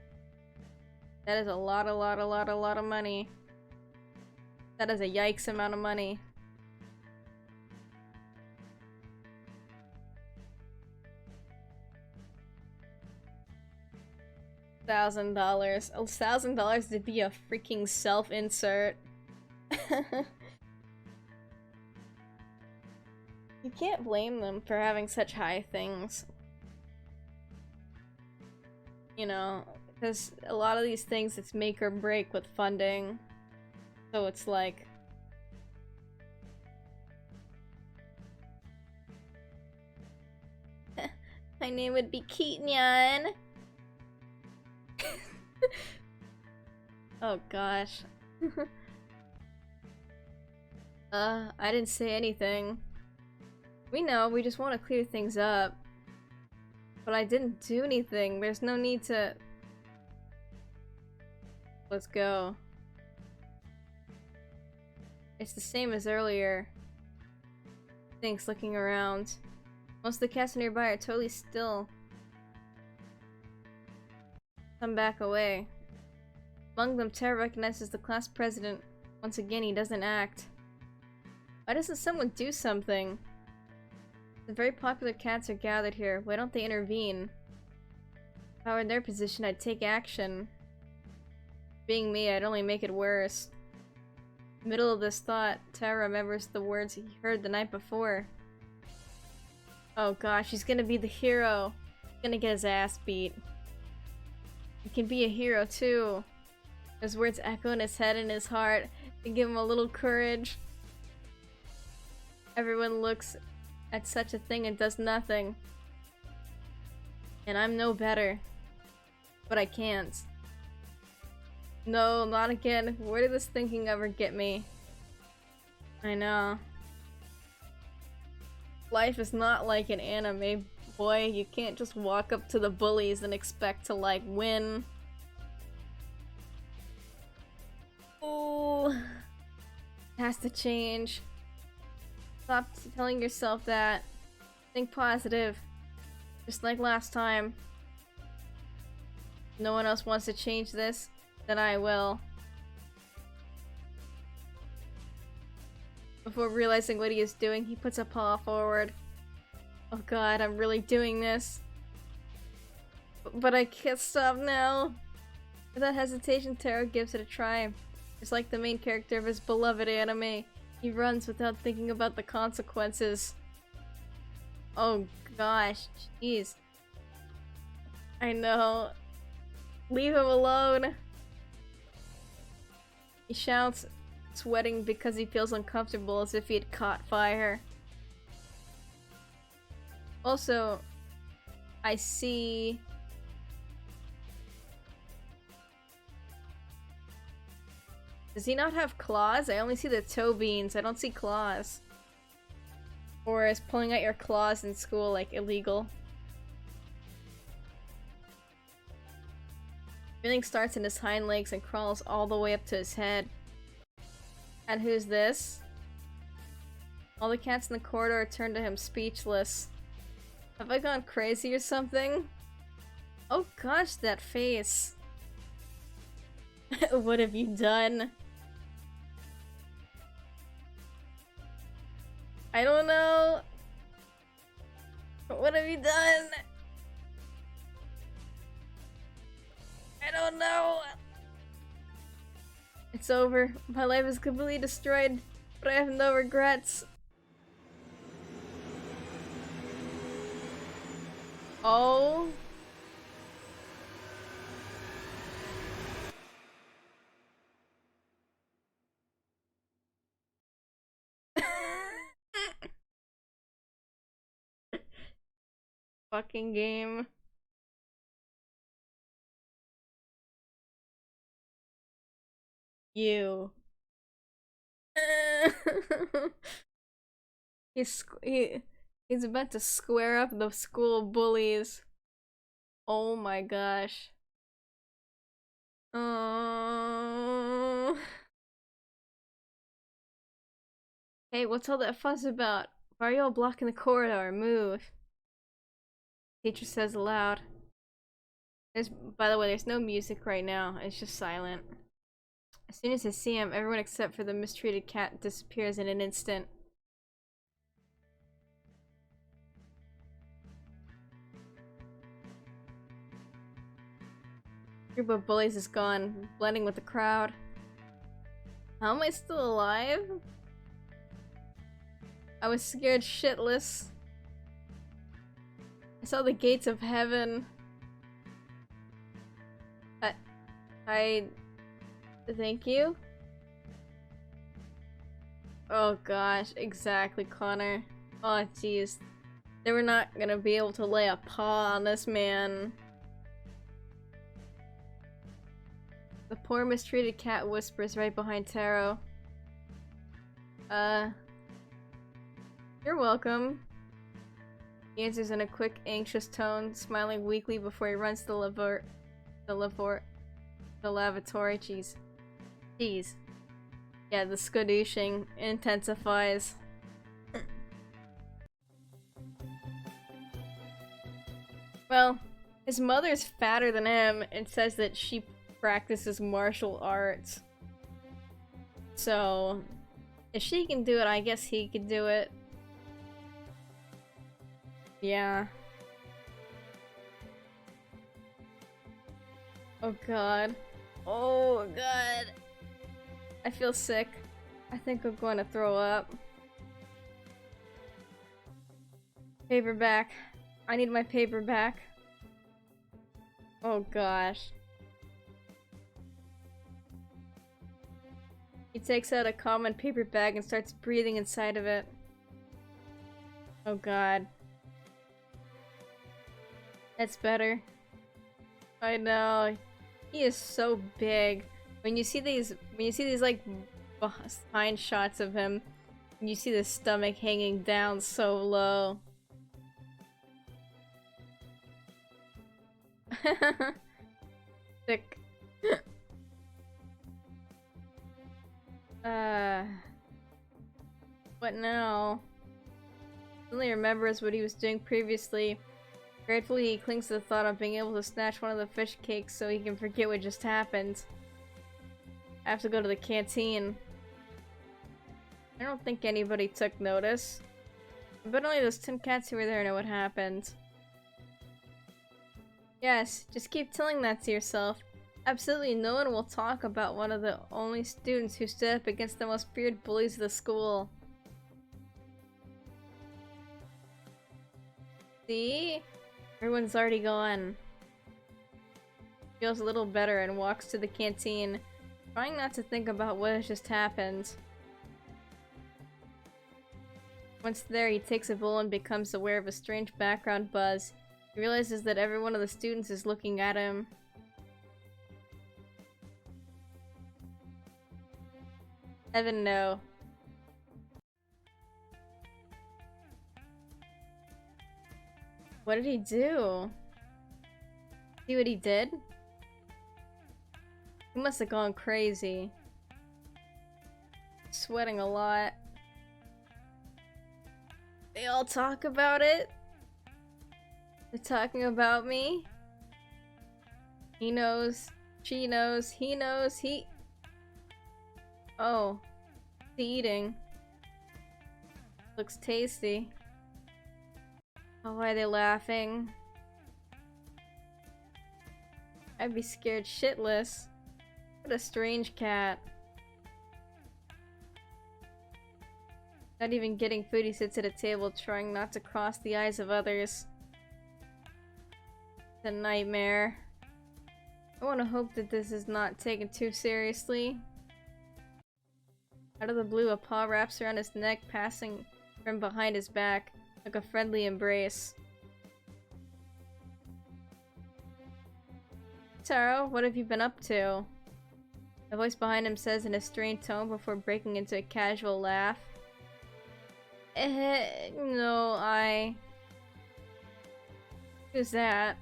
Speaker 1: That is a lot of money. That is a yikes amount of money. $1,000. $1,000 to be a freaking self-insert. You can't blame them for having such high things. You know, because a lot of these things, it's make or break with funding. So it's like... My name would be Keaton. Oh gosh. I didn't say anything. We know, we just want to clear things up. But I didn't do anything. There's no need to... Let's go. It's the same as earlier. Thanks, looking around. Most of the cats nearby are totally still. Some back away. Among them, Taro recognizes the class president. Once again, he doesn't act. Why doesn't someone do something? The very popular cats are gathered here. Why don't they intervene? If I were in their position, I'd take action. Being me, I'd only make it worse. In the middle of this thought, Taro remembers the words he heard the night before. Oh gosh, he's gonna be the hero. He's gonna get his ass beat. He can be a hero too. Those words echo in his head and his heart. They give him a little courage. Everyone looks at such a thing and does nothing. And I'm no better. But I can't. No, not again. Where did this thinking ever get me? I know. Life is not like an anime, boy. You can't just walk up to the bullies and expect to, like, win. Ooh. It has to change. Stop telling yourself that. Think positive. Just like last time. No one else wants to change this, then I will. Before realizing what he is doing, he puts a paw forward. Oh god, I'm really doing this. But I can't stop now. Without hesitation, Taro gives it a try. Just like the main character of his beloved anime, he runs without thinking about the consequences. Oh gosh, jeez. I know. Leave him alone. He shouts, sweating because he feels uncomfortable, as if he had caught fire. Also, I see... Does he not have claws? I only see the toe beans. I don't see claws. Or is pulling out your claws in school, like, illegal? Feeling starts in his hind legs and crawls all the way up to his head. And who's this? All the cats in the corridor turn to him, speechless. Have I gone crazy or something? Oh gosh, that face. What have you done? I don't know. What have you done? I don't know. It's over. My life is completely destroyed, but I have no regrets. Oh. Fucking game. You. He's about to square up the school bullies. Oh my gosh. Oh. Hey, what's all that fuss about? Why are you all blocking the corridor? Move. Teacher says aloud. By the way, there's no music right now. It's just silent. As soon as I see him, everyone except for the mistreated cat disappears in an instant. Group of bullies is gone, blending with the crowd. How am I still alive? I was scared shitless. I saw the gates of heaven. Thank you? Oh gosh, exactly, Connor. Oh jeez. They were not gonna be able to lay a paw on this man. The poor mistreated cat whispers right behind Taro. You're welcome. He answers in a quick, anxious tone, smiling weakly before he runs to the lavatory. Jeez. Yeah, the skadooshing intensifies. Well, his mother's fatter than him and says that she practices martial arts. So, if she can do it, I guess he could do it. Yeah. Oh god. Oh god. I feel sick. I think I'm going to throw up. Paperback. I need my paperback. Oh gosh. He takes out a common paper bag and starts breathing inside of it. Oh god. That's better. I know. He is so big. When you see these like behind shots of him, and you see the stomach hanging down so low. Sick. What now? Suddenly remembers what he was doing previously. Gratefully, he clings to the thought of being able to snatch one of the fish cakes so he can forget what just happened. I have to go to the canteen. I don't think anybody took notice. But only those 10 cats who were there know what happened. Yes, just keep telling that to yourself. Absolutely no one will talk about one of the only students who stood up against the most feared bullies of the school. See? Everyone's already gone. Feels a little better and walks to the canteen, trying not to think about what has just happened. Once there, he takes a bowl and becomes aware of a strange background buzz. He realizes that every one of the students is looking at him. Heaven no. What did he do? See what he did? He must have gone crazy. Sweating a lot. They all talk about it. They're talking about me. He knows. She knows. He knows. Oh. The eating. Looks tasty. Oh, why are they laughing? I'd be scared shitless. What a strange cat. Not even getting food, he sits at a table trying not to cross the eyes of others. It's a nightmare. I want to hope that this is not taken too seriously. Out of the blue, a paw wraps around his neck, passing from behind his back, like a friendly embrace. Taro, what have you been up to? The voice behind him says in a strained tone before breaking into a casual laugh. No, Who's that?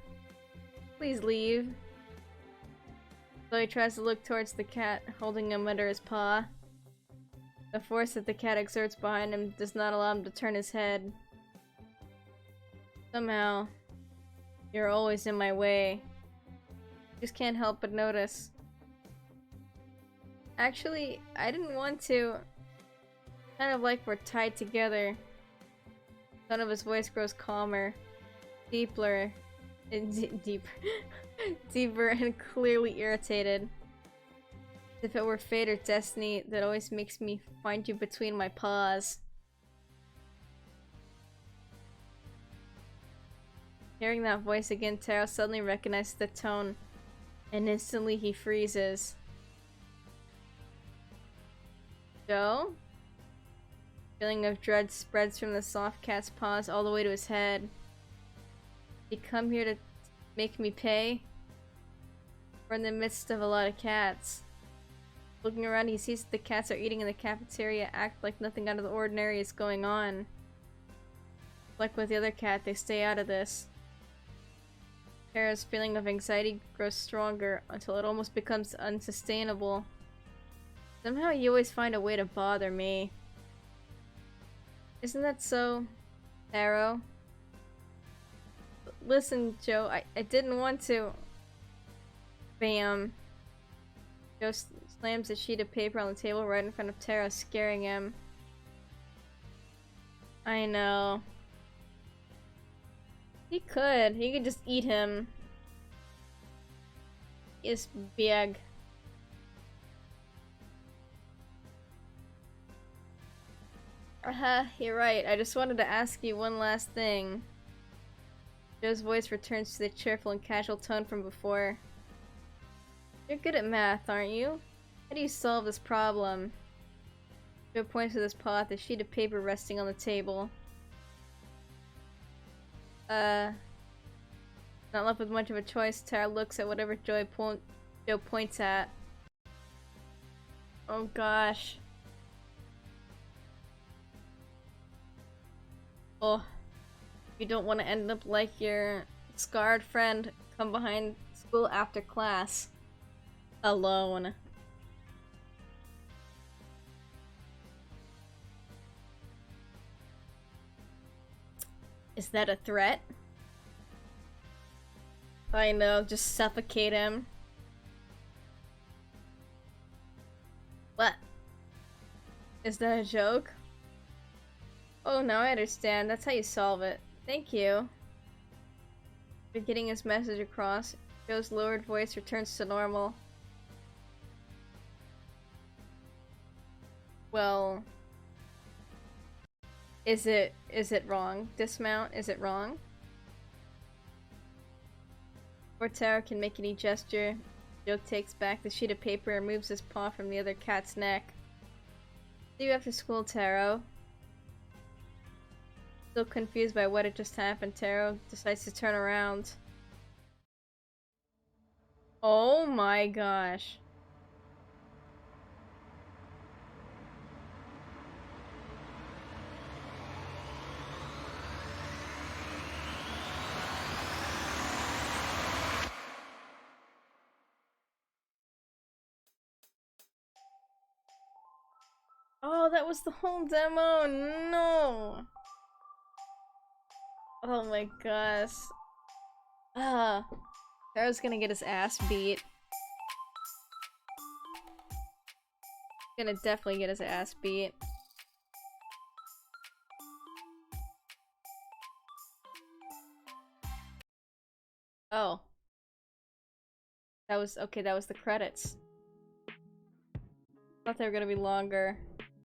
Speaker 1: Please leave. So he tries to look towards the cat, holding him under his paw. The force that the cat exerts behind him does not allow him to turn his head. Somehow, you're always in my way. Just can't help but notice. Actually, I didn't want to. Kind of like we're tied together. The tone of his voice grows calmer, deeper, deeper, deeper, and clearly irritated. As if it were fate or destiny that always makes me find you between my paws. Hearing that voice again, Taro suddenly recognizes the tone, and instantly he freezes. Joe? Feeling of dread spreads from the soft cat's paws all the way to his head. You come here to make me pay? We're in the midst of a lot of cats. Looking around, he sees that the cats are eating in the cafeteria, act like nothing out of the ordinary is going on. Like with the other cat, they stay out of this. Tara's feeling of anxiety grows stronger until it almost becomes unsustainable. Somehow you always find a way to bother me. Isn't that so, Taro? Listen, Joe, I didn't want to. Bam. Joe slams a sheet of paper on the table right in front of Taro, scaring him. I know. He could just eat him. He is big. You're right. I just wanted to ask you one last thing. Joe's voice returns to the cheerful and casual tone from before. You're good at math, aren't you? How do you solve this problem? Joe points with his paw at the sheet of paper resting on the table. Not left with much of a choice, Tara looks at whatever Joe points at. Oh gosh. Oh, you don't want to end up like your scarred friend come behind school after class. Alone. Is that a threat? I know, just suffocate him. What? Is that a joke? Oh, now I understand. That's how you solve it. Thank you. For getting his message across, Joe's lowered voice returns to normal. Well... Is it wrong? Dismount? Is it wrong? Before Taro can make any gesture, Joe takes back the sheet of paper and moves his paw from the other cat's neck. See you after school, Taro. Still confused by what had just happened, Taro decides to turn around. Oh my gosh. Oh, that was the whole demo. No. Oh my gosh. Taro's gonna get his ass beat. Gonna definitely get his ass beat. Oh. That was the credits. Thought they were gonna be longer.